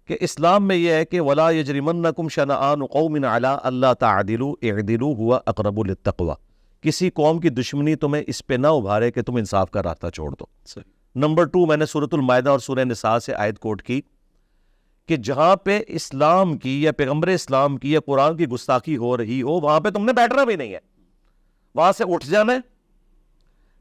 کہ اسلام میں یہ ہے کہ وَلَا يَجْرِمَنَّكُمْ شَنَآنُ قَوْمٍ عَلَىٰ أَلَّا تَعْدِلُوا اعْدِلُوا هُوَ أَقْرَبُ لِلتَّقْوَىٰ۔ کسی قوم کی دشمنی تمہیں اس پہ نہ ابھارے کہ تم انصاف کا راستہ چھوڑ دو۔ نمبر 2، میں نے سورۃ المائدہ اور سورہ نساء سے آیت کوٹ کی کہ جہاں پہ اسلام کی یا پیغمبر اسلام کی یا قرآن کی گستاخی ہو رہی ہو، وہاں پہ تم نے بیٹھنا بھی نہیں ہے، وہاں سے اٹھ جانا ہے۔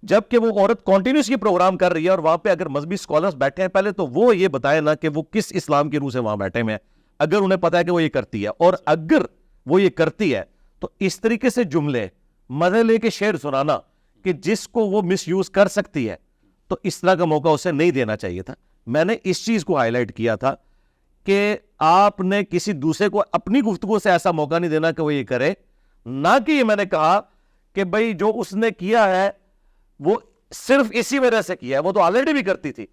جبکہ وہ عورت کنٹینیوس یہ پروگرام کر رہی ہے، اور وہاں پہ اگر مذہبی اسکالرز بیٹھے ہیں، پہلے تو وہ یہ بتائیں نا کہ وہ کس اسلام کی روح سے وہاں بیٹھے ہوئے ہیں، اگر انہیں پتا ہے کہ وہ یہ کرتی ہے۔ اور اگر وہ یہ کرتی ہے تو اس طریقے سے جملے مزے لے کے شعر سنانا کہ جس کو وہ مس یوز کر سکتی ہے، تو اس طرح کا موقع اسے نہیں دینا چاہیے تھا۔ میں نے اس چیز کو ہائی لائٹ کیا تھا کہ آپ نے کسی دوسرے کو اپنی گفتگو سے ایسا موقع نہیں دینا کہ وہ یہ کرے، نہ کہ یہ میں نے کہا کہ بھئی جو اس نے کیا ہے وہ صرف اسی وجہ سے کیا ہے، وہ تو آلریڈی بھی کرتی تھی۔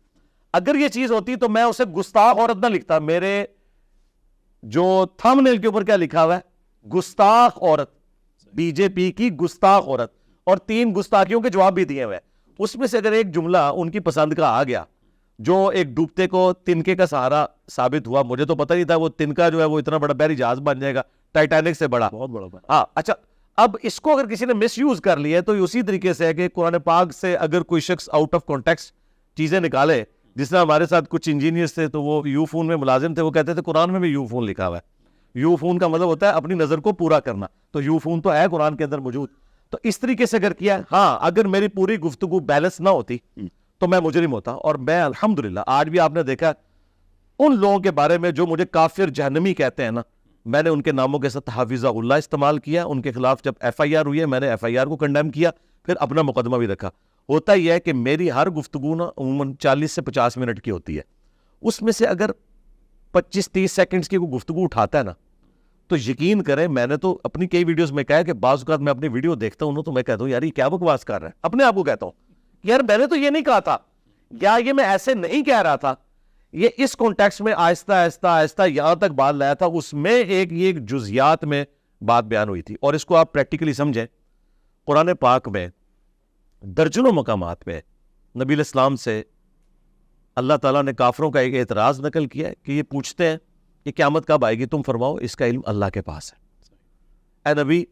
اگر یہ چیز ہوتی تو میں اسے گستاخ عورت نہ لکھتا۔ میرے جو تھم نیل کے اوپر کیا لکھا ہوا ہے؟ گستاخ عورت، بی جے پی کی گستاخ عورت، اور 3 گستاخیوں کے جواب بھی دیے ہوئے۔ اس میں سے اگر ایک جملہ ان کی پسند کا آ گیا جو ایک ڈوبتے کو تنکے کا سہارا ثابت ہوا، مجھے تو پتہ نہیں تھا وہ تنکا جو ہے وہ اتنا بڑا بحری جہاز بن جائے گا، ٹائٹینک سے بڑا، بہت بڑا۔ ہاں اچھا، اب اس کو اگر کسی نے مس یوز کر لیا ہے تو اسی طریقے سے ہے کہ قرآن پاک سے اگر کوئی شخص آؤٹ آف کانٹیکسٹ چیزیں نکالے، جس طرح ہمارے ساتھ کچھ انجینئرز تھے تو وہ یو فون میں ملازم تھے، وہ کہتے تھے قرآن میں بھی یو فون لکھا ہوا ہے۔ یو فون کا مطلب ہوتا ہے اپنی نظر کو پورا کرنا، تو یو فون تو ہے قرآن کے اندر موجود۔ تو اس طریقے سے اگر کیا، ہاں اگر میری پوری گفتگو بیلنس نہ ہوتی تو میں مجرم ہوتا۔ اور میں الحمدللہ آج بھی آپ نے دیکھا ان لوگوں کے بارے میں جو مجھے کافر جہنمی کہتے ہیں نا، میں نے ان کے ناموں کے ساتھ حافظہ اللہ استعمال کیا۔ ان کے خلاف جب ایف آئی آر ہوئی ہے، میں نے ایف آئی آر کو کنڈیم کیا، پھر اپنا مقدمہ بھی رکھا۔ ہوتا یہ ہے کہ میری ہر گفتگو نا عموماً 40 سے 50 منٹ کی ہوتی ہے، اس میں سے اگر 25-30 سیکنڈز کی کوئی گفتگو اٹھاتا ہے نا، تو یقین کریں میں نے تو اپنی کئی ویڈیوز میں کہا ہے کہ بعض اوقات میں اپنی ویڈیو دیکھتا ہوں تو میں کہتا ہوں یار یہ کیا بکواس کر رہا ہے، اپنے آپ کو کہتا ہوں یار میں نے تو یہ نہیں کہا تھا، یا یہ میں ایسے نہیں کہہ رہا تھا، یہ اس کانٹیکسٹ میں آہستہ آہستہ آہستہ یہاں تک بات لایا تھا، اس میں ایک جزیات میں بات بیان ہوئی تھی۔ اور اس کو آپ پریکٹیکلی سمجھیں، قرآن پاک میں درجنوں مقامات پہ نبی علیہ السلام سے اللہ تعالیٰ نے کافروں کا ایک اعتراض نقل کیا ہے کہ یہ پوچھتے ہیں کہ قیامت کب آئے گی، تم فرماؤ اس کا علم اللہ کے پاس ہے۔ اے نبی،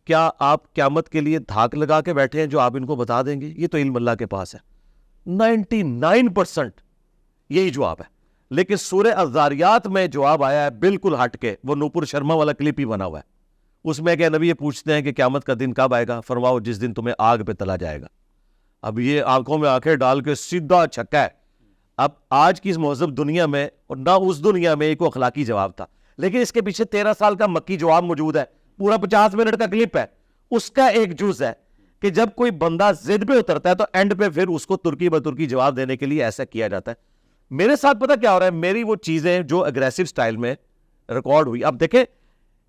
کیا آپ قیامت کے لیے دھاک لگا کے بیٹھے ہیں جو آپ ان کو بتا دیں گے؟ یہ تو علم اللہ کے پاس ہے۔ 99% یہی جواب ہے۔ لیکن سورہ الذاریات میں جواب آیا ہے بالکل ہٹ کے، وہ نوپور شرما والا کلپ ہی بنا ہوا ہے۔ اس میں کہ نبی یہ پوچھتے ہیں کہ قیامت کا دن کب آئے گا، فرماؤ جس دن تمہیں آگ پہ تلا جائے گا۔ اب یہ آنکھوں میں آنکھیں ڈال کے سیدھا چھکا ہے۔ اب آج کی اس مہذب دنیا میں اور نہ اس دنیا میں ایک اخلاقی جواب تھا، لیکن اس کے پیچھے 13 سال کا مکی جواب موجود ہے، پورا 50 منٹ کا کلپ ہے، اس کا ایک جز ہے کہ جب کوئی بندہ ضد پہ اترتا ہے تو اینڈ پہ پھر اس کو ترکی بترکی جواب دینے کے لیے ایسا کیا جاتا ہے۔ میرے ساتھ پتہ کیا ہو رہا ہے، میری وہ چیزیں جو اگریسو سٹائل میں ریکارڈ ہوئی، اب دیکھیں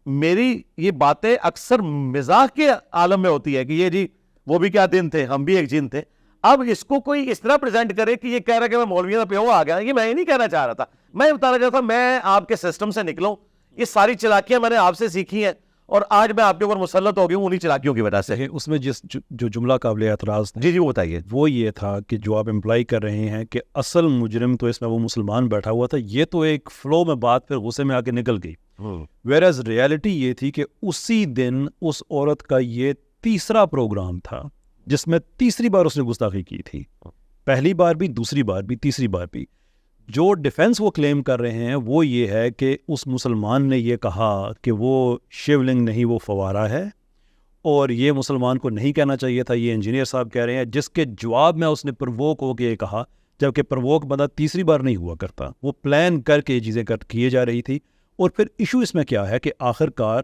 میری یہ باتیں اکثر مزاح کے عالم میں ہوتی ہے کہ یہ جی وہ بھی کیا دن تھے، ہم بھی ایک جن تھے۔ اب اس کو کوئی اس طرح پریزنٹ کرے کہ یہ کہہ رہا ہے کہ میں مولویوں پہ آ گیا، یہ میں یہ نہیں کہنا چاہ رہا تھا۔ میں بتانا چاہتا تھا میں آپ کے سسٹم سے نکلوں، یہ ساری چلاکیاں میں نے آپ سے سیکھی ہیں اور آج میں آپ کے اوپر مسلط ہو گیا ہوں انہی چلاکیوں کی وجہ سے۔ اس میں جو جملہ قابل اعتراض تھا، جی وہ بتائیے۔ وہ یہ تھا کہ جو آپ امپلائی کر رہے ہیں کہ اصل مجرم تو اس میں وہ مسلمان بیٹھا ہوا تھا، یہ تو ایک فلو میں بات پھر غصے میں آ کے نکل گئی، ویئرز ریالٹی یہ تھی کہ اسی دن اس عورت کا یہ تیسرا پروگرام تھا جس میں تیسری بار اس نے گستاخی کی تھی، پہلی بار بھی، دوسری بار بھی، تیسری بار بھی۔ جو ڈیفنس وہ کلیم کر رہے ہیں وہ یہ ہے کہ اس مسلمان نے یہ کہا کہ وہ شیولنگ نہیں وہ فوارہ ہے، اور یہ مسلمان کو نہیں کہنا چاہیے تھا، یہ انجینئر صاحب کہہ رہے ہیں، جس کے جواب میں اس نے پرووک ہو کے یہ کہا، جبکہ پرووک بندہ تیسری بار نہیں ہوا کرتا، وہ پلان کر کے یہ چیزیں کیے جا رہی تھی۔ اور پھر ایشو اس میں کیا ہے کہ آخر کار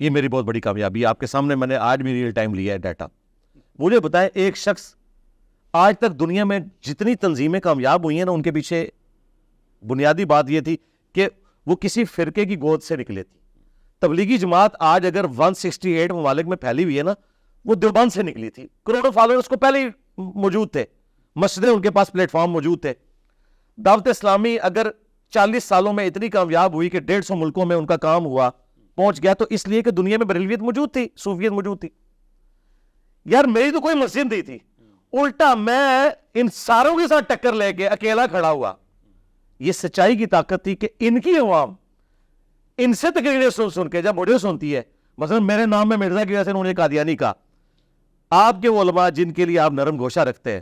یہ میری بہت بڑی کامیابی ہے. آپ کے سامنے میں نے آج بھی ریئل ٹائم لیا ہے ڈیٹا. مجھے بتائیں ایک شخص آج تک دنیا میں جتنی تنظیمیں کامیاب ہوئی ہیں نا ان کے پیچھے بنیادی بات یہ تھی کہ وہ کسی فرقے کی گود سے نکلے تھی. تبلیغی جماعت آج اگر 168 ممالک میں پھیلی ہوئی ہے نا وہ دیوبند سے نکلی تھی. کروڑوں فالوورز کو پہلے ہی موجود تھے, مسجدیں ان کے پاس پلیٹ فارم موجود تھے. دعوت اسلامی اگر 40 سالوں میں اتنی کامیاب ہوئی کہ 150 ملکوں میں ان کا کام ہوا, پہنچ گیا, تو اس لیے کہ دنیا میں بریلویت موجود تھی, صوفیت موجود تھی. یار میری تو کوئی مسجد نہیں تھی, الٹا میں ان ساروں کے ساتھ ٹکر لے کے اکیلا کھڑا ہوا. یہ سچائی کی طاقت تھی کہ ان کی عوام ان سے تقریریں سن کے جب مجھے سنتی ہے, مثلا میرے نام میں مرزا کی وجہ سے انہوں نے قادیانی کہا, آپ کے علماء جن کے لیے آپ نرم گوشہ رکھتے ہیں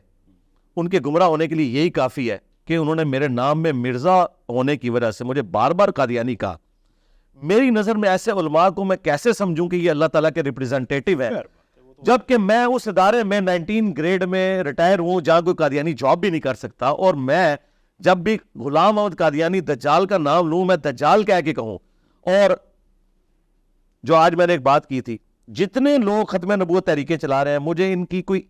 ان کے گمراہ ہونے کے لیے یہی کافی ہے کہ انہوں نے میرے نام میں مرزا ہونے کی وجہ سے مجھے بار بار قادیانی کہا. میری نظر میں ایسے علماء کو میں کیسے سمجھوں کہ یہ اللہ تعالیٰ کے ریپریزنٹیٹیو ہے, جبکہ میں اس ادارے میں 19 گریڈ میں ریٹائر ہوں جہاں کوئی قادیانی جاب بھی نہیں کر سکتا, اور میں جب بھی غلام محمد قادیانی دجال کا نام لوں میں دجال کہہ کے کہوں. اور جو آج میں نے ایک بات کی تھی, جتنے لوگ ختم نبوت تحریکیں چلا رہے ہیں, مجھے ان کی کوئی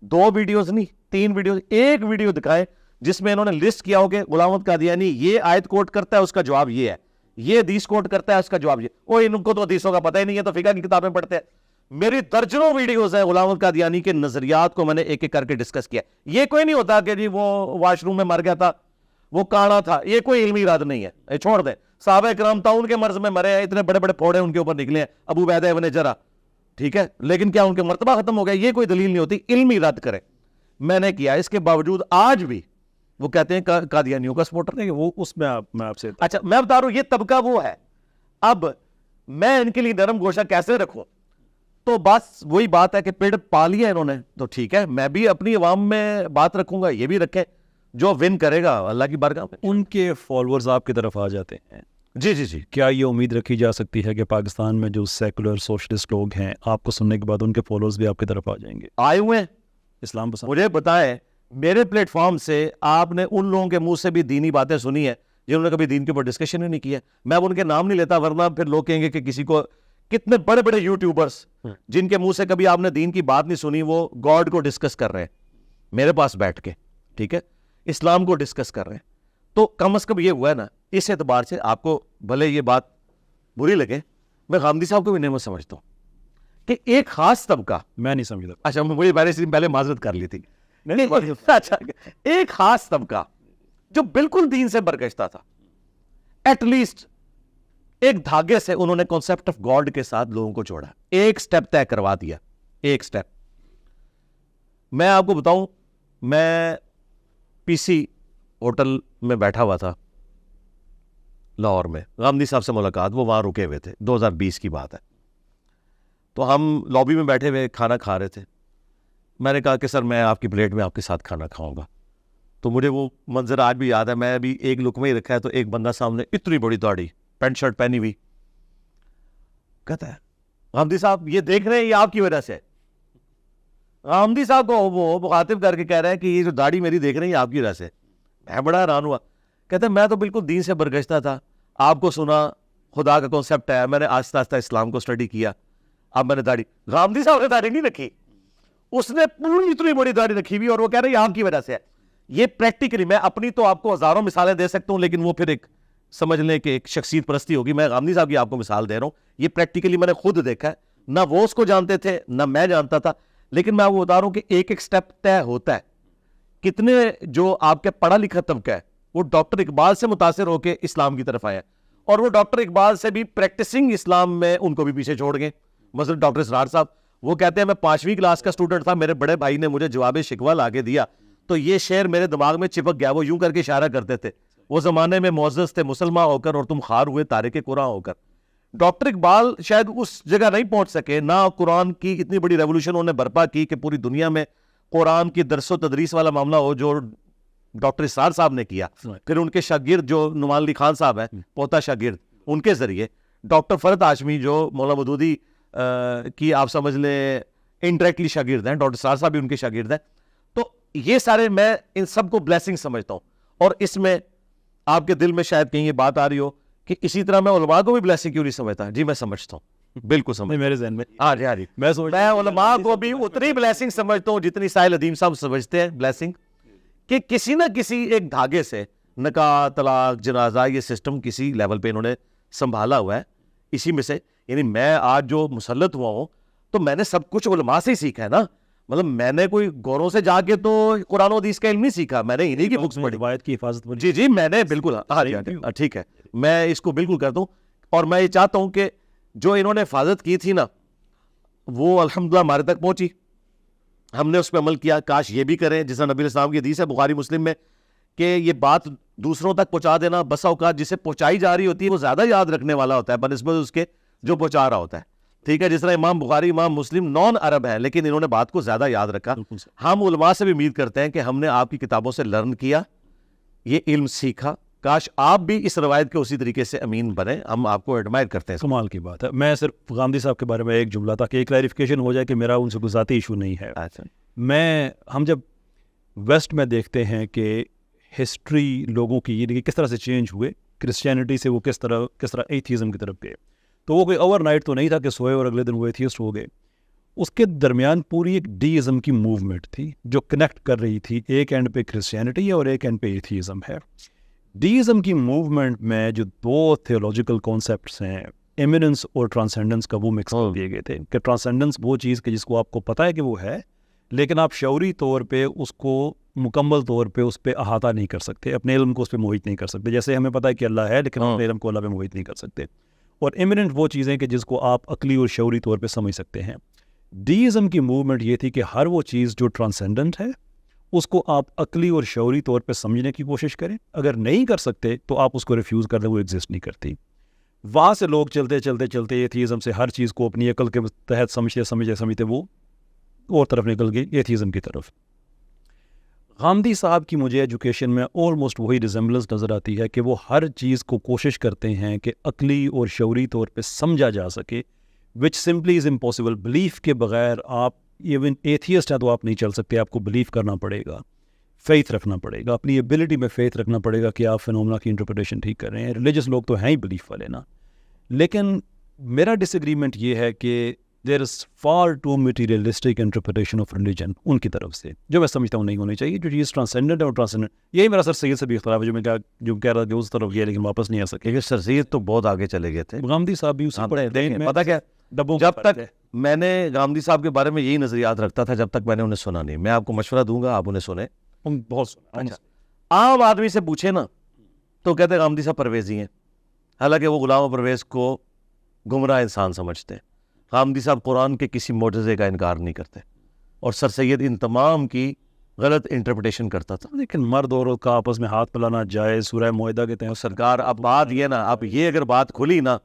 2 ویڈیوز نہیں 3 ویڈیوز, ایک ویڈیو دکھائے جس میں انہوں نے لسٹ کیا ہو کہ غلام محمد قادیانی یہ آیت کوٹ کرتا ہے اس کا جواب یہ ہے, یہ حدیث کوٹ کرتا ہے اس کا جواب یہ. وہ ان کو تو حدیثوں کا پتہ ہی نہیں ہے, تو فقہ کی کتابیں پڑھتے ہیں. میری درجنوں ویڈیوز ہیں غلام محمد قادیانی کے نظریات کو میں نے ایک ایک کر کے ڈسکس کیا. یہ کوئی نہیں ہوتا کہ جی وہ واش روم میں مر گیا تھا, وہ کانا تھا, یہ کوئی علمی رد نہیں ہے, یہ چھوڑ دیں. صحابہ کرام تعاون کے مرض میں مرے ہیں, اتنے بڑے بڑے پھوڑے ان کے اوپر نکلے ہیں, ابو عبیدہ ابن جرح, ٹھیک ہے, لیکن کیا ان کے مرتبہ ختم ہو گیا؟ یہ کوئی دلیل نہیں ہوتی, علمی رد کرے. میں نے کیا, اس کے باوجود آج بھی وہ کہتے ہیں قادیانیوں کا سپورٹر. نہیں, وہ اس میں آپ سے اچھا میں بتا رہا ہوں یہ طبقہ وہ ہے. اب میں ان کے لیے نرم گوشہ کیسے رکھوں؟ تو بس وہی بات ہے کہ پیڑ پا لیا انہوں نے, تو ٹھیک ہے میں بھی اپنی عوام میں بات رکھوں گا, یہ بھی رکھیں, جو ون کرے گا اللہ کی بارگاہ میں. ان کے فالوورز آپ کی طرف آ جاتے ہیں. جی جی جی. کیا یہ امید رکھی جا سکتی ہے کہ پاکستان میں جو سیکولر سوشلسٹ لوگ ہیں آپ کو سننے کے بعد ان کے فالوورز بھی آپ کی طرف آ جائیں گے؟ آئے ہوئے ہیں اسلام پسند. مجھے بتائیں میرے پلیٹ فارم سے آپ نے ان لوگوں کے منہ سے بھی دینی باتیں سنی ہیں جنہوں نے کبھی دین کے اوپر ڈسکشن ہی نہیں کیا. میں اب ان کے نام نہیں لیتا ورنہ پھر لوگ کہیں گے کہ کسی کو, کتنے بڑے بڑے یوٹیوبرز جن کے منہ سے کبھی آپ نے دین کی بات نہیں سنی وہ گاڈ کو ڈسکس کر رہے ہیں میرے پاس بیٹھ کے, ٹھیک ہے, اسلام کو ڈسکس کر رہے ہیں. تو کم از کم یہ ہوا ہے نا, اس اعتبار سے آپ کو بھلے یہ بات بری لگے, میں غامدی صاحب کو بھی نعمت سمجھتا ہوں کہ ایک خاص طبقہ, میں نہیں سمجھتا. اچھا مجھے پہلے معذرت کر لی تھی, اچھا ایک خاص طبقہ جو بالکل دین سے برگشتہ تھا, ایٹ لیسٹ ایک دھاگے سے انہوں نے کانسیپٹ آف گاڈ کے ساتھ لوگوں کو جوڑا, ایک سٹیپ طے کروا دیا, ایک سٹیپ. میں آپ کو بتاؤں, میں پی سی ہوٹل میں بیٹھا ہوا تھا لاہور میں, غامدی صاحب سے ملاقات, وہ وہاں رکے ہوئے تھے, 2020 کی بات ہے. تو ہم لابی میں بیٹھے ہوئے کھانا کھا رہے تھے. میں نے کہا کہ سر میں آپ کی پلیٹ میں آپ کے ساتھ کھانا کھاؤں گا. تو مجھے وہ منظر آج بھی یاد ہے, میں ابھی ایک لقمہ ہی رکھا ہے تو ایک بندہ سامنے اتنی بڑی داڑھی, پینٹ شرٹ پہنی ہوئی, کہتا ہے غامدی صاحب یہ دیکھ رہے ہیں یہ آپ کی وجہ سے. غامدی صاحب کو وہ مخاطب کر کے کہہ رہا ہے کہ یہ جو داڑھی میری دیکھ رہے ہیں یہ آپ کی وجہ سے. میں بڑا حیران ہوا, کہتا ہے میں تو بالکل دین سے برگشتہ تھا, آپ کو سنا خدا کا کانسیپٹ ہے, میں نے آہستہ آہستہ اسلام کو اسٹڈی کیا, اب میں نے داڑھی. غامدی صاحب نے داڑھی نہیں رکھی, اس نے پوری اتنی بڑی داڑھی رکھی ہوئی, اور وہ کہہ رہے ہیں یہ آپ کی وجہ سے ہے. یہ پریکٹیکلی, میں اپنی تو آپ کو ہزاروں مثالیں دے سکتا ہوں لیکن وہ پھر ایک سمجھ لیں کہ ایک شخصیت پرستی ہوگی. میں غامدی صاحب کی آپ کو مثال دے رہا ہوں, یہ پریکٹیکلی میں نے خود دیکھا ہے, نہ وہ اس کو جانتے تھے نہ میں جانتا تھا, لیکن میں آپ کو بتا رہا ہوں کہ ایک ایک سٹیپ طے ہوتا ہے. کتنے جو آپ کے پڑھا لکھا طبقہ ہے وہ ڈاکٹر اقبال سے متاثر ہو کے اسلام کی طرف آیا, اور وہ ڈاکٹر اقبال سے بھی پریکٹسنگ اسلام میں ان کو بھی پیچھے چھوڑ گئے. مثلا ڈاکٹر اسرار صاحب, وہ کہتے ہیں میں 5ویں کلاس کا اسٹوڈنٹ تھا, میرے بڑے بھائی نے مجھے جواب شکوہ لا کے دیا تو یہ شعر میرے دماغ میں چپک گیا. وہ یوں کر کے اشارہ کرتے تھے, وہ زمانے میں معزز تھے مسلمان ہو کر اور تم خار ہوئے تارک قرآن ہو کر. ڈاکٹر اقبال شاید اس جگہ نہیں پہنچ سکے, نہ قرآن کی اتنی بڑی ریولوشن انہوں نے برپا کی کہ پوری دنیا میں قرآن کی درس و تدریس والا معاملہ ہو جو ڈاکٹر اسرار صاحب نے کیا. پھر ان کے شاگرد جو نعمان علی خان صاحب ہیں, پوتا شاگرد, ان کے ذریعے ڈاکٹر فرد ہاشمی جو مولانا مودودی کی آپ سمجھ لیں انڈائریکٹلی شاگرد ہیں, ڈاکٹر اسرار صاحب بھی ان کے شاگرد ہیں. تو یہ سارے میں ان سب کو بلیسنگ سمجھتا ہوں, اور اس میں آپ کے دل میں شاید کہیں یہ بات آ رہی ہو کہ اسی طرح میں علماء کو بھی بلیسنگ کیوں نہیں سمجھتا. جی میں سمجھتا ہوں, بالکل سمجھ میرے ذہن میں ہاں جی ہاں جی میں سوچ میں علماء کو بھی اتنی بلیسنگ سمجھتا ہوں جتنی ساحل ادیم صاحب سمجھتے ہیں بلیسنگ، کہ کسی نہ کسی ایک دھاگے سے نکاح، طلاق، جنازہ، یہ سسٹم کسی لیول پہ انہوں نے سنبھالا ہوا ہے. اسی میں سے یعنی میں آج جو مسلط ہوا ہوں تو میں نے سب کچھ علماء سے ہی سیکھا ہے نا. مطلب میں نے کوئی گوروں سے جا کے تو قرآن و حدیث کا علم نہیں سیکھا، میں نے انہی کی بکس پڑھی. روایت کی حفاظت. جی جی میں نے بالکل ہاں جی ٹھیک ہے، میں اس کو بالکل کرتا ہوں. اور میں یہ چاہتا ہوں کہ جو انہوں نے حفاظت کی تھی نا وہ الحمدللہ ہمارے تک پہنچی، ہم نے اس پہ عمل کیا. کاش یہ بھی کریں جس طرح نبی علیہ السلام کی حدیث ہے بخاری مسلم میں کہ یہ بات دوسروں تک پہنچا دینا، بسا اوقات جسے پہنچائی جا رہی ہوتی ہے وہ زیادہ یاد رکھنے والا ہوتا ہے بنسبت اس کے جو پہنچا رہا ہوتا ہے. ٹھیک ہے، جس طرح امام بخاری، امام مسلم نان عرب ہے لیکن انہوں نے بات کو زیادہ یاد رکھا. ہم علماء سے بھی امید کرتے ہیں کہ ہم نے آپ کی کتابوں سے لرن کیا، یہ علم سیکھا. کاش آپ بھی اس روایت کے اسی طریقے سے امین بنیں، ہم آپ کو ایڈمائر کرتے ہیں. کمال کی بات ہے. میں صرف غامدی صاحب کے بارے میں ایک جملہ تھا کہ ایک کلیریفیکیشن ہو جائے کہ میرا ان سے کوئی ذاتی ایشو نہیں ہے. ہم جب ویسٹ میں دیکھتے ہیں کہ ہسٹری لوگوں کی یہ کس طرح سے چینج ہوئے، کرسچینٹی سے وہ کس طرح ایتھیزم کی طرف گئے، تو وہ کوئی اوور نائٹ تو نہیں تھا کہ سوئے اور اگلے دن وہ ایتھیسٹ ہو گئے. اس کے درمیان پوری ایک ڈی ازم کی موومنٹ تھی جو کنیکٹ کر رہی تھی. ایک اینڈ پہ کرسچینٹی ہے اور ایک اینڈ پہ ایتھیزم ہے. ڈی ازم کی موومنٹ میں جو دو تھیولوجیکل کانسیپٹس ہیں، ایمیننس اور ٹرانسینڈنس کا، وہ مکس کر دیے گئے تھے کہ ٹرانسینڈنس وہ چیز کہ جس کو آپ کو پتہ ہے کہ وہ ہے لیکن آپ شعوری طور پہ اس کو مکمل طور پہ اس پہ احاطہ نہیں کر سکتے، اپنے علم کو اس پہ محیط نہیں کر سکتے. جیسے ہمیں پتہ ہے کہ اللہ ہے لیکن اپنے علم کو اللہ پہ محیط نہیں کر سکتے. اور ایمیننٹ وہ چیزیں کہ جس کو آپ عقلی اور شعوری طور پہ سمجھ سکتے ہیں. ڈی ازم کی موومنٹ یہ تھی کہ ہر وہ چیز جو ٹرانسینڈنٹ ہے اس کو آپ عقلی اور شعوری طور پہ سمجھنے کی کوشش کریں. اگر نہیں کر سکتے تو آپ اس کو ریفیوز کر دیں، وہ ایگزسٹ نہیں کرتی. وہاں سے لوگ چلتے ایتھیزم سے ہر چیز کو اپنی عقل کے تحت سمجھتے وہ اور طرف نکل گئی ایتھیزم کی طرف. غامدی صاحب کی مجھے ایجوکیشن میں آلموسٹ وہی ریزمبلنس نظر آتی ہے کہ وہ ہر چیز کو کوشش کرتے ہیں کہ عقلی اور شعوری طور پہ سمجھا جا سکے، وچ سمپلی از امپاسبل. بلیف کے بغیر آپ ایون ایتھیسٹ ہیں تو آپ نہیں چل سکتے، آپ کو بلیف کرنا پڑے گا، فیتھ رکھنا پڑے گا، اپنی ایبلٹی میں فیتھ رکھنا پڑے گا کہ آپ فینومنا کی انٹرپریٹیشن ٹھیک کر رہے ہیں. ریلیجس لوگ تو ہیں ہی بلیف والے نا. لیکن میرا ڈس ایگریمنٹ یہ ہے کہ there is far too materialistic interpretation of religion ان کی طرف سے، جو میں سمجھتا ہوں نہیں ہونی چاہیے. جو چیز ٹرانسینڈنٹ ہے اور ٹرانسینڈنٹ، یہی میرا سر سید سے بھی اختلاف ہے جو کہہ رہا کہ اس طرف گیا لیکن واپس نہیں آ سکے. لیکن سر سید تو بہت آگے چلے گئے تھے. غامدی صاحب بھی اسی پڑے. پتہ کیا، جب تک میں نے غامدی صاحب کے بارے میں یہی نظریات رکھتا تھا جب تک میں نے انہیں سنا نہیں. میں آپ کو مشورہ دوں گا، آپ انہیں سنیں. بہت اچھا، عام آدمی سے پوچھے نا تو کہتے ہیں غامدی صاحب پرویزی ہیں، حالانکہ وہ غلام پرویز کو گمراہ انسان سمجھتے ہیں. غامدی صاحب قرآن کے کسی معجزے کا انکار نہیں کرتے اور سر سید ان تمام کی غلط انٹرپریٹیشن کرتا تھا. لیکن مرد اور عورت کا آپس میں ہاتھ ملانا جائز سورہ معاہدہ کے تحت. سرکار اب بات یہ نا، اب یہ اگر بات کھلی نا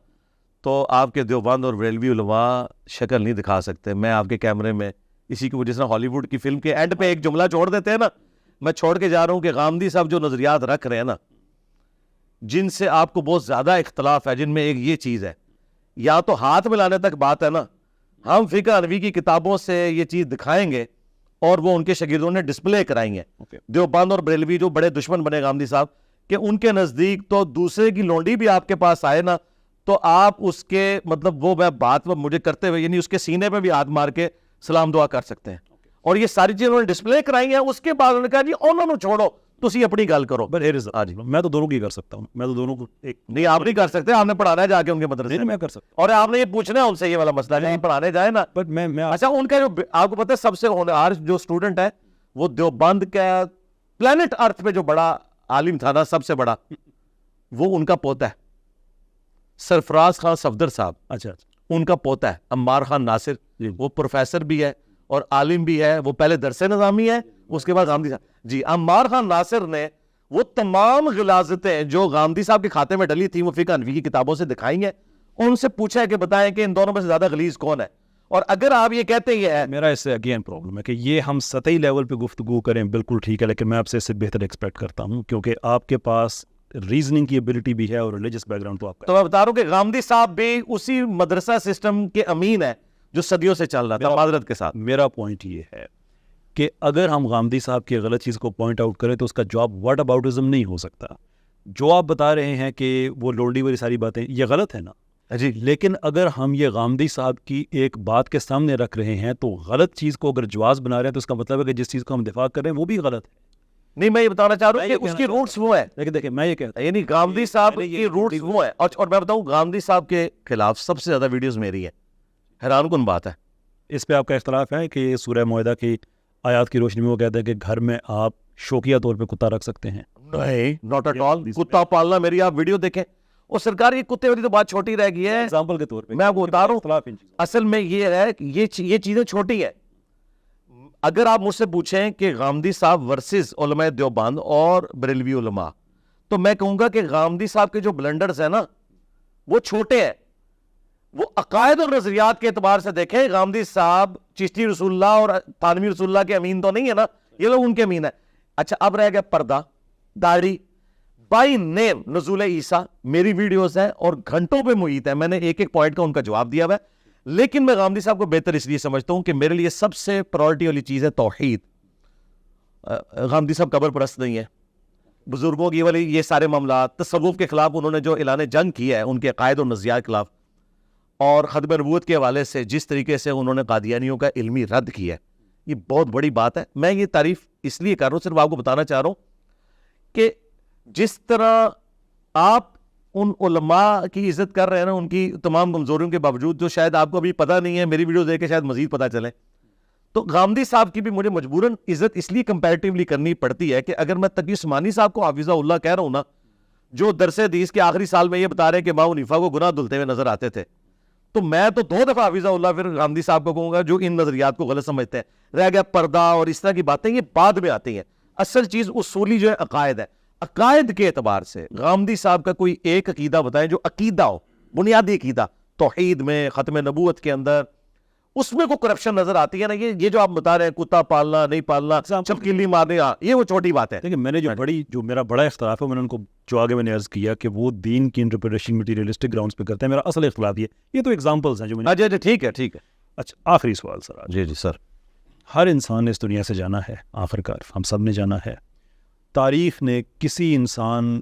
تو آپ کے دیوبند اور بریلوی علماء شکل نہیں دکھا سکتے. میں آپ کے کیمرے میں اسی کی وجہ سے ہالی ووڈ کی فلم کے اینڈ پہ ایک جملہ چھوڑ دیتے ہیں نا، میں چھوڑ کے جا رہا ہوں کہ غامدی صاحب جو نظریات رکھ رہے ہیں نا، جن سے آپ کو بہت زیادہ اختلاف ہے، جن میں ایک یہ چیز ہے، یا تو ہاتھ ملانے تک بات ہے نا، ہم فقہ حنفی کی کتابوں سے یہ چیز دکھائیں گے اور وہ ان کے شاگردوں نے ڈسپلے کرائیں گے. دیوبند اور بریلوی جو بڑے دشمن بنے غامدی صاحب کہ ان کے نزدیک تو دوسرے کی لونڈی بھی آپ کے پاس آئے نا تو آپ اس کے مطلب وہ بات مجھے کرتے ہوئے یعنی اس کے سینے پہ بھی ہاتھ مار کے سلام دعا کر سکتے ہیں. اور یہ ساری چیزیں انہوں نے ڈسپلے کرائی ہیں. اس کے بعد انہوں نے کہا جی انہوں نے چھوڑو، تسی اپنی گل کرو. میں تو دونوں کی کر سکتا ہوں، میں تو دونوں کو ایک نہیں آپ نہیں کر سکتے، آپ نے پڑھانا ہے جا کے ان کے مدرسے میں کر سکتا اور آپ نے یہ پوچھنا ہے ان سے یہ والا مسئلہ نہیں پڑھانے جائے نا. بٹ میں اچھا ان کا جو آپ کو پتہ ہے سب سے ہونہار جو اسٹوڈنٹ ہے وہ دیوبند کا پلانٹ ارتھ پہ جو بڑا عالم تھا نا، سب سے بڑا، وہ ان کا پوتا ہے سرفراز خان صفدر صاحب. اچھا ان کا پوتا ہے عمار خان ناصر، وہ پروفیسر بھی ہے اور عالم بھی ہے. وہ پہلے درس نظامی ہے، اس کے بعد غامدی صاحب. جی عمار خان ناصر نے وہ تمام غلاظتیں جو غامدی صاحب کے کھاتے میں ڈلی تھیں وہ فقہ حنفی کی کتابوں سے دکھائی ہیں. ان سے پوچھا ہے کہ بتائیں کہ ان دونوں میں سے زیادہ غلیظ کون ہے. اور اگر آپ یہ کہتے ہیں، میرا اس سے اگین پرابلم ہے کہ یہ ہم سطحی لیول پہ گفتگو کریں، بالکل ٹھیک ہے، لیکن میں آپ سے اس سے بہتر ایکسپیکٹ کرتا ہوں کیونکہ آپ کے پاس ریزننگ کی ایبلٹی بھی ہے اور ریلیجس بیک گراؤنڈ تو آپ کا. تو میں بتا رہا ہوں کہ غامدی صاحب بھی اسی مدرسہ سسٹم کے امین ہے جو صدیوں سے چل رہا تھا معذرت کے ساتھ. میرا پوائنٹ یہ ہے کہ اگر ہم غامدی صاحب کی غلط چیز کو پوائنٹ آؤٹ کریں تو اس کا جواب واٹ اباؤٹزم نہیں ہو سکتا. جو آپ بتا رہے ہیں کہ وہ لونڈی والی ساری باتیں یہ غلط ہے نا، جی لیکن اگر ہم یہ غامدی صاحب کی ایک بات کے سامنے رکھ رہے ہیں تو غلط چیز کو اگر جواز بنا رہے ہیں تو اس کا مطلب ہے کہ جس چیز کو ہم دفاع کر رہے ہیں وہ بھی غلط ہے. نہیں میں یہ بتانا چاہ رہا ہوں کہ اس کی روٹس وہ ہیں. لیکن دیکھیں میں یہ کہتا ہوں یعنی غامدی صاحب کی روٹس وہ ہیں. اور میں بتاؤں غامدی صاحب کے خلاف سب سے زیادہ ویڈیوز میری ہیں. حیران کن بات ہے. اس پہ آپ کا اختلاف ہے کہ سورہ معاہدہ کی آیات کی روشنی میں وہ کہتے ہیں کہ گھر میں آپ شوقیہ طور پہ کتا رکھ سکتے ہیں. نہیں ناٹ ایٹ آل. کتا پالنا میری آپ ویڈیو دیکھیں. اور سرکار یہ کتے والی تو بات چھوٹی رہ گئی ہے. ایگزامپل کے طور پہ میں آپ کو بتا رہا ہوں اصل میں یہ ہے کہ یہ چیزیں چھوٹی ہیں. اگر آپ مجھ سے پوچھیں کہ غامدی صاحب ورسز علماء دیوبند اور بریلوی علماء تو میں کہوں گا کہ غامدی صاحب کے جو بلنڈرز ہیں نا وہ چھوٹے ہیں. وہ عقائد اور نظریات کے اعتبار سے دیکھیں غامدی صاحب چشتی رسول اللہ اور تھانوی رسول اللہ کے امین تو نہیں ہے نا. یہ لوگ ان کے امین ہیں. اچھا اب رہ گیا پردہ داڑھی بائی نیم نزول عیسیٰ. میری ویڈیوز ہیں اور گھنٹوں پہ محیط ہے. میں نے ایک ایک پوائنٹ کا ان کا جواب دیا ہوا ہے. لیکن میں غامدی صاحب کو بہتر اس لیے سمجھتا ہوں کہ میرے لیے سب سے پرائورٹی والی چیز ہے توحید. غامدی صاحب قبر پرست نہیں ہے. بزرگوں کی والی یہ سارے معاملات تصوف کے خلاف انہوں نے جو اعلان جنگ کیا ہے ان کے عقائد اور نظریات کے خلاف اور ختم نبوت کے حوالے سے جس طریقے سے انہوں نے قادیانیوں کا علمی رد کیا ہے یہ بہت بڑی بات ہے. میں یہ تعریف اس لیے کر رہا ہوں صرف آپ کو بتانا چاہ رہا ہوں کہ جس طرح آپ ان علماء کی عزت کر رہے ہیں نا ان کی تمام کمزوریوں کے باوجود جو شاید آپ کو ابھی پتہ نہیں ہے میری ویڈیو دیکھ کے شاید مزید پتہ چلے تو غامدی صاحب کی بھی مجھے مجبوراً عزت اس لیے کمپیریٹیولی کرنی پڑتی ہے کہ اگر میں تقی عثمانی صاحب کو حافظہ اللہ کہہ رہا ہوں نا جو درس حدیث کے آخری سال میں یہ بتا رہے ہیں کہ امام حنیفہ کو گناہ دھلتے ہوئے نظر آتے تھے تو میں تو 2 دفعہ حافظہ اللہ پھر غامدی صاحب کو کہوں گا جو ان نظریات کو غلط سمجھتے ہیں. رہ گیا پردہ اور اس طرح کی باتیں یہ بعد میں آتی ہیں. اصل چیز اصولی جو ہے عقائد ہے. عقائد کے اعتبار سے غامدی صاحب کا کوئی ایک عقیدہ بتائیں جو عقیدہ ہو بنیادی عقیدہ توحید میں ختم نبوت کے اندر اس میں کوئی کرپشن نظر آتی ہے نا. یہ جو آپ بتا رہے ہیں کتا پالنا نہیں پالنا چپکیلی مارنے یہ وہ چھوٹی بات ہے. لیکن میں نے جو میرا بڑا اختلاف ہے میں نے ان کو جو آگے میں نے عرض کیا کہ وہ دین کی انٹرپریٹیشن مٹیریلسٹک گراؤنڈز پہ کرتے ہیں. میرا اصل اختلاف یہ تو ایگزامپلز ہیں جو میں جی ٹھیک ہے ٹھیک ہے. اچھا آخری سوال سر. جی سر. ہر انسان نے اس دنیا سے جانا ہے آخرکار ہم سب نے جانا ہے. تاریخ نے کسی انسان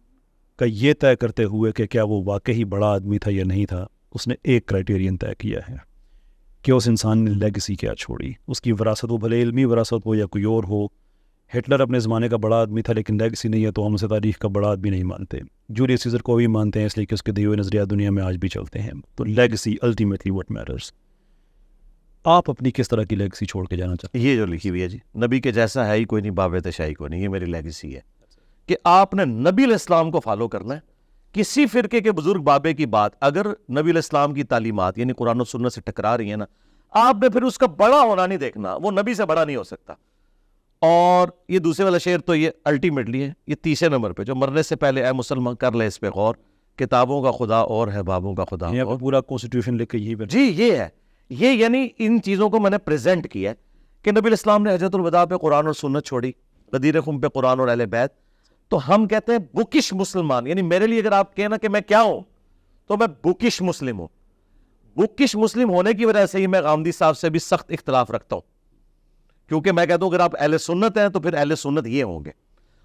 کا یہ طے کرتے ہوئے کہ کیا وہ واقعی بڑا آدمی تھا یا نہیں تھا اس نے ایک کرائٹیرین طے کیا ہے کہ اس انسان نے لیگسی کیا چھوڑی. اس کی وراثت وہ بھلے علمی وراثت ہو یا کوئی اور ہو. ہٹلر اپنے زمانے کا بڑا آدمی تھا لیکن لیگسی نہیں ہے تو ہم اسے تاریخ کا بڑا آدمی نہیں مانتے. جولیس سیزر کو بھی مانتے ہیں اس لیے کہ اس کے دیے ہوئے نظریات دنیا میں آج بھی چلتے ہیں. تو لیگسی الٹیمیٹلی واٹ میٹرز. آپ اپنی کس طرح کی لیگسی چھوڑ کے جانا چاہتے ہیں؟ یہ جو لکھی ہوئی ہے جی نبی کے جیسا ہے ہی کوئی نہیں باب تشائی کوئی نہیں. یہ میری لیگسی ہے کہ آپ نے نبی علیہ السلام کو فالو کرنا ہے. کسی فرقے کے بزرگ بابے کی بات اگر نبی علیہ السلام کی تعلیمات یعنی قرآن و سنت سے ٹکرا رہی ہیں نا آپ نے پھر اس کا بڑا ہونا نہیں دیکھنا. وہ نبی سے بڑا نہیں ہو سکتا. اور یہ دوسرے والا شعر تو یہ الٹیمیٹلی ہے. یہ تیسرے نمبر پہ جو مرنے سے پہلے اے مسلمان کر لے اس پہ غور کتابوں کا خدا اور ہے بابوں کا خدا اور. پورا کانسٹیٹیوشن لکھ کے یہی جی یہ ہے. یہ یعنی ان چیزوں کو میں نے پریزنٹ کیا ہے کہ نبی علیہ السلام نے حجۃ الوداع پہ قرآن اور سنت چھوڑی غدیر خم پہ قرآن اور اہل بیت. تو ہم کہتے ہیں بکش مسلمان. یعنی میرے لیے اگر آپ کہنا کہ میں کیا ہوں تو میں بکش مسلم ہوں. بکش مسلم ہونے کی وجہ سے ہی میں غامدی صاحب سے بھی سخت اختلاف رکھتا ہوں کیونکہ میں کہتا ہوں اگر آپ اہل سنت ہیں تو پھر اہل سنت یہ ہوں گے.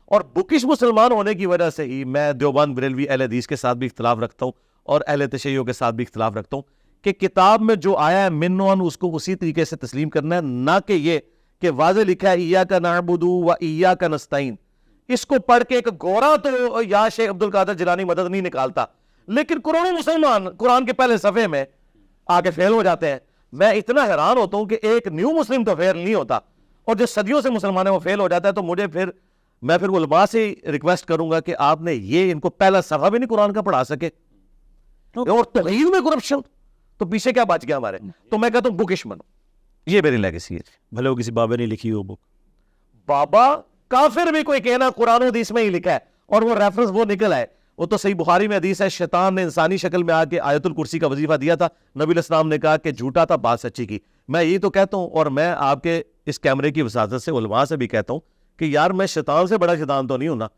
اور بکش مسلمان ہونے کی وجہ سے ہی میں دیوبند بریلوی اہل حدیث کے ساتھ بھی اختلاف رکھتا ہوں اور اہل تشیع کے ساتھ بھی اختلاف رکھتا ہوں کہ کتاب میں جو آیا ہے من و ان اس کو اسی طریقے سے تسلیم کرنا ہے نہ کہ یہ کہ واضح لکھا ہے ایاک نعبد و ایاک نستعین. اس کو پڑھ کے ایک گورا تو یا شیخ عبد القادر جیلانی مدد نہیں نکالتا لیکن کروڑوں مسلمان قرآن کے پہلے صفحے میں آگے فیل ہو جاتے ہیں. میں اتنا حیران ہوتا ہوں کہ ایک نیو مسلم تو فیل نہیں ہوتا اور جو صدیوں سے مسلمان ہیں وہ فیل ہو جاتا ہے. تو مجھے میں پھر علماء سے ریکویسٹ کروں گا کہ آپ نے یہ ان کو پہلا صفحہ بھی نہیں قرآن کا پڑھا سکے اور توحید میں کرپشن تو پیچھے کیا بچ گیا ہمارے. تو میں کہتا ہوں بکش بنو. یہ میری لیگیسی ہے. بھلے وہ کسی بابے نے لکھی ہو بک. بابا کافر بھی کوئی کہنا قرآن و حدیث میں ہی لکھا ہے اور وہ ریفرنس وہ نکل ہے. وہ تو صحیح بخاری میں حدیث ہے شیطان نے انسانی شکل میں آ کے آیت الکرسی کا وظیفہ دیا تھا. نبی علیہ السلام نے کہا کہ جھوٹا تھا بات سچی کی. میں یہی تو کہتا ہوں اور میں آپ کے اس کیمرے کی وساطت سے علماء سے بھی کہتا ہوں کہ یار میں شیطان سے بڑا شیطان تو نہیں ہوں نا.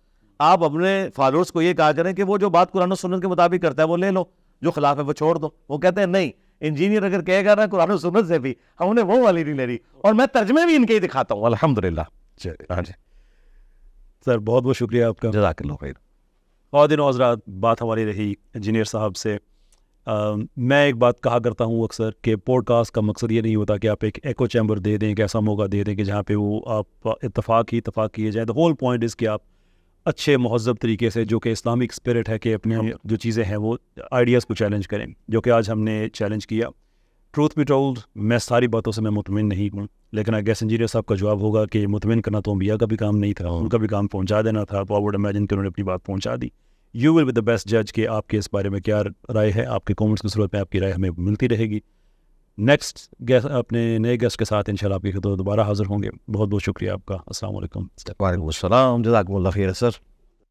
آپ اپنے فالوورز کو یہ کہا کریں کہ وہ جو بات قرآن و سنت کے مطابق کرتا ہے وہ لے لو جو خلاف ہے وہ چھوڑ دو. وہ کہتے ہیں نہیں انجینئر اگر کہے گا نا قرآن و سنت سے بھی ہم نے وہ والی نہیں لے رہی اور میں ترجمے بھی ان کے ہی دکھاتا ہوں الحمدللہ. ہاں جی سر بہت بہت شکریہ آپ کا. جزاک اللہ خیر. خواتین و حضرات بات ہماری رہی انجینئر صاحب سے میں ایک بات کہا کرتا ہوں اکثر کہ پوڈ کاسٹ کا مقصد یہ نہیں ہوتا کہ آپ ایک ایکو چیمبر دے دیں، ایک ایسا موقع دے دیں کہ جہاں پہ وہ آپ اتفاق کیے جائیں. دا ہول پوائنٹ از کہ آپ اچھے مہذب طریقے سے، جو کہ اسلامک اسپرٹ ہے، کہ اپنے جو چیزیں ہیں وہ آئیڈیاز کو چیلنج کریں، جو کہ آج ہم نے چیلنج کیا. ٹروتھ بی ٹولڈ، میں ساری باتوں سے میں مطمئن نہیں ہوں، لیکن آئی گیس انجینئر صاحب کا جواب ہوگا کہ مطمئن کرنا تو انبیاء کا بھی کام نہیں تھا، ان کا بھی کام پہنچا دینا تھا. تو آئی ووڈ امیجن کہ انہوں نے اپنی بات پہنچا دی. You will be the best جج کہ آپ کے اس بارے میں کیا رائے ہے. آپ کے کامنٹس کی صورت میں آپ کی رائے ہمیں ملتی رہے گی. نیکسٹ گیسٹ، اپنے نئے گیسٹ کے ساتھ انشاءاللہ آپ کی خدمت دوبارہ حاضر ہوں گے. بہت بہت شکریہ آپ کا. السلام علیکم. وعلیکم السلام، جزاکم اللہ خیر سر.